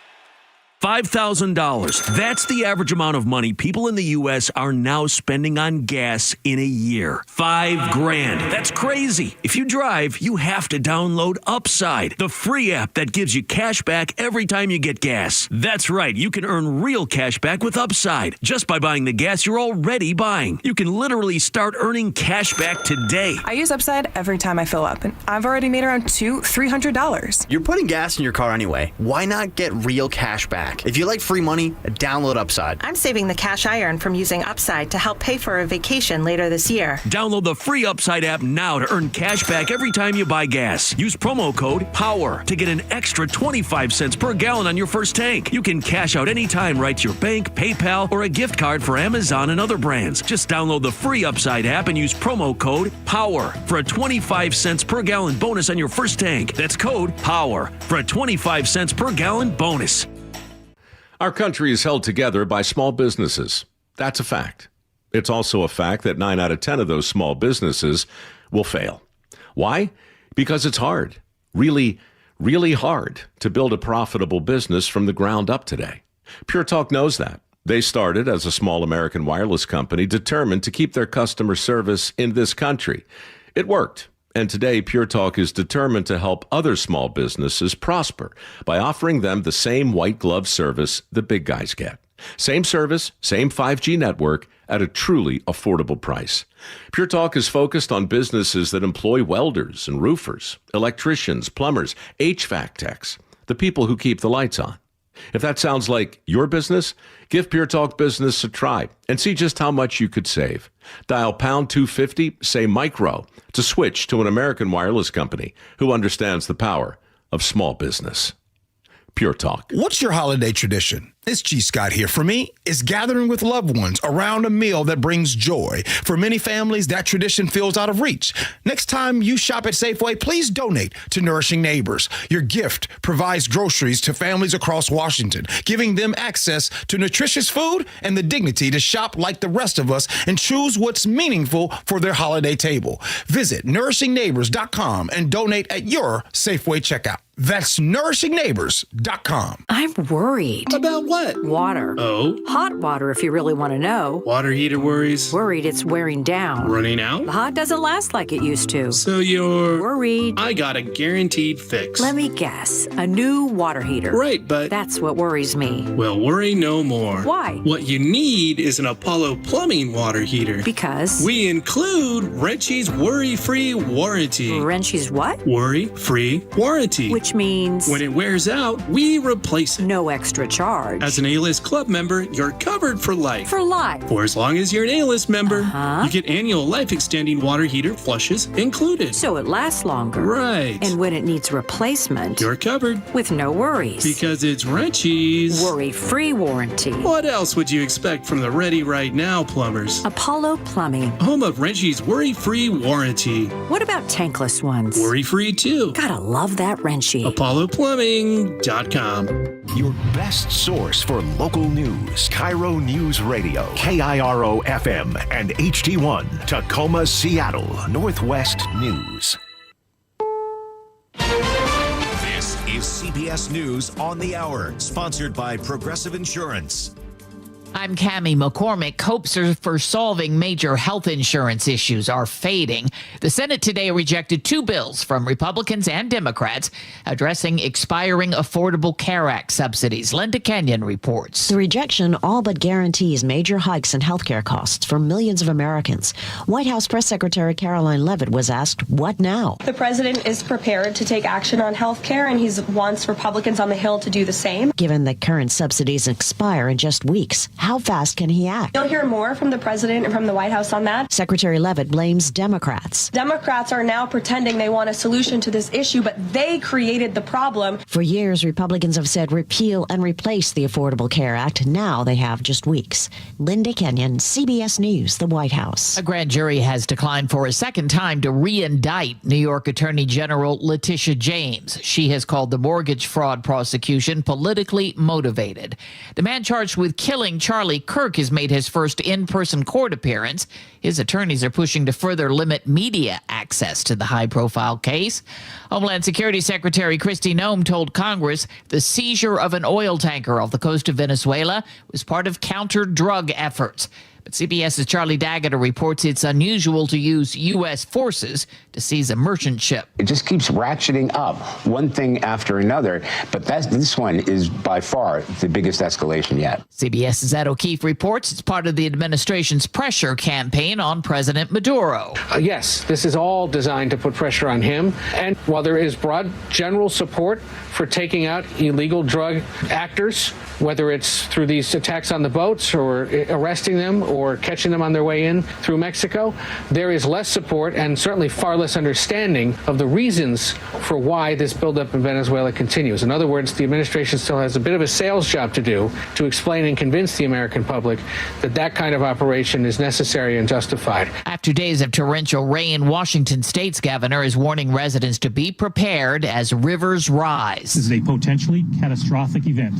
$5,000. That's the average amount of money people in the U.S. are now spending on gas in a year. $5,000. That's crazy. If you drive, you have to download Upside, the free app that gives you cash back every time you get gas. That's right. You can earn real cash back with Upside just by buying the gas you're already buying. You can literally start earning cash back today. I use Upside every time I fill up, and I've already made around $200-$300. You're putting gas in your car anyway. Why not get real cash back? If you like free money, download Upside. I'm saving the cash I earn from using Upside to help pay for a vacation later this year. Download the free Upside app now to earn cash back every time you buy gas. Use promo code POWER to get an extra 25 cents per gallon on your first tank. You can cash out anytime right to your bank, PayPal, or a gift card for Amazon and other brands. Just download the free Upside app and use promo code POWER for a 25 cents per gallon bonus on your first tank. That's code POWER for a 25 cents per gallon bonus. Our country is held together by small businesses. That's a fact. It's also a fact that 9 out of 10 of those small businesses will fail. Why? Because it's hard, really, really hard to build a profitable business from the ground up today. Pure Talk knows that. They started as a small American wireless company determined to keep their customer service in this country. It worked. And today, Pure Talk is determined to help other small businesses prosper by offering them the same white glove service the big guys get. Same service, same 5G network at a truly affordable price. Pure Talk is focused on businesses that employ welders and roofers, electricians, plumbers, HVAC techs, the people who keep the lights on. If that sounds like your business, give Pure Talk Business a try and see just how much you could save. Dial pound 250, say micro, to switch to an American wireless company who understands the power of small business. Pure Talk. What's your holiday tradition? It's G. Scott here. For me, it's gathering with loved ones around a meal that brings joy. For many families, that tradition feels out of reach. Next time you shop at Safeway, please donate to Nourishing Neighbors. Your gift provides groceries to families across Washington, giving them access to nutritious food and the dignity to shop like the rest of us and choose what's meaningful for their holiday table. Visit nourishingneighbors.com and donate at your Safeway checkout. That's nourishingneighbors.com. I'm worried. About what? Water. Oh? Hot water, if you really want to know. Water heater worries? Worried it's wearing down. Running out? The hot doesn't last like it used to. So you're... Worried. I got a guaranteed fix. Let me guess. A new water heater. Right, but... That's what worries me. Well, worry no more. Why? What you need is an Apollo Plumbing water heater. Because? We include Wrenchy's worry-free warranty. Wrenchy's what? Worry-free warranty. Which means? When it wears out, we replace it. No extra charge. As an A-List Club member, you're covered for life. For life? For as long as you're an A-List member. You get annual life-extending water heater flushes included. So it lasts longer. Right. And when it needs replacement, you're covered. With no worries. Because it's Wrenchy's worry-free warranty. What else would you expect from the Ready Right Now plumbers? Apollo Plumbing. Home of Wrenchy's worry-free warranty. What about tankless ones? Worry-free too. Gotta love that Wrenchy. ApolloPlumbing.com. Your best source for local news. KIRO News Radio. KIRO FM and HD1. Tacoma, Seattle. Northwest News. This is CBS News on the Hour, sponsored by Progressive Insurance. I'm Cammie McCormick. Hopes for solving major health insurance issues are fading. The Senate today rejected 2 bills from Republicans and Democrats addressing expiring Affordable Care Act subsidies. Linda Kenyon reports. The rejection all but guarantees major hikes in health care costs for millions of Americans. White House Press Secretary Caroline Leavitt was asked, what now? The president is prepared to take action on health care, and he wants Republicans on the Hill to do the same. Given that current subsidies expire in just weeks, how fast can he act? You'll hear more from the president and from the White House on that. Secretary Leavitt blames Democrats. Democrats are now pretending they want a solution to this issue, but they created the problem. For years, Republicans have said repeal and replace the Affordable Care Act. Now they have just weeks. Linda Kenyon, CBS News, the White House. A grand jury has declined for a second time to re-indict New York Attorney General Letitia James. She has called the mortgage fraud prosecution politically motivated. The man charged with killing Charlie Kirk has made his first in-person court appearance. His attorneys are pushing to further limit media access to the high-profile case. Homeland Security Secretary Kristi Noem told Congress the seizure of an oil tanker off the coast of Venezuela was part of counter-drug efforts. But CBS's Charlie D'Agata reports it's unusual to use U.S. forces to seize a merchant ship. It just keeps ratcheting up, one thing after another. But this one is by far the biggest escalation yet. CBS's Ed O'Keefe reports it's part of the administration's pressure campaign on President Maduro. Yes, this is all designed to put pressure on him. And while there is broad general support for taking out illegal drug actors, whether it's through these attacks on the boats or arresting them or catching them on their way in through Mexico, there is less support and certainly far less understanding of the reasons for why this buildup in Venezuela continues. In other words, the administration still has a bit of a sales job to do to explain and convince the American public that that kind of operation is necessary and justified. After days of torrential rain, Washington State's governor is warning residents to be prepared as rivers rise. This is a potentially catastrophic event.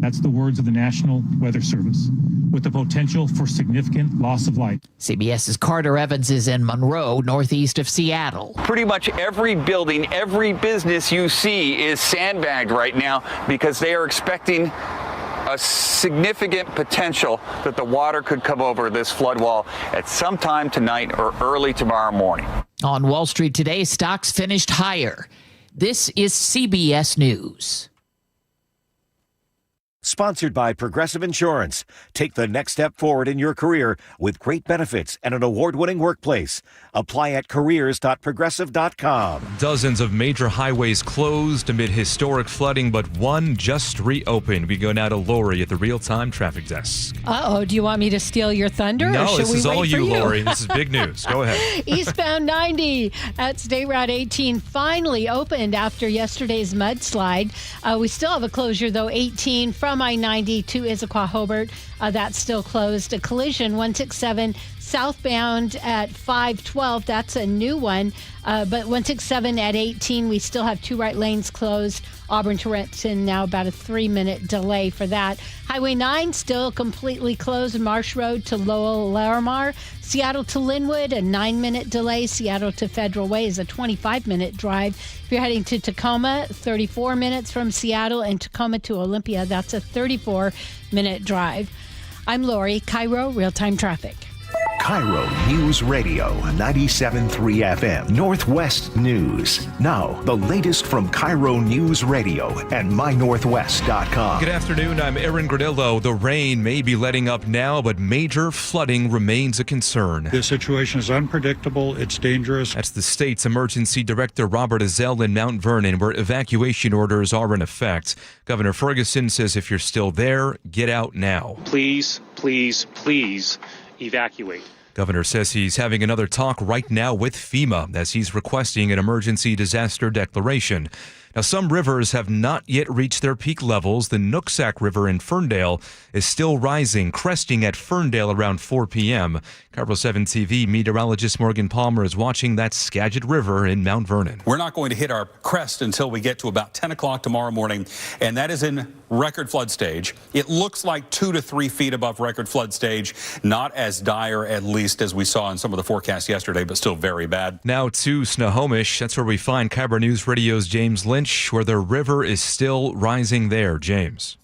That's the words of the National Weather Service, with the potential for significant loss of life. CBS's Carter Evans is in Monroe, northeast of Seattle. Pretty much every building, every business you see is sandbagged right now because they are expecting a significant potential that the water could come over this flood wall at some time tonight or early tomorrow morning. On Wall Street today, stocks finished higher. This is CBS News. Sponsored by Progressive Insurance. Take the next step forward in your career with great benefits and an award-winning workplace. Apply at careers.progressive.com. Dozens of major highways closed amid historic flooding, but one just reopened. We go now to Lori at the real-time traffic desk. Uh-oh, do you want me to steal your thunder? No, or should this we is wait all for you, Lori. This is big news. Go ahead. Eastbound 90 at State Route 18 finally opened after yesterday's mudslide. We still have a closure, though, 18 from I-90 to Issaquah Hobart. That's still closed. A collision 167 southbound at 512. That's a new one. But 167 at 18, we still have two right lanes closed. Auburn to Renton, now about a 3-minute delay for that. Highway 9 still completely closed. Marsh Road to Lowell Larimar. Seattle to Linwood, a 9-minute delay. Seattle to Federal Way is a 25-minute drive. If you're heading to Tacoma, 34 minutes from Seattle, and Tacoma to Olympia, that's a 34-minute drive. I'm Lori, KIRO Real-Time Traffic. KIRO News Radio 97.3 FM Northwest News. Now, the latest from KIRO News Radio and mynorthwest.com. Good afternoon. I'm Aaron Granillo. The rain may be letting up now, but major flooding remains a concern. This situation is unpredictable. It's dangerous. That's the state's emergency director, Robert Ezell, in Mount Vernon, where evacuation orders are in effect. Governor Ferguson says if you're still there, get out now. Please, please, please evacuate. Governor says he's having another talk right now with FEMA as he's requesting an emergency disaster declaration. Now, some rivers have not yet reached their peak levels. The Nooksack River in Ferndale is still rising, cresting at Ferndale around 4 p.m. KIRO 7 TV meteorologist Morgan Palmer is watching that Skagit River in Mount Vernon. We're not going to hit our crest until we get to about 10 o'clock tomorrow morning, and that is in record flood stage. It looks like 2 to 3 feet above record flood stage. Not as dire, at least, as we saw in some of the forecasts yesterday, but still very bad. Now to Snohomish. That's where we find KIRO News Radio's James Lynch, where the river is still rising there. James.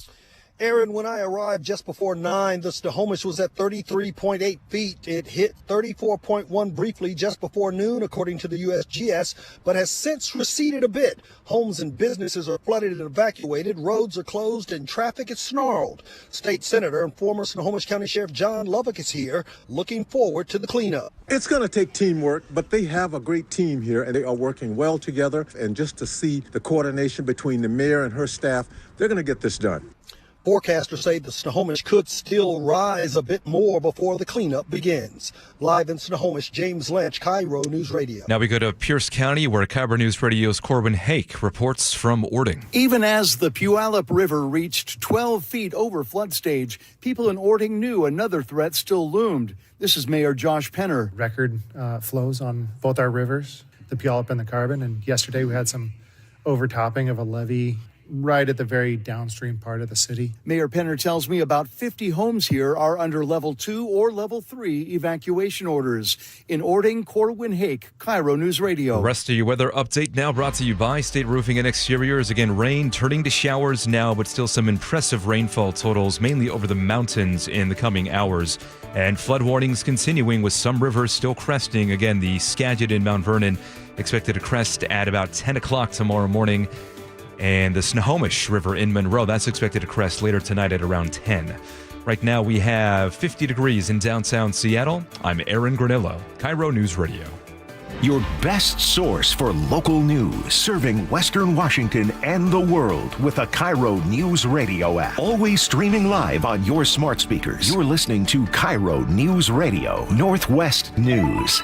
Aaron, when I arrived just before 9, the Snohomish was at 33.8 feet. It hit 34.1 briefly just before noon, according to the USGS, but has since receded a bit. Homes and businesses are flooded and evacuated, roads are closed, and traffic is snarled. State Senator and former Snohomish County Sheriff John Lovick is here, looking forward to the cleanup. It's going to take teamwork, but they have a great team here, and they are working well together. And just to see the coordination between the mayor and her staff, they're going to get this done. Forecasters say the Snohomish could still rise a bit more before the cleanup begins. Live in Snohomish, James Lynch, KIRO News Radio. Now we go to Pierce County, where KIRO News Radio's Corwin Hake reports from Ording. Even as the Puyallup River reached 12 feet over flood stage, people in Ording knew another threat still loomed. This is Mayor Josh Penner. Record flows on both our rivers, the Puyallup and the Carbon, and yesterday we had some overtopping of a levee right at the very downstream part of the city. Mayor Penner tells me about 50 homes here are under level 2 or level 3 evacuation orders. In Ording, Corwin Hake, KIRO News Radio. The rest of your weather update now brought to you by State Roofing and Exteriors. Again, rain turning to showers now, but still some impressive rainfall totals, mainly over the mountains in the coming hours. And flood warnings continuing with some rivers still cresting. Again, the Skagit in Mount Vernon expected to crest at about 10 o'clock tomorrow morning. And the Snohomish River in Monroe, that's expected to crest later tonight at around 10. Right now we have 50 degrees in downtown Seattle. I'm Aaron Granillo, KIRO News Radio. Your best source for local news, serving Western Washington and the world with a KIRO News Radio app. Always streaming live on your smart speakers. You're listening to KIRO News Radio, Northwest News.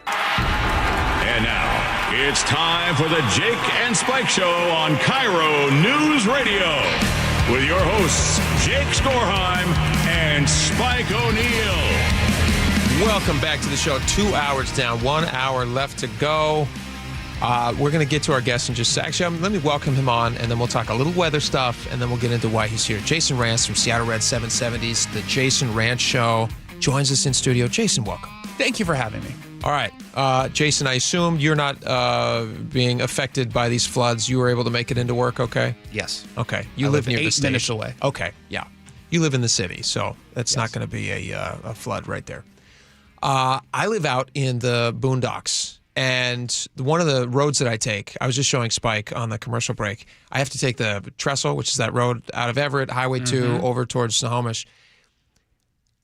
And now, it's time for the Jake and Spike Show on KIRO News Radio with your hosts, Jake Skorheim and Spike O'Neill. Welcome back to the show. 2 hours down, 1 hour left to go. We're going to get to our guest in just a second. Actually, let me welcome him on, and then we'll talk a little weather stuff, and then we'll get into why he's here. Jason Rantz from Seattle Red 770s, The Jason Rantz Show, joins us in studio. Jason, welcome. Thank you for having me. All right. Jason, I assume you're not being affected by these floods. You were able to make it into work okay? Yes. Okay. You live near the 8 station. minutes away. Okay, yeah. You live in the city, so that's not going to be a flood right there. I live out in the boondocks, and one of the roads that I take, I was just showing Spike on the commercial break, I have to take the trestle, which is that road out of Everett, Highway 2, over towards Snohomish.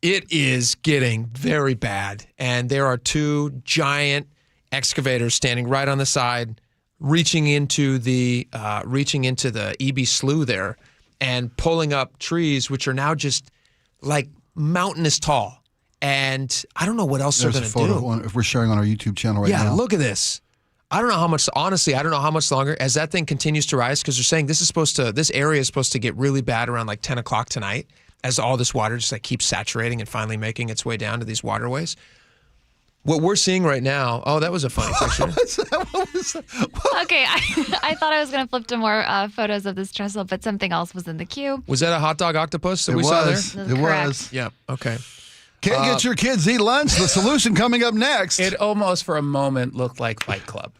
It is getting very bad, and there are 2 giant excavators standing right on the side, reaching into the EB slough there, and pulling up trees which are now just like mountainous tall. And I don't know what else they're going to do. If we're sharing on our YouTube channel right now. Yeah, look at this. I don't know how much. Honestly, I don't know how much longer as that thing continues to rise, because they're saying this area is supposed to get really bad around like 10 o'clock tonight, as all this water just like keeps saturating and finally making its way down to these waterways. What we're seeing right now, that was a funny picture. Okay, I thought I was going to flip to more photos of this trestle, but something else was in the queue. Was that a hot dog octopus that we saw there? It was. Yeah, okay. Can't get your kids to eat lunch? The solution coming up next. It almost for a moment looked like Fight Club.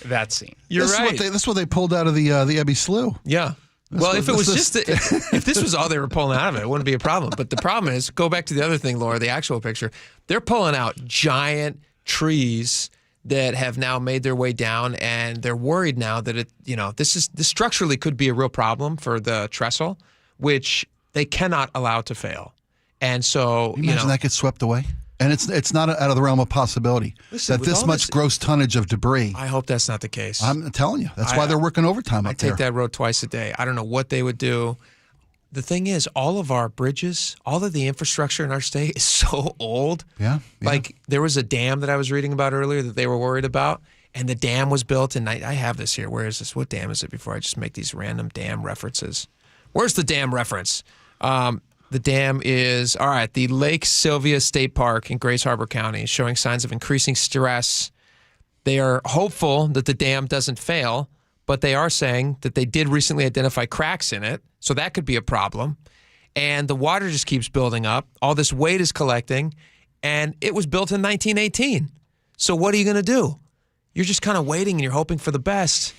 That scene. You're right. This is what they pulled out of the Ebby Slough. Yeah. If this was all they were pulling out of it, it wouldn't be a problem. But the problem is, go back to the other thing, Laura, the actual picture. They're pulling out giant trees that have now made their way down, and they're worried now that this structurally could be a real problem for the trestle, which they cannot allow to fail. And so, imagine that gets swept away. And it's not out of the realm of possibility that this much gross tonnage of debris. I hope that's not the case. I'm telling you. That's why they're working overtime up there. I take that road twice a day. I don't know what they would do. The thing is, all of our bridges, all of the infrastructure in our state is so old. Yeah. Like there was a dam that I was reading about earlier that they were worried about, and the dam was built, and I have this here. Where is this? What dam is it before I just make these random dam references? Where's the dam reference? The dam is, all right, the Lake Sylvia State Park in Grace Harbor County is showing signs of increasing stress. They are hopeful that the dam doesn't fail, but they are saying that they did recently identify cracks in it, so that could be a problem. And the water just keeps building up. All this weight is collecting, and it was built in 1918. So what are you going to do? You're just kind of waiting, and you're hoping for the best.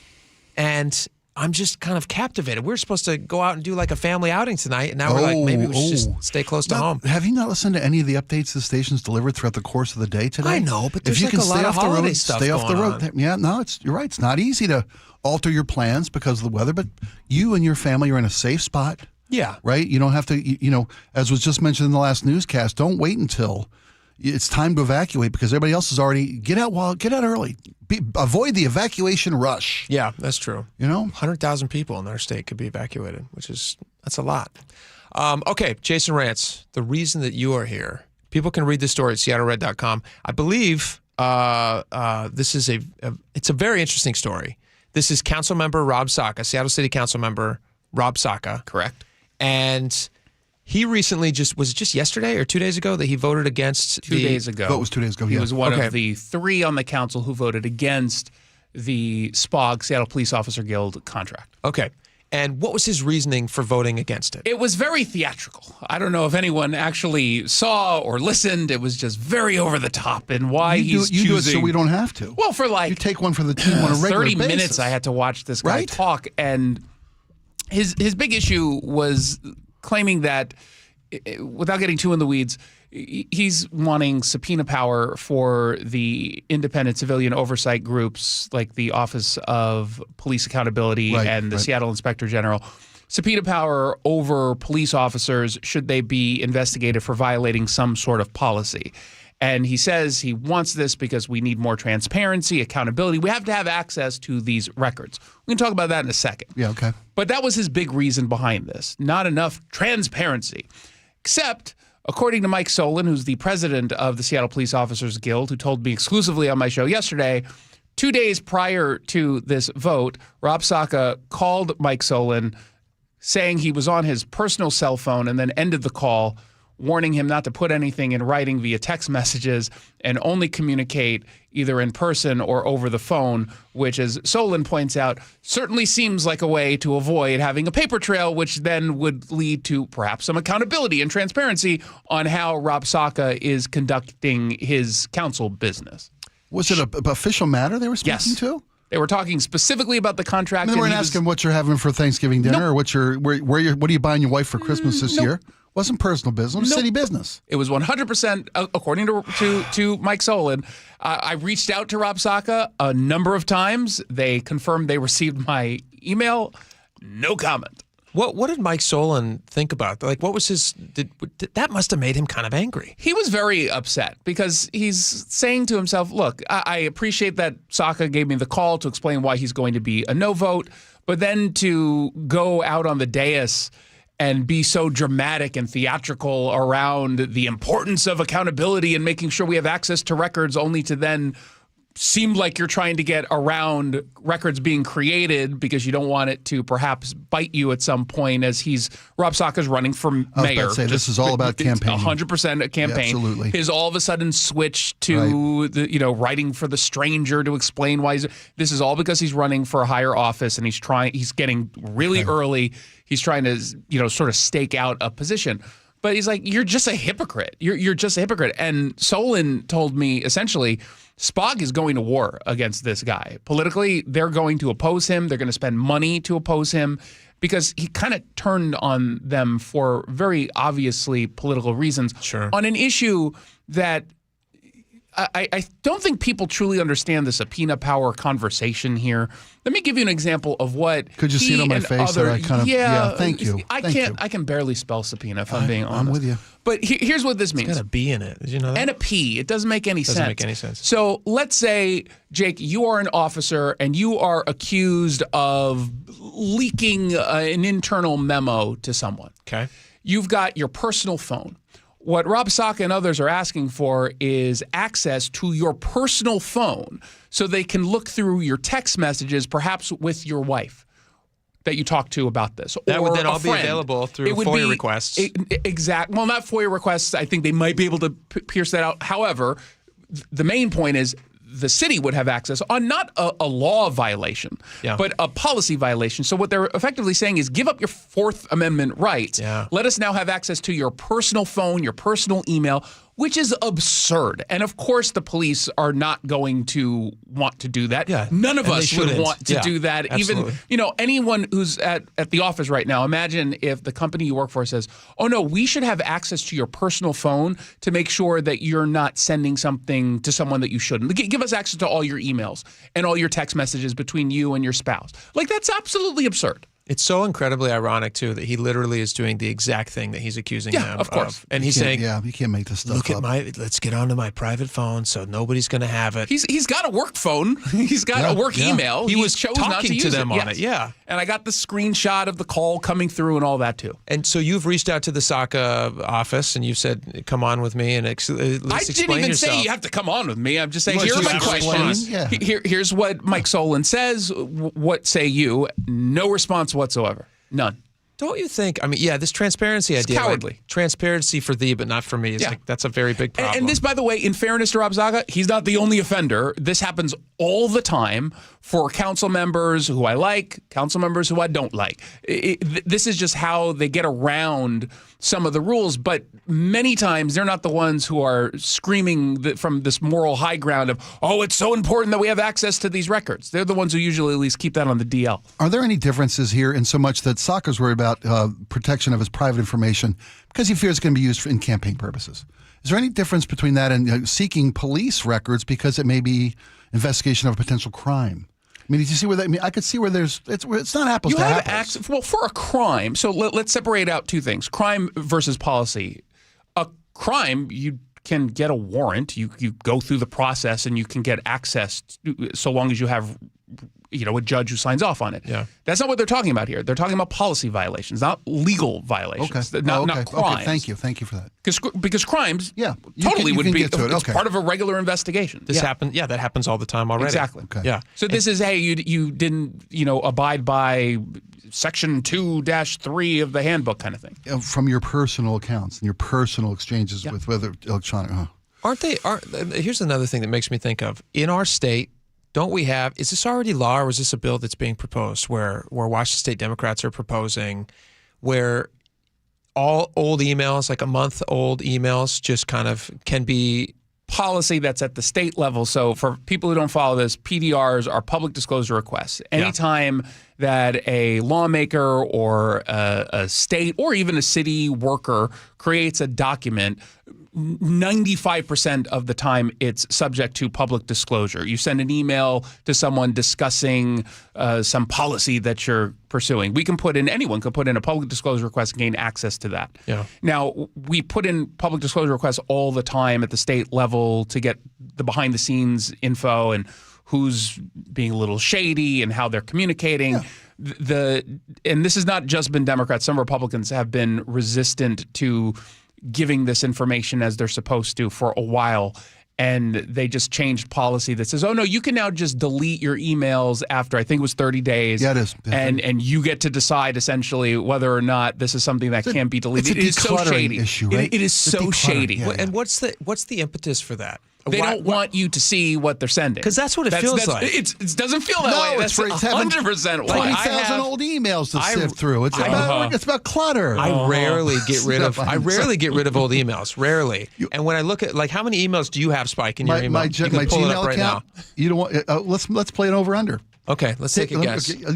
And I'm just kind of captivated. We're supposed to go out and do like a family outing tonight, and now we're like, maybe we should just stay close to home. Have you not listened to any of the updates the station's delivered throughout the course of the day today? I know, but there's if you like can a lot stay of off the holiday road, stuff stay off the going road. on. Yeah, no, you're right. It's not easy to alter your plans because of the weather, but you and your family are in a safe spot. Yeah. Right? You don't have to, as was just mentioned in the last newscast, don't wait until it's time to evacuate because everybody else is already, get out early. Avoid the evacuation rush. Yeah, that's true. 100,000 people in our state could be evacuated, that's a lot. Okay, Jason Rantz, the reason that you are here, people can read this story at seattlered.com. I believe this is it's a very interesting story. This is Council Member Rob Saka, Seattle City Council Member Rob Saka. Correct. And he recently was it just yesterday or 2 days ago that he voted against 2 days ago. Vote was 2 days ago. He was one of the 3 on the council who voted against the SPOG, Seattle Police Officer Guild contract. Okay. And what was his reasoning for voting against it? It was very theatrical. I don't know if anyone actually saw or listened. It was just very over the top in why you choosing. do it so we don't have to. Well, for you take one for the team on a regular 30 basis. minutes I had to watch this guy talk, and his big issue was claiming that, without getting too in the weeds, he's wanting subpoena power for the independent civilian oversight groups like the Office of Police Accountability and the Seattle Inspector General. Subpoena power over police officers should they be investigated for violating some sort of policy. And he says he wants this because we need more transparency, accountability. We have to have access to these records. We can talk about that in a second. Yeah, okay. But that was his big reason behind this. Not enough transparency. Except, according to Mike Solon, who's the president of the Seattle Police Officers Guild, who told me exclusively on my show yesterday, 2 days prior to this vote, Rob Saka called Mike Solon saying he was on his personal cell phone and then ended the call warning him not to put anything in writing via text messages and only communicate either in person or over the phone, which, as Solon points out, certainly seems like a way to avoid having a paper trail, which then would lead to perhaps some accountability and transparency on how Rob Saka is conducting his council business. Was it an official matter they were speaking to? They were talking specifically about the contract. They weren't asking what you're having for Thanksgiving dinner or what are you buying your wife for Christmas this year? Wasn't personal business. It was city business. It was 100%, according to Mike Solon. I reached out to Rob Saka a number of times. They confirmed they received my email. No comment. What did Mike Solon think about? Like, what was his? That must have made him kind of angry. He was very upset because he's saying to himself, "Look, I appreciate that Saka gave me the call to explain why he's going to be a no vote, but then to go out on the dais and be so dramatic and theatrical around the importance of accountability and making sure we have access to records, only to then seem like you're trying to get around records being created because you don't want it to perhaps bite you at some point, as Rob Saka's running for mayor. I was about to say, this is all about campaigning. 100% a campaign. Yeah, absolutely. His all of a sudden switch to writing for the stranger to explain why this is all because he's running for a higher office and he's getting really early. He's trying to, sort of stake out a position. But he's like, you're just a hypocrite. You're just a hypocrite. And Solon told me, essentially, SPOG is going to war against this guy. Politically, they're going to oppose him. They're going to spend money to oppose him because he kind of turned on them for very obviously political reasons on an issue that I don't think people truly understand the subpoena power conversation here. Let me give you an example of what could you see it on my face? Thank you. I can barely spell subpoena if I'm being honest. I'm with you. But here's what this means. It's got a B in it. Did you know that? And a P. It doesn't make any sense. Doesn't make any sense. So let's say, Jake, you are an officer and you are accused of leaking an internal memo to someone. Okay. You've got your personal phone. What Rob Saka and others are asking for is access to your personal phone so they can look through your text messages, perhaps with your wife that you talked to about this. That would then all be available through FOIA requests. Well, not FOIA requests. I think they might be able to pierce that out. However, the main point is the city would have access on not a law violation, but a policy violation. So what they're effectively saying is give up your Fourth Amendment rights. Let us now have access to your personal phone, your personal email, which is absurd. And of course, the police are not going to want to do that. None of us would want to do that. Absolutely. Even, anyone who's at the office right now, imagine if the company you work for says, oh no, we should have access to your personal phone to make sure that you're not sending something to someone that you shouldn't. Give us access to all your emails and all your text messages between you and your spouse. Like, that's absolutely absurd. It's so incredibly ironic, too, that he literally is doing the exact thing that he's accusing them of course. And he's saying, you can't make this stuff up. Let's get onto my private phone so nobody's going to have it. He's got a work phone. He's got a work email. He was chose talking not to use to them it. on it, yeah. And I got the screenshot of the call coming through and all that, too. And so you've reached out to the Saka office and you've said, come on with me and at least explain yourself. I didn't even say you have to come on with me. I'm just saying, here are my questions. Here's what Mike Solon says. What say you? No response whatsoever. None. Don't you think? I mean, this transparency it's idea. Cowardly. Like, transparency for thee, but not for me. It's like, that's a very big problem. And this, by the way, in fairness to Rob Saka, he's not the only offender. This happens all the time for council members who I like, council members who I don't like. This is just how they get around some of the rules, but many times they're not the ones who are screaming from this moral high ground of, oh, it's so important that we have access to these records. They're the ones who usually at least keep that on the DL. Are there any differences here in so much that Saka's worried about protection of his private information because he fears it's going to be used in campaign purposes? Is there any difference between that and seeking police records because it may be investigation of a potential crime? I mean, did you see where that? I mean, I could see where it's not apples to apples. Well, for a crime, so let's separate out two things: crime versus policy. A crime, you can get a warrant. You go through the process, and you can get access so long as you have, a judge who signs off on it. Yeah. That's not what they're talking about here. They're talking about policy violations, not legal violations. Okay. Not crimes. Okay. Thank you for that. Because crimes, totally would be. It's part of a regular investigation. This happens. Yeah, that happens all the time already. Exactly. Okay. Yeah. So this is, hey, you didn't, abide by section 2-3 of the handbook kind of thing. From your personal accounts and your personal exchanges with whether electronic. Here's another thing that makes me think of. In our state, don't we have, is this already law or is this a bill that's being proposed where Washington State Democrats are proposing where all old emails, like a month old emails, just kind of can be policy that's at the state level. So for people who don't follow this, PDRs are public disclosure requests. Anytime that a lawmaker or a state or even a city worker creates a document, 95% of the time it's subject to public disclosure. You send an email to someone discussing some policy that you're pursuing. Anyone can put in a public disclosure request and gain access to that. Yeah. Now, we put in public disclosure requests all the time at the state level to get the behind the scenes info and who's being a little shady and how they're communicating. Yeah. And this has not just been Democrats. Some Republicans have been resistant to giving this information as they're supposed to for a while. And they just changed policy that says, oh, no, you can now just delete your emails after, I think it was 30 days. Yeah, it is. And you get to decide essentially whether or not this is something that can't be deleted. It's a decluttering issue, right? It is so shady. Yeah, And what's the impetus for that? They don't want you to see what they're sending. Because that's what it feels like. It doesn't feel that way. That's 100% why. 20,000 old emails to sift through. It's about clutter. I rarely get rid of old emails. Rarely. And when I look at, like, how many emails do you have, Spike, in your email? My Gmail account. You don't want. Let's play an over under. Okay, let's take a guess. Take a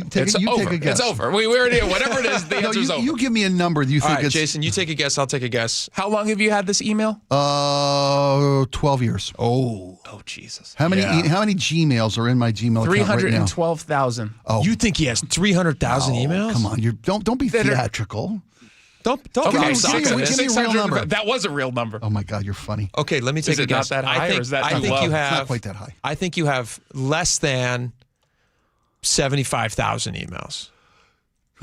guess. It's over. We already, whatever it is, the answer's over. You give me a number. You think all right, Jason, you take a guess. I'll take a guess. How long have you had this email? 12 years. Oh, Jesus. How many Gmails are in my Gmail account right now? 312,000. Oh, you think he has 300,000 emails? Come on, don't be theatrical. Don't okay, give me a real number. That was a real number. Oh my God, you're funny. Okay, let me take a guess. Is it not that high, or is that too low? It's not quite that high. I think you have less than 75,000 emails.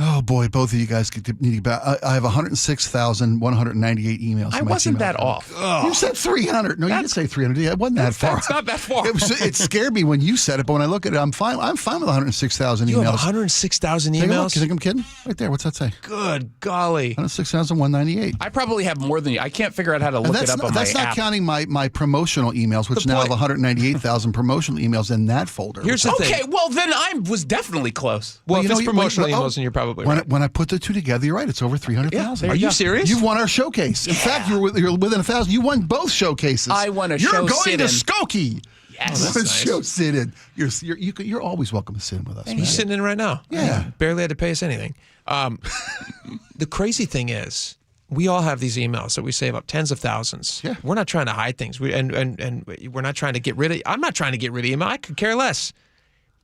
Oh boy, both of you guys need to back. I have 106,198 emails. I wasn't that off. You said 300. No, you didn't say 300. It wasn't that far. That's not that far. It scared me when you said it, but when I look at it, I'm fine. I'm fine with 106,000 emails. You have 106,000 emails? Take a look. You think I'm kidding? Right there. What's that say? Good golly. 106,198. I probably have more than you. I can't figure out how to look it up on my app. That's not counting my promotional emails, which now have 198,000 promotional emails in that folder. Here's the thing. Okay, well then I was definitely close. Well, if it's promotional emails, then you're probably right. When I put the two together, you're right. It's over 300,000. Are you serious? You've won our showcase. In fact, you're within 1,000. You won both showcases. I won a You're show going sit-in. to Skokie. Yes. that's nice. Show sit-in. You're always welcome to sit in with us. You're sitting in right now. Yeah. Barely had to pay us anything. The crazy thing is, we all have these emails that we save up tens of thousands. Yeah. We're not trying to hide things. And we're not trying to get rid of. I'm not trying to get rid of email. I could care less.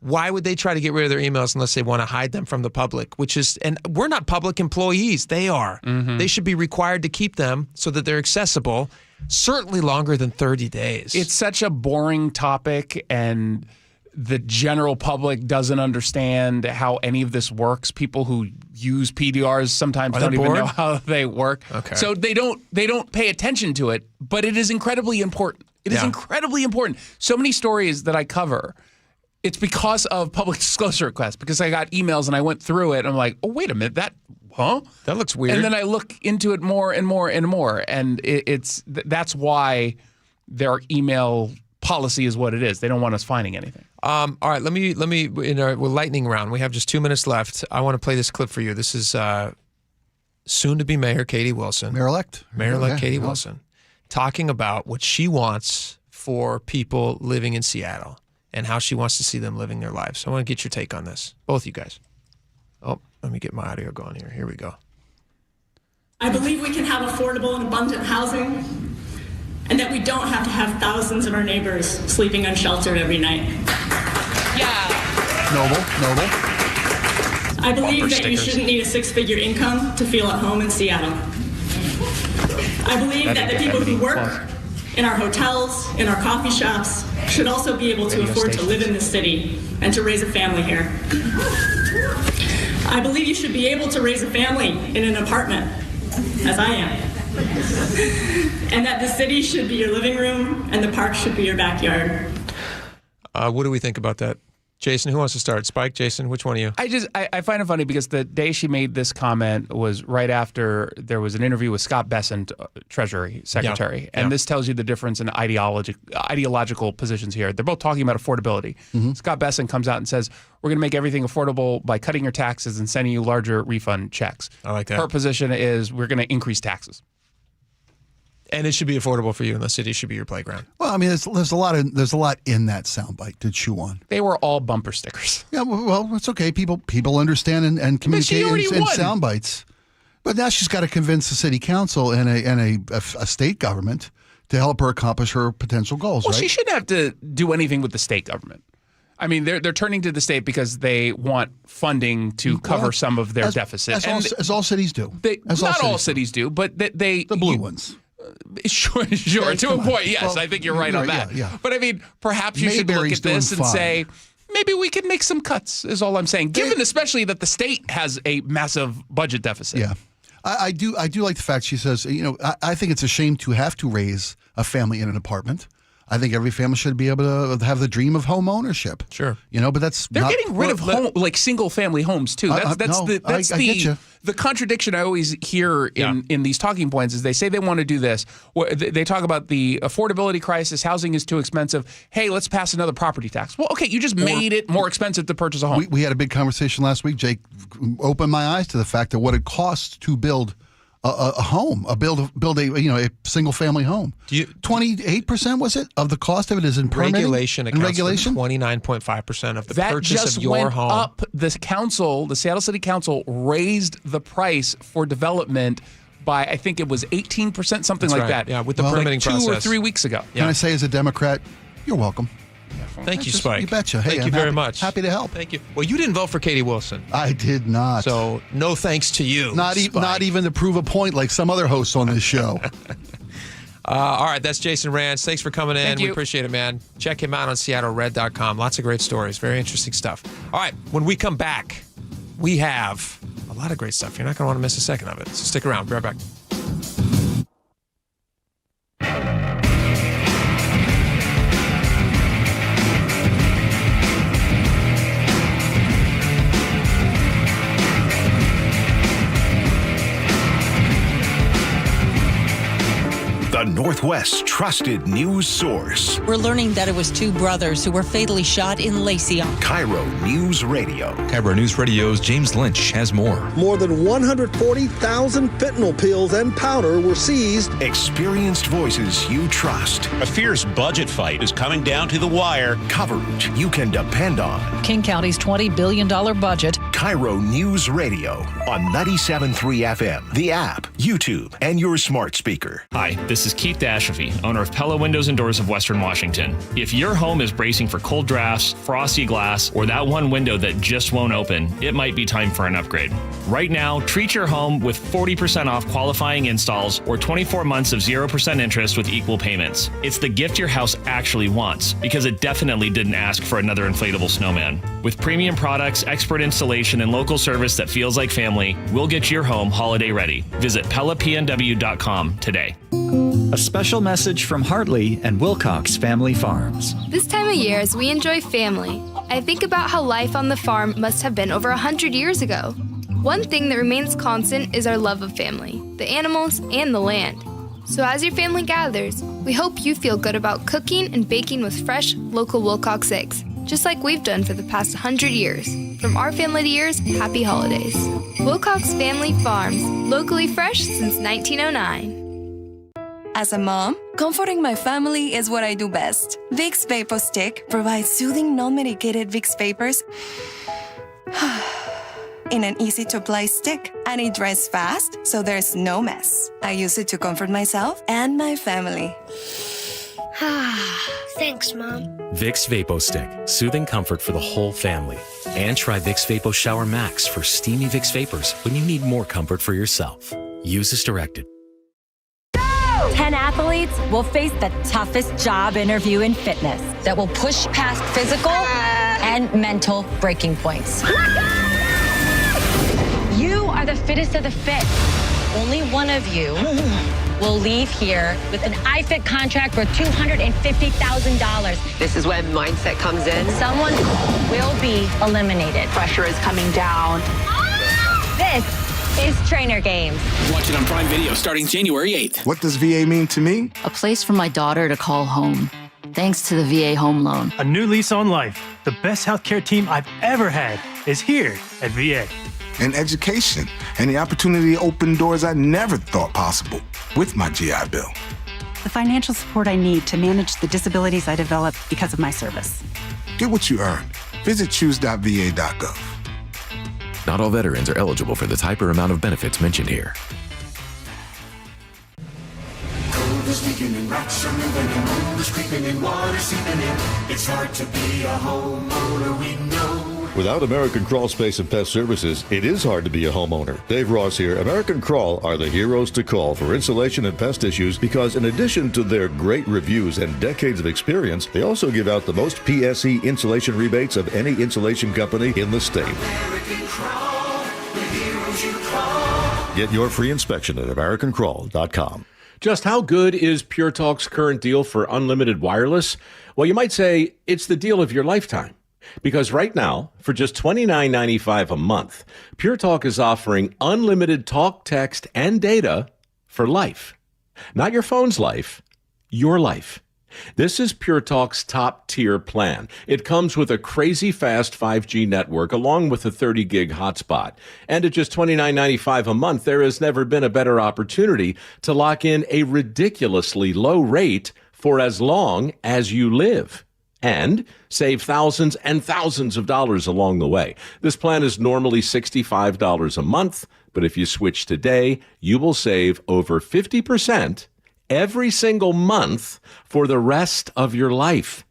Why would they try to get rid of their emails unless they want to hide them from the public? And we're not public employees. They are. Mm-hmm. They should be required to keep them so that they're accessible, certainly longer than 30 days. It's such a boring topic, and the general public doesn't understand how any of this works. People who use PDRs sometimes don't even know how they work. Okay. So they don't pay attention to it, but it is incredibly important. It is incredibly important. So many stories that I cover, it's because of public disclosure requests, because I got emails and I went through it and I'm like, oh, wait a minute, that looks weird. And then I look into it more and more and more. And that's why their email policy is what it is. They don't want us finding anything. All right, let me in our lightning round. We have just 2 minutes left. I want to play this clip for you. This is soon-to-be Mayor Katie Wilson. Mayor-elect Katie Wilson, talking about what she wants for people living in Seattle and how she wants to see them living their lives. So I want to get your take on this, both you guys. Oh, let me get my audio going here. Here we go. I believe we can have affordable and abundant housing, and that we don't have to have thousands of our neighbors sleeping unsheltered every night. Yeah. Noble. I believe that you shouldn't need a 6-figure income to feel at home in Seattle. I believe that the people who work in our hotels, in our coffee shops, should also be able to afford to live in the city and to raise a family here. I believe you should be able to raise a family in an apartment, as I am. And that the city should be your living room and the park should be your backyard. What do we think about that? Jason, who wants to start? Spike, Jason, which one of you? I find it funny because the day she made this comment was right after there was an interview with Scott Bessent, Treasury Secretary. Yeah. And this tells you the difference in ideological positions here. They're both talking about affordability. Mm-hmm. Scott Bessent comes out and says, we're going to make everything affordable by cutting your taxes and sending you larger refund checks. I like that. Her position is we're going to increase taxes. And it should be affordable for you, and the city should be your playground. Well, I mean, there's a lot in that soundbite to chew on. They were all bumper stickers. Yeah, well, it's okay. People understand and communicate in sound bites. But now she's got to convince the city council and a state government to help her accomplish her potential goals. Well, right? she shouldn't have to do anything with the state government. I mean, they're turning to the state because they want funding to cover some of their deficit. As all cities do. Not all cities do, but the blue ones. Sure. Yeah, to a point, yes. Well, I think you're right on that. Yeah. But I mean, perhaps you should look at this and say, maybe we can make some cuts, is all I'm saying, given especially that the state has a massive budget deficit. Yeah. I do like the fact she says, I think it's a shame to have to raise a family in an apartment. I think every family should be able to have the dream of home ownership. Sure. But that's they're getting rid of single family homes too. That's the contradiction I always hear in these talking points is they say they want to do this. They talk about the affordability crisis, housing is too expensive. Hey, let's pass another property tax. Well, okay, you just made it more expensive to purchase a home. We had a big conversation last week. Jake opened my eyes to the fact that what it costs to build a home, build a single family home. 28% was it of the cost of it is in permitting? Regulation accounts for 29.5% of the purchase of your home. Up. The Seattle City Council raised the price for development by I think it was 18%, something like that. Yeah, with the permitting process 2 or 3 weeks ago. Can I say as a Democrat, you're welcome. Thank you, Spike. You betcha. Hey, Thank you very much. Happy to help. Thank you. Well, you didn't vote for Katie Wilson. I did not. So no thanks to you. Not even to prove a point like some other hosts on this show. All right, that's Jason Rance. Thanks for coming in. We appreciate it, man. Check him out on SeattleRed.com. Lots of great stories. Very interesting stuff. All right, when we come back, we have a lot of great stuff. You're not going to want to miss a second of it. So stick around. Be right back. The Northwest's trusted news source. We're learning that it was 2 brothers who were fatally shot in Lacey. KIRO News Radio. KIRO News Radio's James Lynch has more. More than 140,000 fentanyl pills and powder were seized. Experienced voices you trust. A fierce budget fight is coming down to the wire. Coverage you can depend on. King County's $20 billion budget. KIRO News Radio on 97.3 FM, the app, YouTube, and your smart speaker. Hi, this is Keith Dashafi, owner of Pella Windows and Doors of Western Washington. If your home is bracing for cold drafts, frosty glass, or that one window that just won't open, it might be time for an upgrade. Right now, treat your home with 40% off qualifying installs or 24 months of 0% interest with equal payments. It's the gift your house actually wants, because it definitely didn't ask for another inflatable snowman. With premium products, expert installation, and local service that feels like family, we'll get your home holiday ready. Visit PellaPNW.com today. A special message from Hartley and Wilcox Family Farms. This time of year, as we enjoy family, I think about how life on the farm must have been over 100 years ago. One thing that remains constant is our love of family, the animals, and the land. So as your family gathers, we hope you feel good about cooking and baking with fresh, local Wilcox eggs, just like we've done for the past 100 years. From our family to yours, happy holidays. Wilcox Family Farms, locally fresh since 1909. As a mom, comforting my family is what I do best. Vicks Vapor Stick provides soothing, non-medicated Vicks vapors in an easy-to-apply stick, and it dries fast, so there's no mess. I use it to comfort myself and my family. Thanks, Mom. Vicks Vapo Stick, soothing comfort for the whole family. And try Vicks Vapo Shower Max for steamy Vicks Vapors when you need more comfort for yourself. Use as directed. 10 athletes will face the toughest job interview in fitness that will push past physical and mental breaking points. You are the fittest of the fit. Only one of you will leave here with an iFit contract worth $250,000. This is when mindset comes in. Someone will be eliminated. Pressure is coming down. This is Trainer Games. Watch it on Prime Video starting January 8th. What does VA mean to me? A place for my daughter to call home, thanks to the VA Home Loan. A new lease on life. The best healthcare team I've ever had is here at VA. And education, and the opportunity to open doors I never thought possible with my GI Bill. The financial support I need to manage the disabilities I developed because of my service. Get what you earn. Visit choose.va.gov. Not all veterans are eligible for the type or amount of benefits mentioned here. Without American Crawl Space and Pest Services, it is hard to be a homeowner. Dave Ross here. American Crawl are the heroes to call for insulation and pest issues because in addition to their great reviews and decades of experience, they also give out the most PSE insulation rebates of any insulation company in the state. Get your free inspection at AmericanCrawl.com. Just how good is Pure Talk's current deal for unlimited wireless? Well, you might say it's the deal of your lifetime. Because right now, for just $29.95 a month, Pure Talk is offering unlimited talk, text, and data for life. Not your phone's life, your life. This is Pure Talk's top-tier plan. It comes with a crazy fast 5G network along with a 30-gig hotspot. And at just $29.95 a month, there has never been a better opportunity to lock in a ridiculously low rate for as long as you live. And save thousands and thousands of dollars along the way. This plan is normally $65 a month, but if you switch today, you will save over 50% every single month for the rest of your life.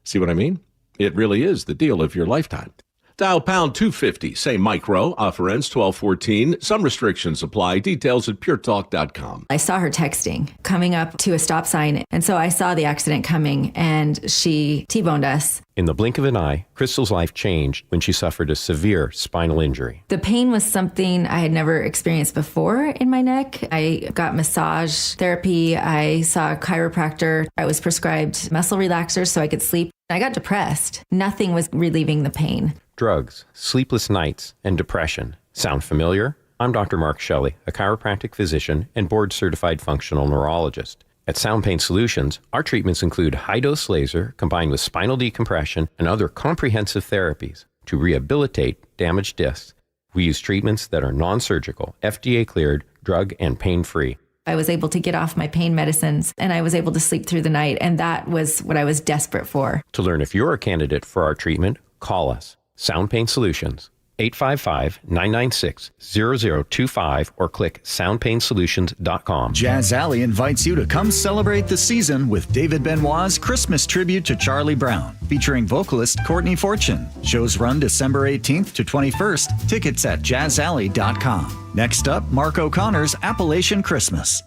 See what I mean? It really is the deal of your lifetime. Dial pound 250, say micro, offer ends 12/14. Some restrictions apply. Details at puretalk.com. I saw her texting, coming up to a stop sign, and so I saw the accident coming, and she T-boned us. In the blink of an eye, Crystal's life changed when she suffered a severe spinal injury. The pain was something I had never experienced before in my neck. I got massage therapy. I saw a chiropractor. I was prescribed muscle relaxers so I could sleep. I got depressed. Nothing was relieving the pain. Drugs, sleepless nights, and depression. Sound familiar? I'm Dr. Mark Shelley, a chiropractic physician and board-certified functional neurologist. At Sound Pain Solutions, our treatments include high-dose laser combined with spinal decompression and other comprehensive therapies to rehabilitate damaged discs. We use treatments that are non-surgical, FDA-cleared, drug and pain-free. I was able to get off my pain medicines, and I was able to sleep through the night, and that was what I was desperate for. To learn if you're a candidate for our treatment, call us. Sound Pain Solutions, 855-996-0025 or click soundpainsolutions.com. Jazz Alley invites you to come celebrate the season with David Benoit's Christmas tribute to Charlie Brown, featuring vocalist Courtney Fortune. Shows run December 18th to 21st. Tickets at jazzalley.com. Next up, Mark O'Connor's Appalachian Christmas.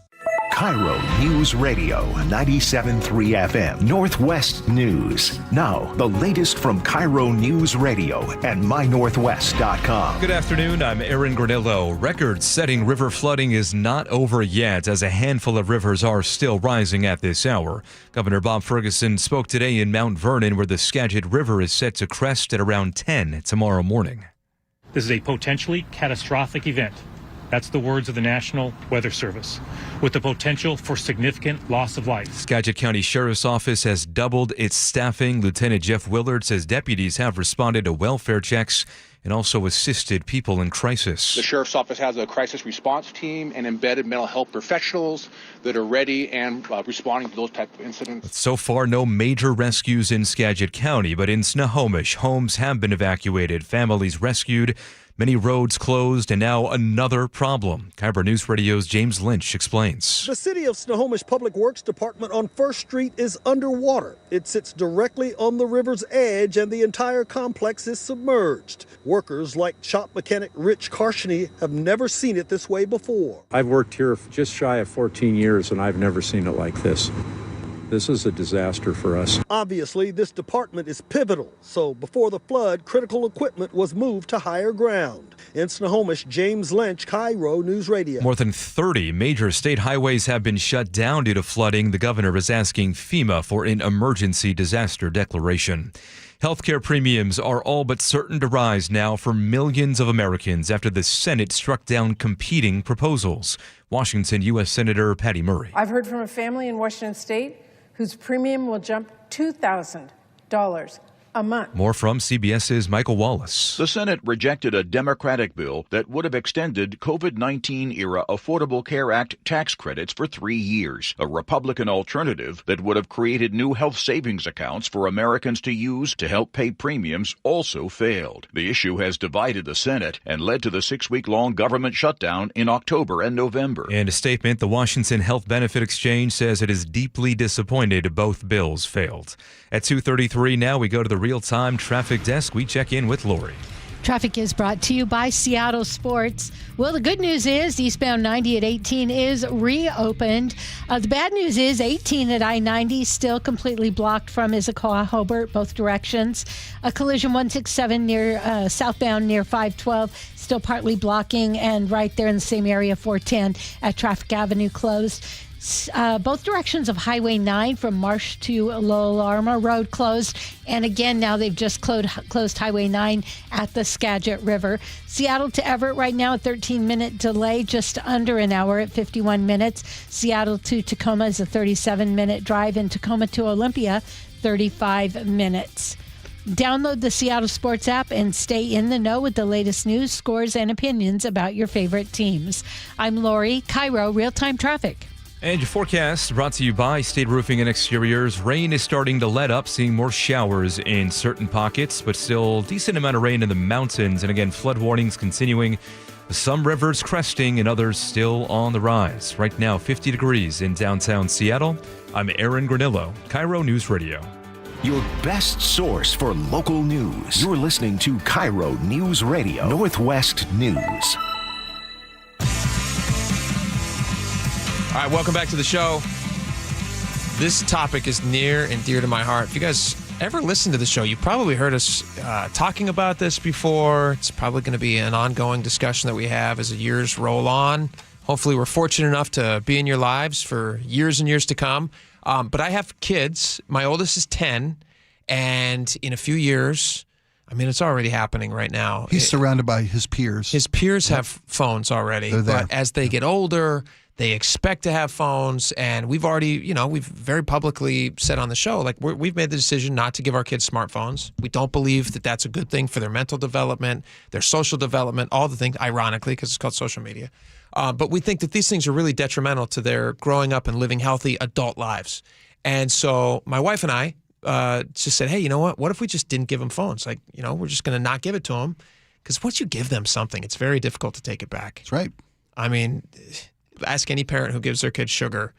KIRO Newsradio 97.3 FM Northwest News. Now, the latest from KIRO Newsradio and mynorthwest.com. Good afternoon, I'm Aaron Granillo. Record-setting river flooding is not over yet, as a handful of rivers are still rising at this hour. Governor Bob Ferguson spoke today in Mount Vernon, where the Skagit River is set to crest at around 10 tomorrow morning. This is a potentially catastrophic event. That's the words of the National Weather Service, with the potential for significant loss of life. Skagit County Sheriff's Office has doubled its staffing. Lieutenant Jeff Willard says deputies have responded to welfare checks and also assisted people in crisis. The Sheriff's Office has a crisis response team and embedded mental health professionals that are ready and responding to those type of incidents. So far, no major rescues in Skagit County, but in Snohomish, homes have been evacuated, families rescued, many roads closed, and now another problem. KIRO News Radio's James Lynch explains. The City of Snohomish Public Works Department on 1st Street is underwater. It sits directly on the river's edge, and the entire complex is submerged. Workers like shop mechanic Rich Karshany have never seen it this way before. I've worked here just shy of 14 years, and I've never seen it like this. This is a disaster for us. Obviously, this department is pivotal, so before the flood, critical equipment was moved to higher ground. In Snohomish, James Lynch, KIRO Newsradio. More than 30 major state highways have been shut down due to flooding. The governor is asking FEMA for an emergency disaster declaration. Healthcare premiums are all but certain to rise now for millions of Americans after the Senate struck down competing proposals. Washington U.S. Senator Patty Murray. I've heard from a family in Washington State whose premium will jump $2,000 a month. More from CBS's Michael Wallace. The Senate rejected a Democratic bill that would have extended COVID-19-era Affordable Care Act tax credits for 3 years. A Republican alternative that would have created new health savings accounts for Americans to use to help pay premiums also failed. The issue has divided the Senate and led to the 6-week-long government shutdown in October and November. In a statement, the Washington Health Benefit Exchange says it is deeply disappointed both bills failed. At 2:33 now, we go to the real-time traffic desk. We check in with Lori. Traffic is brought to you by Seattle Sports. Well, the good news is eastbound 90 at 18 is reopened. The bad news is 18 at I-90 still completely blocked from Issaquah, Hobart, both directions. A collision 167 near southbound near 512 still partly blocking, and right there in the same area 410 at Traffic Avenue closed. Both directions of Highway 9 from Marsh to Lowell Armour Road closed. And again, now they've just closed Highway 9 at the Skagit River. Seattle to Everett right now, a 13-minute delay, just under an hour at 51 minutes. Seattle to Tacoma is a 37-minute drive, and Tacoma to Olympia, 35 minutes. Download the Seattle Sports app and stay in the know with the latest news, scores, and opinions about your favorite teams. I'm Lori, KIRO Real-Time Traffic. And your forecast brought to you by State Roofing and Exteriors. Rain is starting to let up, seeing more showers in certain pockets, but still decent amount of rain in the mountains. And again, flood warnings continuing. Some rivers cresting and others still on the rise. Right now, 50 degrees in downtown Seattle. I'm Aaron Granillo, KIRO News Radio. Your best source for local news. You're listening to KIRO News Radio, Northwest News. All right, welcome back to the show. This topic is near and dear to my heart. If you guys ever listen to the show, you probably heard us talking about this before. It's probably going to be an ongoing discussion that we have as the years roll on. Hopefully, we're fortunate enough to be in your lives for years and years to come. But I have kids. My oldest is 10, and in a few years, I mean, it's already happening right now. He's surrounded by his peers. His peers have phones already, but as they get older, they expect to have phones, and we've already, we've very publicly said on the show, like, we've made the decision not to give our kids smartphones. We don't believe that that's a good thing for their mental development, their social development, all the things, ironically, because it's called social media. But we think that these things are really detrimental to their growing up and living healthy adult lives. And so my wife and I just said, hey, you know what? What if we just didn't give them phones? Like, we're just going to not give it to them. Because once you give them something, it's very difficult to take it back. That's right. I mean, ask any parent who gives their kid sugar.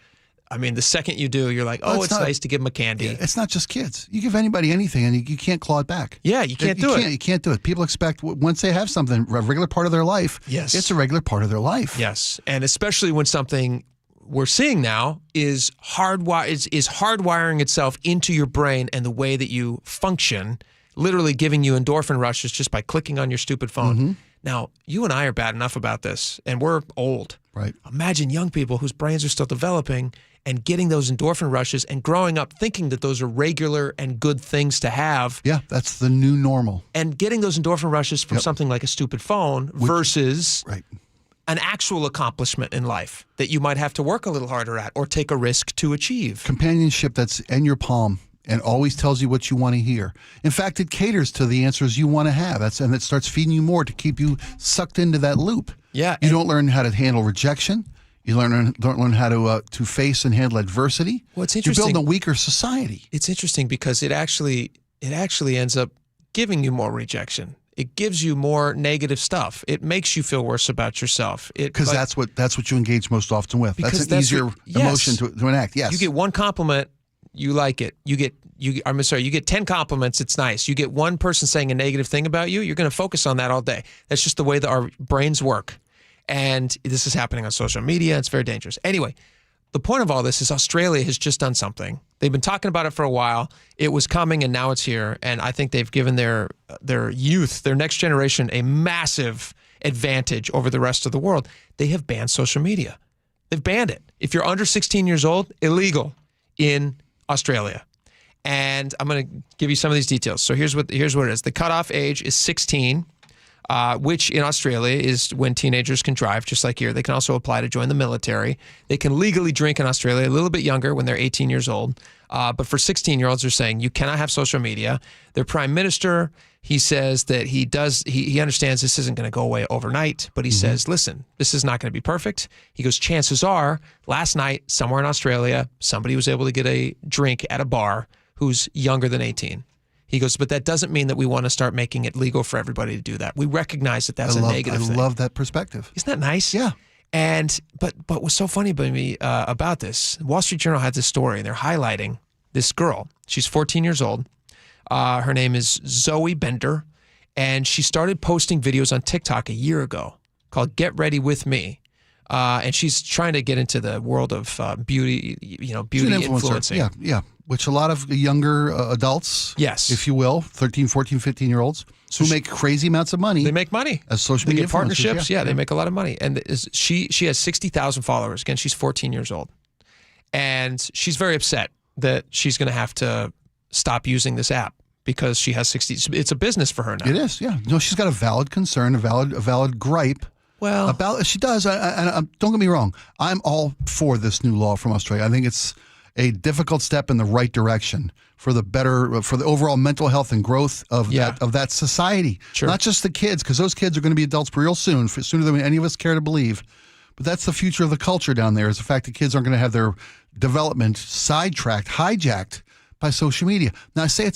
I mean, the second you do, you're like, it's nice to give them a candy. Yeah, it's not just kids. You give anybody anything, and you can't claw it back. Yeah, you can't do it. You can't do it. People expect, once they have something, a regular part of their life, yes, it's a regular part of their life. Yes, and especially when something we're seeing now is hardwiring itself into your brain and the way that you function, literally giving you endorphin rushes just by clicking on your stupid phone. Mm-hmm. Now, you and I are bad enough about this, and we're old. Right. Imagine young people whose brains are still developing and getting those endorphin rushes and growing up thinking that those are regular and good things to have. Yeah, that's the new normal. And getting those endorphin rushes from something like a stupid phone versus an actual accomplishment in life that you might have to work a little harder at or take a risk to achieve. Companionship that's in your palm and always tells you what you want to hear. In fact, it caters to the answers you want to have. And it starts feeding you more to keep you sucked into that loop. Yeah. You don't learn how to handle rejection. You don't learn how to face and handle adversity. Well, it's interesting. You're building a weaker society. It's interesting because it actually ends up giving you more rejection. It gives you more negative stuff. It makes you feel worse about yourself. Because that's what you engage most often with. That's an easier emotion to enact. Yes. You get one compliment, you like it. You get 10 compliments, it's nice. You get one person saying a negative thing about you, you're going to focus on that all day. That's just the way that our brains work. And this is happening on social media. It's very dangerous. Anyway, the point of all this is Australia has just done something. They've been talking about it for a while. It was coming, and now it's here. And I think they've given their youth, their next generation, a massive advantage over the rest of the world. They have banned social media. They've banned it. If you're under 16 years old, illegal in Australia. And I'm going to give you some of these details. So here's what it is. The cutoff age is 16, which in Australia is when teenagers can drive, just like here. They can also apply to join the military. They can legally drink in Australia a little bit younger when they're 18 years old. But for 16-year-olds, they're saying you cannot have social media. Their prime minister, he says that he understands this isn't going to go away overnight, but he says, listen, this is not going to be perfect. He goes, chances are, last night, somewhere in Australia, somebody was able to get a drink at a bar who's younger than 18. He goes, but that doesn't mean that we want to start making it legal for everybody to do that. We recognize that that's a negative thing. I love that perspective. Isn't that nice? Yeah. And but what's so funny about me about this, Wall Street Journal had this story, and they're highlighting this girl. She's 14 years old. Her name is Zoe Bender, and she started posting videos on TikTok a year ago called "Get Ready with Me," and she's trying to get into the world of beauty, beauty influencing. Yeah. Which a lot of younger adults, yes, if you will, 13, 14, 15-year-olds, who make crazy amounts of money. They make money as social media get partnerships. Yeah, they make a lot of money. And she has 60,000 followers. Again, she's 14 years old. And she's very upset that she's going to have to stop using this app because she has 60. It's a business for her now. It is, yeah. No, she's got a valid concern, a valid gripe. Well, she does. Don't get me wrong. I'm all for this new law from Australia. I think it's a difficult step in the right direction for the overall mental health and growth of that society. Sure. Not just the kids, because those kids are going to be adults real soon, sooner than any of us care to believe. But that's the future of the culture down there, is the fact that kids aren't going to have their development sidetracked, hijacked by social media. Now, I say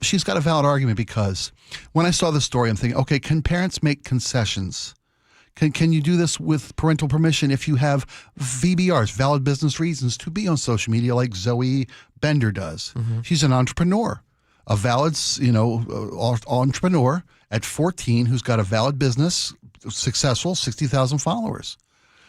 she's got a valid argument, because when I saw the story, I'm thinking, okay, can parents make concessions? Can you do this with parental permission if you have VBRs, valid business reasons, to be on social media like Zoe Bender does? Mm-hmm. She's an entrepreneur, a valid, entrepreneur at 14 who's got a valid business, successful, 60,000 followers.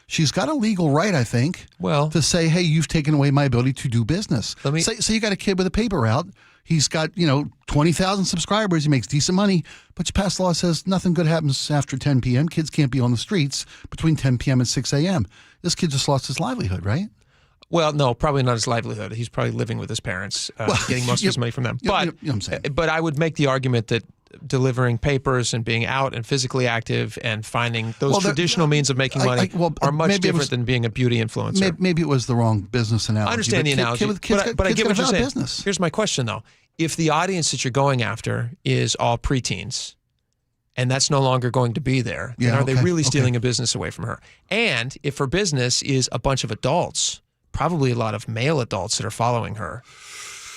She's got a legal right, I think, to say, hey, you've taken away my ability to do business. Say you got a kid with a paper route. He's got, 20,000 subscribers. He makes decent money. But you pass law says nothing good happens after 10 p.m. Kids can't be on the streets between 10 p.m. and 6 a.m. This kid just lost his livelihood, right? Well, no, probably not his livelihood. He's probably living with his parents, getting most of his money from them. But, you know what I'm saying. But I would make the argument that delivering papers and being out and physically active and finding those traditional means of making money are much different than being a beauty influencer. Maybe it was the wrong business analogy. I understand the analogy, but I get what you're saying. Business. Here's my question, though. If the audience that you're going after is all preteens, and that's no longer going to be there, then are they really stealing a business away from her? And if her business is a bunch of adults, probably a lot of male adults that are following her,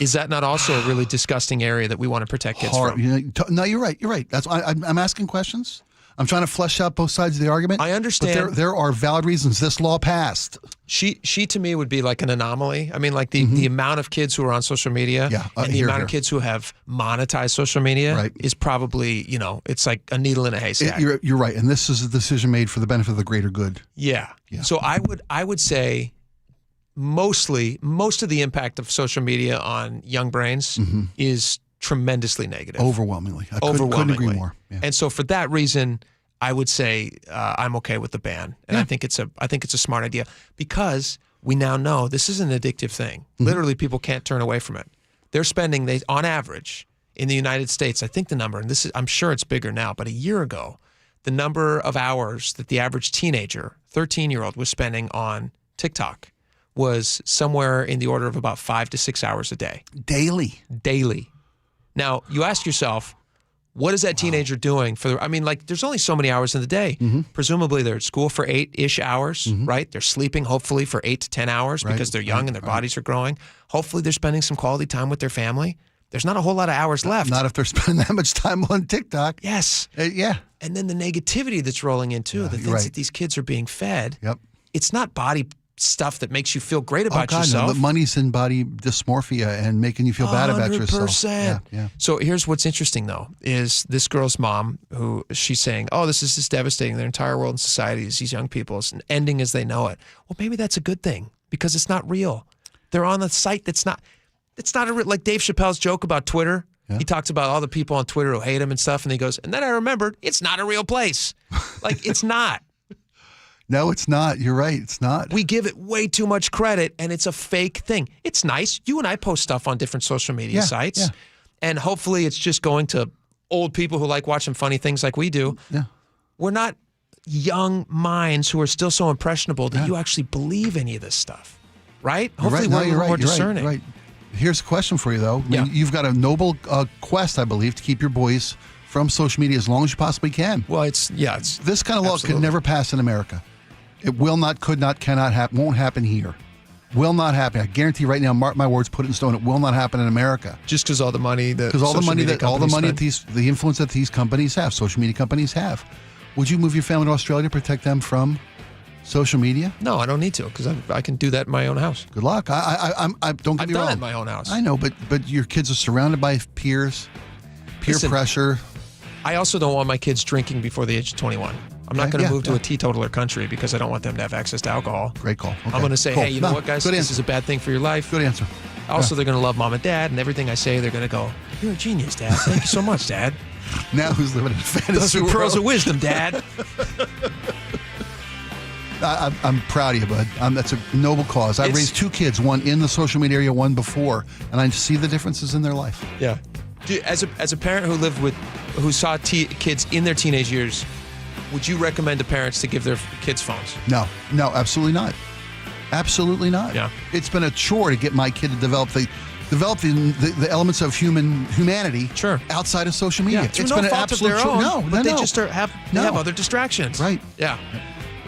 is that not also a really disgusting area that we want to protect kids from? No, you're right. You're right. That's I'm asking questions. I'm trying to flesh out both sides of the argument. I understand. But there are valid reasons this law passed. She to me would be like an anomaly. I mean, like the amount of kids who are on social media and the amount of kids who have monetized social media is probably, it's like a needle in a haystack. You're right. And this is a decision made for the benefit of the greater good. Yeah. So I would say most of the impact of social media on young brains is tremendously negative. Overwhelmingly. I couldn't agree more. Yeah. And so for that reason, I would say I'm okay with the ban. And I think it's a smart idea, because we now know this is an addictive thing. Literally, people can't turn away from it. They're spending, on average, in the United States, I think the number, and I'm sure it's bigger now, but a year ago, the number of hours that the average teenager, 13-year-old, was spending on TikTok was somewhere in the order of about 5 to 6 hours a day. Daily. Now, you ask yourself, what is that teenager doing there's only so many hours in the day. Presumably they're at school for 8-ish hours, right? They're sleeping hopefully for 8 to 10 hours because they're young and their bodies are growing. Hopefully they're spending some quality time with their family. There's not a whole lot of hours left. Not if they're spending that much time on TikTok. Yes. And then the negativity that's rolling in too, the things that these kids are being fed. Yep. It's not body stuff that makes you feel great about yourself. No, the money's in body dysmorphia and making you feel bad about yourself. 100%. Yeah. So here's what's interesting, though, is this girl's mom, who she's saying, this is just devastating. Their entire world and society is these young people. It's ending as they know it. Well, maybe that's a good thing. because it's not real. They're on a site that's not. It's not like Dave Chappelle's joke about Twitter. Yeah. He talks about all the people on Twitter who hate him and stuff, and he goes, and then I remembered it's not a real place. Like, it's not. No, it's not. You're right. It's not. We give it way too much credit, and it's a fake thing. It's nice. You and I post stuff on different social media sites, and hopefully it's just going to old people who like watching funny things like we do. Yeah. We're not young minds who are still so impressionable that you actually believe any of this stuff, right? Hopefully we're a little more discerning. Right. Here's a question for you, though. I mean, you've got a noble quest, I believe, to keep your boys from social media as long as you possibly can. Well, it's this kind of law could never pass in America. It will not, could not, cannot happen, won't happen here. Will not happen. I guarantee right now, mark my words, put it in stone, it will not happen in America. Just because all the money that the influence that these companies have, social media companies have. Would you move your family to Australia to protect them from social media? No, I don't need to, because I can do that in my own house. Good luck. Don't get me wrong. I've done it in my own house. I know, but your kids are surrounded by peer pressure. I also don't want my kids drinking before the age of 21. I'm not going to move to a teetotaler country because I don't want them to have access to alcohol. Great call. Okay. I'm going to say, hey, you know what, guys? This is a bad thing for your life. Good answer. Also, they're going to love mom and dad, and everything I say, they're going to go, you're a genius, Dad. Thank you so much, Dad. Now who's living in a fantasy Those are world? pearls of wisdom, Dad. I'm proud of you, bud. That's a noble cause. I raised two kids, one in the social media area, one before, and I see the differences in their life. Yeah. As a parent who saw kids in their teenage years, would you recommend to parents to give their kids phones? No, absolutely not. Absolutely not. Yeah. It's been a chore to get my kid to develop the elements of humanity outside of social media. Yeah, it's been an absolute chore. No, they just have other distractions. Right. Yeah.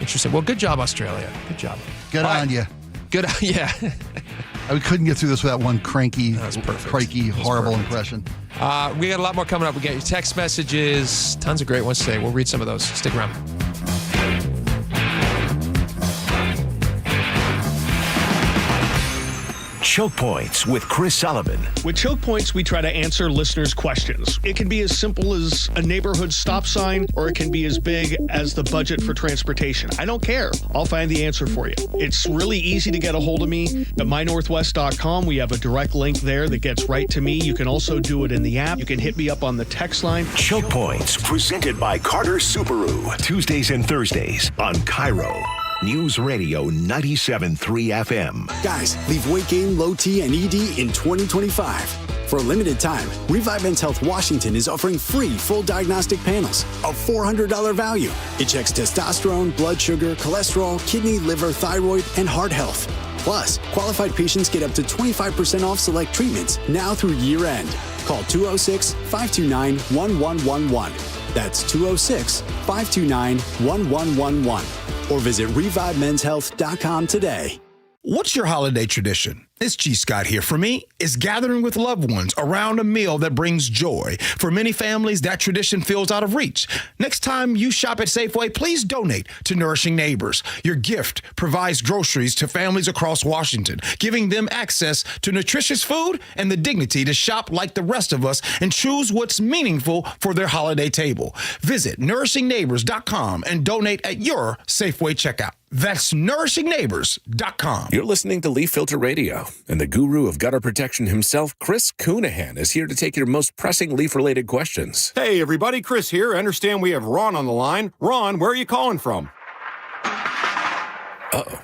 Interesting. Well, good job, Australia. Good job. Good on you. Good. Yeah. I couldn't get through this without one cranky, horrible impression. We got a lot more coming up. We got your text messages, tons of great ones today. We'll read some of those. Stick around. Choke Points with Chris Sullivan. With Choke Points, we try to answer listeners' questions. It can be as simple as a neighborhood stop sign, or it can be as big as the budget for transportation. I don't care. I'll find the answer for you. It's really easy to get a hold of me at mynorthwest.com. We have a direct link there that gets right to me. You can also do it in the app. You can hit me up on the text line. Choke Points, presented by Carter Subaru. Tuesdays and Thursdays on KIRO Newsradio 97.3 FM. Guys, leave weight gain, low T, and ED in 2025. For a limited time, Revive Men's Health Washington is offering free full diagnostic panels, a $400 value. It checks testosterone, blood sugar, cholesterol, kidney, liver, thyroid, and heart health. Plus, qualified patients get up to 25% off select treatments now through year end. Call 206-529-1111. That's 206-529-1111. Or visit ReviveMen'sHealth.com today. What's your holiday tradition? It's G. Scott here. For me, it's gathering with loved ones around a meal that brings joy. For many families, that tradition feels out of reach. Next time you shop at Safeway, please donate to Nourishing Neighbors. Your gift provides groceries to families across Washington, giving them access to nutritious food and the dignity to shop like the rest of us and choose what's meaningful for their holiday table. Visit nourishingneighbors.com and donate at your Safeway checkout. That's nourishingneighbors.com. You're listening to Leaf Filter Radio, and the guru of gutter protection himself, Chris Coonahan, is here to take your most pressing leaf-related questions. Hey, everybody, Chris here. I understand we have Ron on the line. Ron, where are you calling from? Uh-oh.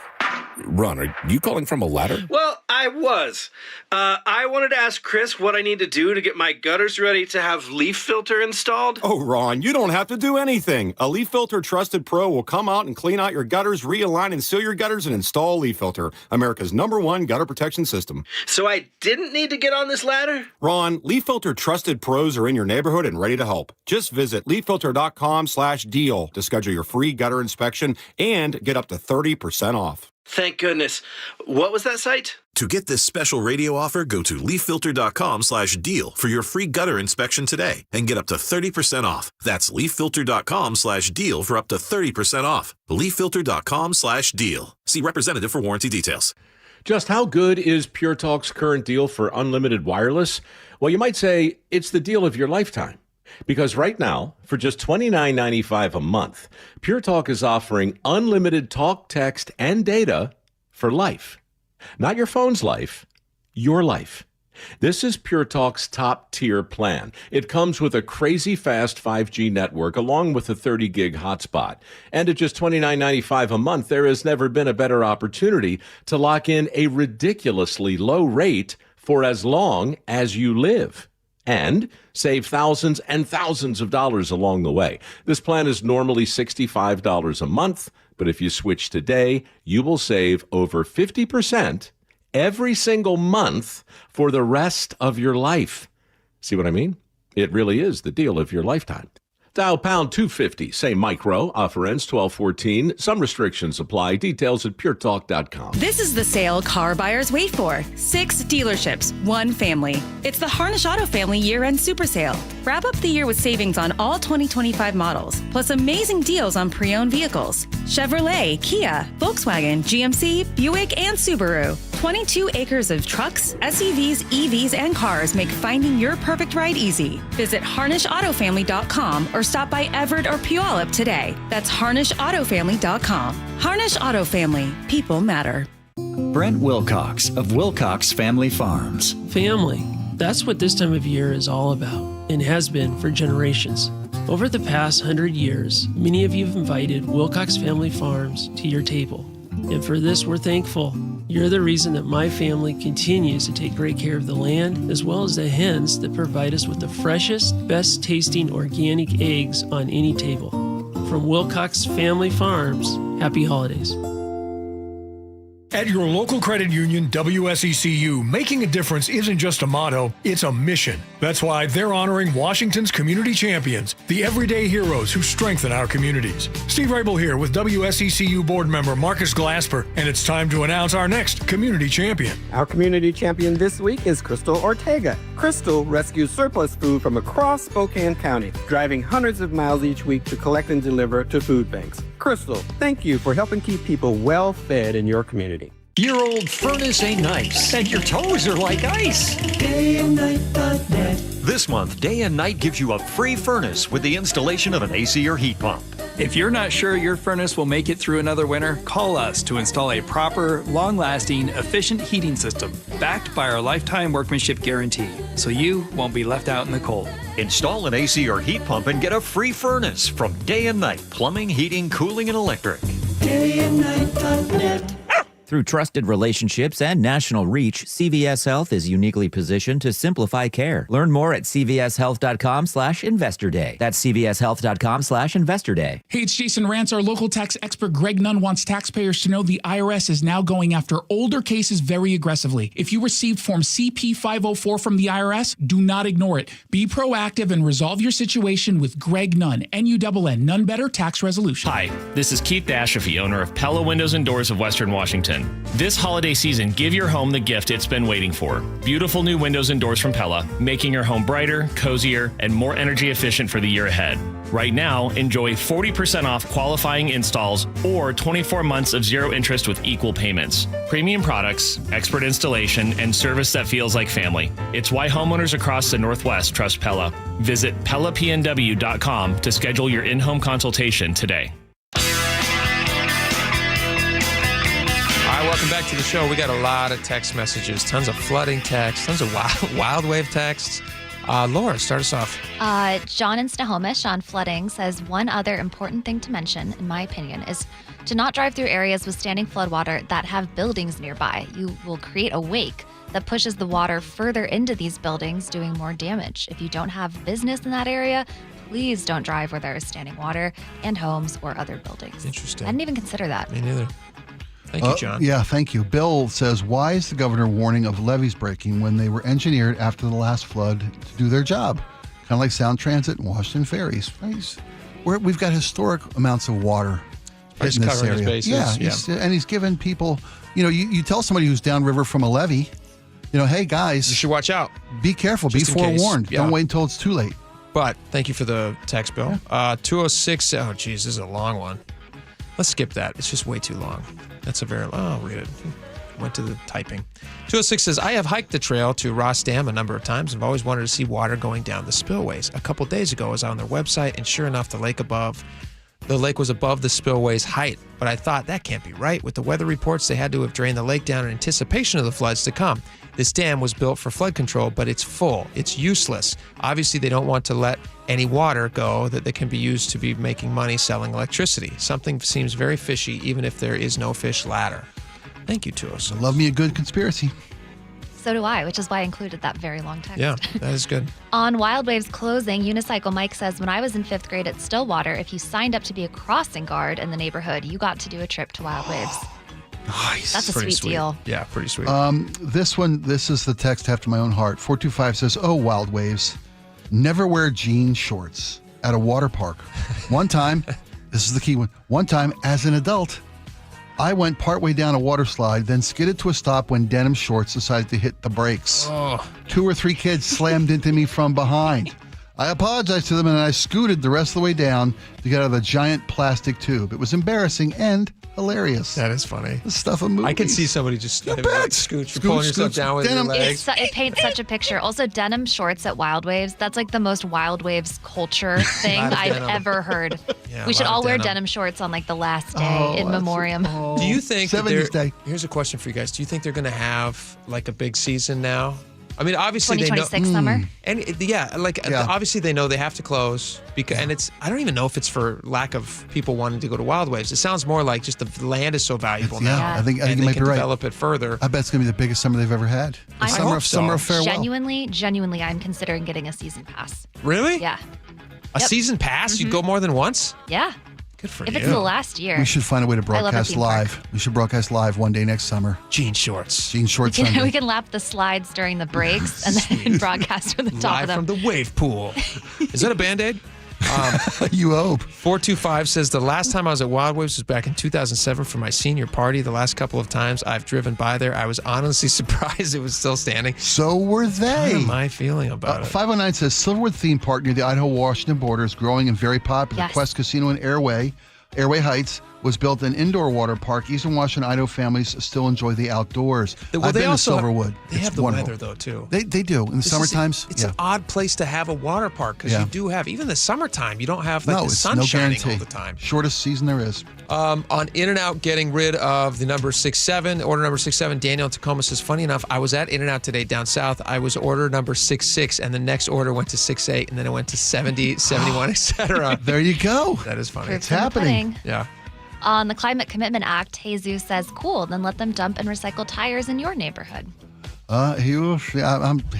Ron, are you calling from a ladder? Well, I was. I wanted to ask Chris what I need to do to get my gutters ready to have leaf filter installed. Oh, Ron, you don't have to do anything. A Leaf Filter Trusted Pro will come out and clean out your gutters, realign and seal your gutters, and install Leaf Filter, America's #1 gutter protection system. So I didn't need to get on this ladder? Ron, Leaf Filter Trusted Pros are in your neighborhood and ready to help. Just visit leaffilter.com/deal to schedule your free gutter inspection and get up to 30% off. Thank goodness. What was that site? To get this special radio offer, go to leaffilter.com/deal for your free gutter inspection today and get up to 30% off. That's leaffilter.com/deal for up to 30% off. leaffilter.com/deal. See representative for warranty details. Just how good is Pure Talk's current deal for unlimited wireless? Well, you might say it's the deal of your lifetime. Because right now, for just $29.95 a month, Pure Talk is offering unlimited talk, text, and data for life. Not your phone's life, your life. This is Pure Talk's top-tier plan. It comes with a crazy fast 5G network along with a 30-gig hotspot. And at just $29.95 a month, there has never been a better opportunity to lock in a ridiculously low rate for as long as you live. And save thousands and thousands of dollars along the way. This plan is normally $65 a month, but if you switch today, you will save over 50% every single month for the rest of your life. See what I mean? It really is the deal of your lifetime. Dial pound 250, say micro, offer ends 12/14. Some restrictions apply. Details at puretalk.com. This is the sale car buyers wait for. 6 dealerships, 1 family. It's the Harnish Auto Family Year-End Super Sale. Wrap up the year with savings on all 2025 models, plus amazing deals on pre-owned vehicles. Chevrolet, Kia, Volkswagen, GMC, Buick, and Subaru. 22 acres of trucks, SUVs, EVs, and cars make finding your perfect ride easy. Visit HarnishAutoFamily.com or stop by Everett or Puyallup today. That's HarnishAutoFamily.com. Harnish Auto Family. People matter. Brent Wilcox of Wilcox Family Farms. Family. That's what this time of year is all about, and has been for generations. Over the past 100 years, many of you have invited Wilcox Family Farms to your table. And for this, we're thankful. You're the reason that my family continues to take great care of the land, as well as the hens that provide us with the freshest, best tasting organic eggs on any table. From Wilcox Family Farms, happy holidays. At your local credit union, WSECU, making a difference isn't just a motto, it's a mission. That's why they're honoring Washington's community champions, the everyday heroes who strengthen our communities. Steve Rabel here with WSECU board member Marcus Glasper, and it's time to announce our next community champion. Our community champion this week is Crystal Ortega. Crystal rescues surplus food from across Spokane County, driving hundreds of miles each week to collect and deliver to food banks. Crystal, thank you for helping keep people well fed in your community. Your old furnace ain't nice, and your toes are like ice. DayandNight.net. This month, Day and Night gives you a free furnace with the installation of an AC or heat pump. If you're not sure your furnace will make it through another winter, call us to install a proper, long-lasting, efficient heating system backed by our lifetime workmanship guarantee, so you won't be left out in the cold. Install an AC or heat pump and get a free furnace from Day and Night Plumbing, Heating, Cooling, and Electric. DayandNight.net. Through trusted relationships and national reach, CVS Health is uniquely positioned to simplify care. Learn more at cvshealth.com/investor day. That's cvshealth.com/investor day. Hey, it's Jason Rantz. Our local tax expert Greg Nunn wants taxpayers to know the IRS is now going after older cases very aggressively. If you received Form CP-504 from the IRS, do not ignore it. Be proactive and resolve your situation with Greg Nunn, N-U-N-N, None Better Tax Resolution. Hi, this is Keith Dashafi, owner of Pella Windows and Doors of Western Washington. This holiday season, give your home the gift it's been waiting for. Beautiful new windows and doors from Pella, making your home brighter, cozier, and more energy efficient for the year ahead. Right now, enjoy 40% off qualifying installs or 24 months of zero interest with equal payments. Premium products, expert installation, and service that feels like family. It's why homeowners across the Northwest trust Pella. Visit PellaPNW.com to schedule your in-home consultation today. All right, welcome back to the show. We got a lot of text messages, tons of flooding texts, tons of wild wave texts. Laura, start us off. John in Snohomish on flooding says one other important thing to mention, in my opinion, is to not drive through areas with standing floodwater that have buildings nearby. You will create a wake that pushes the water further into these buildings, doing more damage. If you don't have business in that area, please don't drive where there is standing water and homes or other buildings. Interesting. I didn't even consider that. Me neither. Thank you, John. Yeah, thank you. Bill says, why is the governor warning of levees breaking when they were engineered after the last flood to do their job? Kind of like Sound Transit and Washington Ferries. We've got historic amounts of water He's in this covering area. his bases. And he's given people, you tell somebody who's downriver from a levee, hey, guys. You should watch out. Be careful. Just be in case. forewarned. Yeah. Don't wait until it's too late. But thank you for the text, Bill. 206. Oh, geez, this is a long one. Let's skip that. It's just way too long. That's a very long. I'll read it. Went to the typing. 206 says, I have hiked the trail to Ross Dam a number of times and have always wanted to see water going down the spillways. A couple days ago, I was on their website, and sure enough, the lake above The lake was above the spillway's height, but I thought that can't be right. With the weather reports, they had to have drained the lake down in anticipation of the floods to come. This dam was built for flood control, but it's full. It's useless. Obviously, they don't want to let any water go that can be used to be making money selling electricity. Something seems very fishy, even if there is no fish ladder. Thank you, Tuos. I love me a good conspiracy. So do I, which is why I included that very long text. Yeah, that is good. On Wild Waves closing, Unicycle Mike says, when I was in 5th grade at Stillwater, if you signed up to be a crossing guard in the neighborhood, you got to do a trip to Wild Waves. Nice. That's a sweet deal. Yeah, pretty sweet. This is the text after my own heart. 425 says, oh, Wild Waves, never wear jean shorts at a water park. One time, this is the key one, one time as an adult, I went partway down a water slide, then skidded to a stop when denim shorts decided to hit the brakes. Oh. 2 or 3 kids slammed into me from behind. I apologized to them and I scooted the rest of the way down to get out of the giant plastic tube. It was embarrassing and hilarious. That is funny. The stuff of movies. I can see somebody just scooch. You're pulling yourself down with denim. your legs. It paints such a picture. Also, denim shorts at Wild Waves. That's like the most Wild Waves culture thing I've ever heard. Yeah, we should all wear denim shorts on like the last day in memoriam. Do you think 70s day. Here's a question for you guys. Do you think they're going to have like a big season now? I mean, obviously they know. 2026 summer. And obviously they know they have to close because, and it's, I don't even know if it's for lack of people wanting to go to Wild Waves. It sounds more like just the land is so valuable now. I think you they might can be right. develop it further. I bet it's going to be the biggest summer they've ever had. Summer of farewell. Genuinely, I'm considering getting a season pass. Really? Yeah. A season pass? You'd go more than once? Yeah. Good for if you. it's the last year. We should find a way to broadcast live. We should broadcast live one day next summer. Jean shorts. Jean shorts Sunday. We can lap the slides during the breaks and then broadcast from the top Live of them. from the wave pool. Is that a Band-Aid? You hope. 425 says, the last time I was at Wild Waves was back in 2007 for my senior party. The last couple of times I've driven by there, I was honestly surprised it was still standing. So were they. What am I feeling about it? 509 says, Silverwood Theme Park near the Idaho-Washington border is growing and very popular. Yes. Quest Casino and Airway Heights was built an indoor water park. Eastern Washington Idaho families still enjoy the outdoors. I've been to Silverwood. They have the weather, though, too. They do. In the summer times. It's an odd place to have a water park because you do have, even the summertime, you don't have the sun shining all the time. Shortest season there is. On In-N-Out getting rid of the number 67, order number 67, Daniel in Tacoma says, funny enough, I was at In-N-Out today down south. I was order number 66, and the next order went to 68, and then it went to 70, 71, etc. There you go. That is funny. It's happening. Yeah. On the Climate Commitment Act, Jesus says, cool, then let them dump and recycle tires in your neighborhood.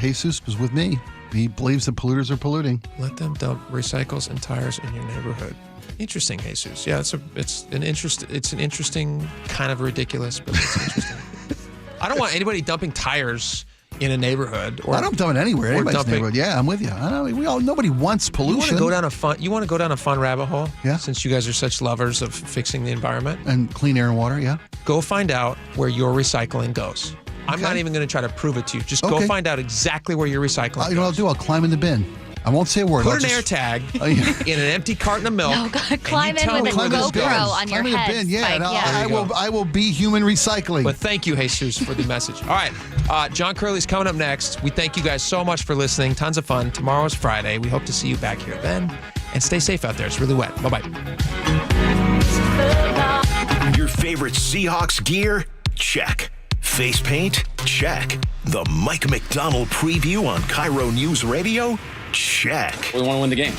Jesus was with me. He believes that polluters are polluting. Let them dump recycles and tires in your neighborhood. Interesting, Jesus. Yeah, it's an interesting kind of ridiculous, but it's interesting. I don't want anybody dumping tires in a neighborhood. I don't dump it anywhere. Anybody's neighborhood. Yeah, I'm with you. I know. Nobody wants pollution. You want to go down a fun rabbit hole? Yeah. Since you guys are such lovers of fixing the environment and clean air and water. Yeah. Go find out where your recycling goes. I'm not even going to try to prove it to you. Just go find out exactly where your recycling goes. You know what I'll do? I'll climb in the bin. I won't say a word. Put an air tag in an empty carton of milk. No, God, climb in with a GoPro on your head. Bin. Yeah, I will be human recycling. But thank you, Jesus, for the message. All right, John Curley's coming up next. We thank you guys so much for listening. Tons of fun. Tomorrow's Friday. We hope to see you back here then. And stay safe out there. It's really wet. Bye-bye. Your favorite Seahawks gear? Check. Face paint? Check. The Mike McDonald preview on KIRO Newsradio? Check. We want to win the game.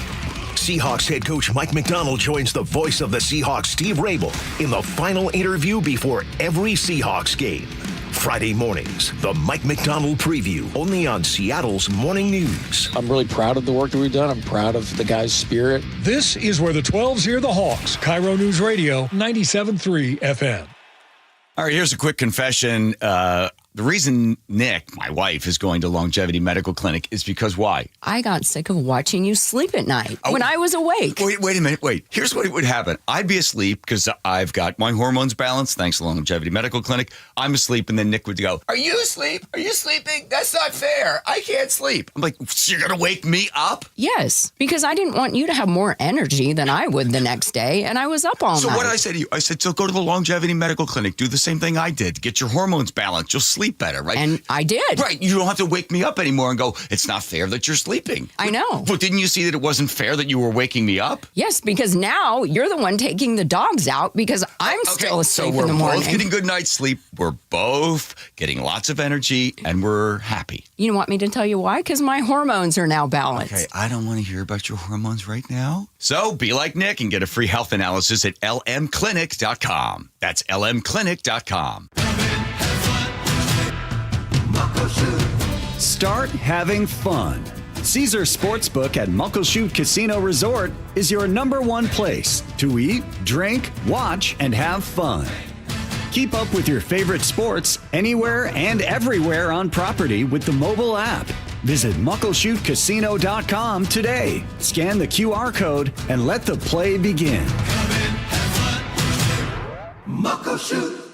Seahawks head coach Mike McDonald joins the voice of the Seahawks, Steve Rabel, in the final interview before every Seahawks game. Friday mornings, the Mike McDonald preview, only on Seattle's Morning News. I'm really proud of the work that we've done. I'm proud of the guys' spirit. This is where the 12s hear the Hawks. KIRO News Radio, 97.3 FM. All right, here's a quick confession. The reason Nick, my wife, is going to Longevity Medical Clinic is because why? I got sick of watching you sleep at night when I was awake. Wait a minute. Wait. Here's what would happen. I'd be asleep because I've got my hormones balanced thanks to Longevity Medical Clinic. I'm asleep, and then Nick would go, "Are you asleep? Are you sleeping? That's not fair. I can't sleep." I'm like, "So you're going to wake me up?" Yes, because I didn't want you to have more energy than I would the next day, and I was up all night. So what did I say to you? I said, so go to the Longevity Medical Clinic. Do the same thing I did. Get your hormones balanced. You'll sleep sleep better, right? And I did. Right. You don't have to wake me up anymore and go, it's not fair that you're sleeping. I know. But didn't you see that it wasn't fair that you were waking me up? Yes, because now you're the one taking the dogs out because I'm still asleep in the morning. So we're both getting good night's sleep. We're both getting lots of energy, and we're happy. You want me to tell you why? Because my hormones are now balanced. Okay, I don't want to hear about your hormones right now. So be like Nick and get a free health analysis at lmclinic.com. That's lmclinic.com. Start having fun. Caesar Sportsbook at Muckleshoot Casino Resort is your #1 place to eat, drink, watch, and have fun. Keep up with your favorite sports anywhere and everywhere on property with the mobile app. Visit muckleshootcasino.com today. Scan the QR code and let the play begin. Muckleshoot.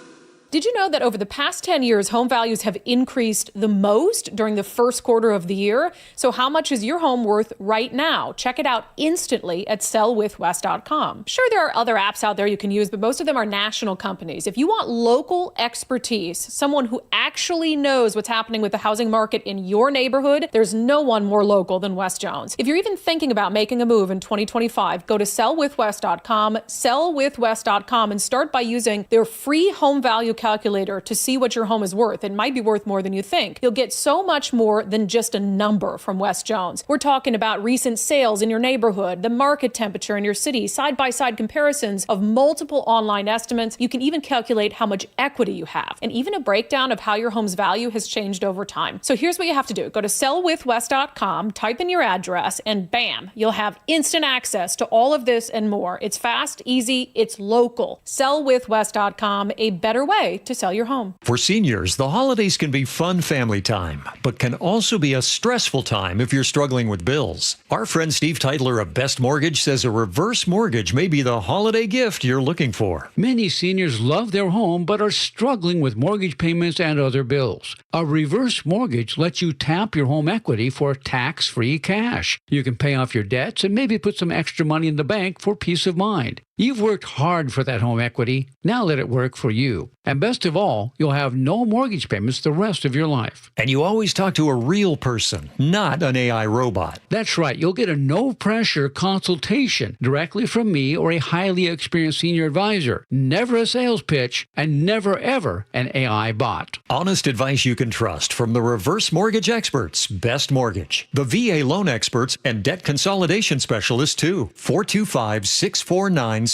Did you know that over the past 10 years, home values have increased the most during the first quarter of the year? So how much is your home worth right now? Check it out instantly at sellwithwest.com. Sure, there are other apps out there you can use, but most of them are national companies. If you want local expertise, someone who actually knows what's happening with the housing market in your neighborhood, there's no one more local than Wes Jones. If you're even thinking about making a move in 2025, go to sellwithwest.com, sellwithwest.com, and start by using their free home value calculator to see what your home is worth. It might be worth more than you think. You'll get so much more than just a number from Wes Jones. We're talking about recent sales in your neighborhood, the market temperature in your city, side-by-side comparisons of multiple online estimates. You can even calculate how much equity you have, and even a breakdown of how your home's value has changed over time. So here's what you have to do. Go to sellwithwest.com, type in your address, and bam, you'll have instant access to all of this and more. It's fast, easy, it's local. Sellwithwest.com, a better way to sell your home. For seniors, the holidays can be fun family time, but can also be a stressful time if you're struggling with bills. Our friend Steve Teitler of Best Mortgage says a reverse mortgage may be the holiday gift you're looking for. Many seniors love their home but are struggling with mortgage payments and other bills. A reverse mortgage lets you tap your home equity for tax-free cash. You can pay off your debts and maybe put some extra money in the bank for peace of mind. You've worked hard for that home equity. Now let it work for you. And best of all, you'll have no mortgage payments the rest of your life. And you always talk to a real person, not an AI robot. That's right. You'll get a no-pressure consultation directly from me or a highly experienced senior advisor. Never a sales pitch and never, ever an AI bot. Honest advice you can trust from the reverse mortgage experts, Best Mortgage, the VA loan experts, and debt consolidation specialists too. 425-649-6000.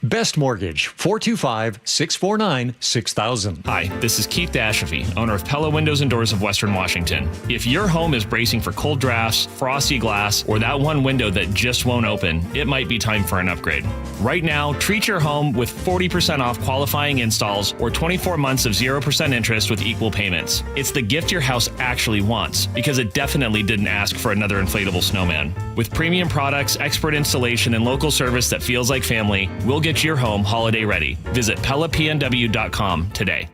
Best Mortgage, 425-649-6000. Hi, this is Keith Dashafi, owner of Pella Windows and Doors of Western Washington. If your home is bracing for cold drafts, frosty glass, or that one window that just won't open, it might be time for an upgrade. Right now, treat your home with 40% off qualifying installs or 24 months of 0% interest with equal payments. It's the gift your house actually wants, because it definitely didn't ask for another inflatable snowman. With premium products, expert installation, and local service that feels like family, we'll get your home holiday ready. Visit PellaPNW.com today.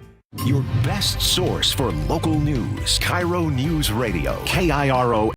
Your best source for local news. KIRO News Radio. KIRO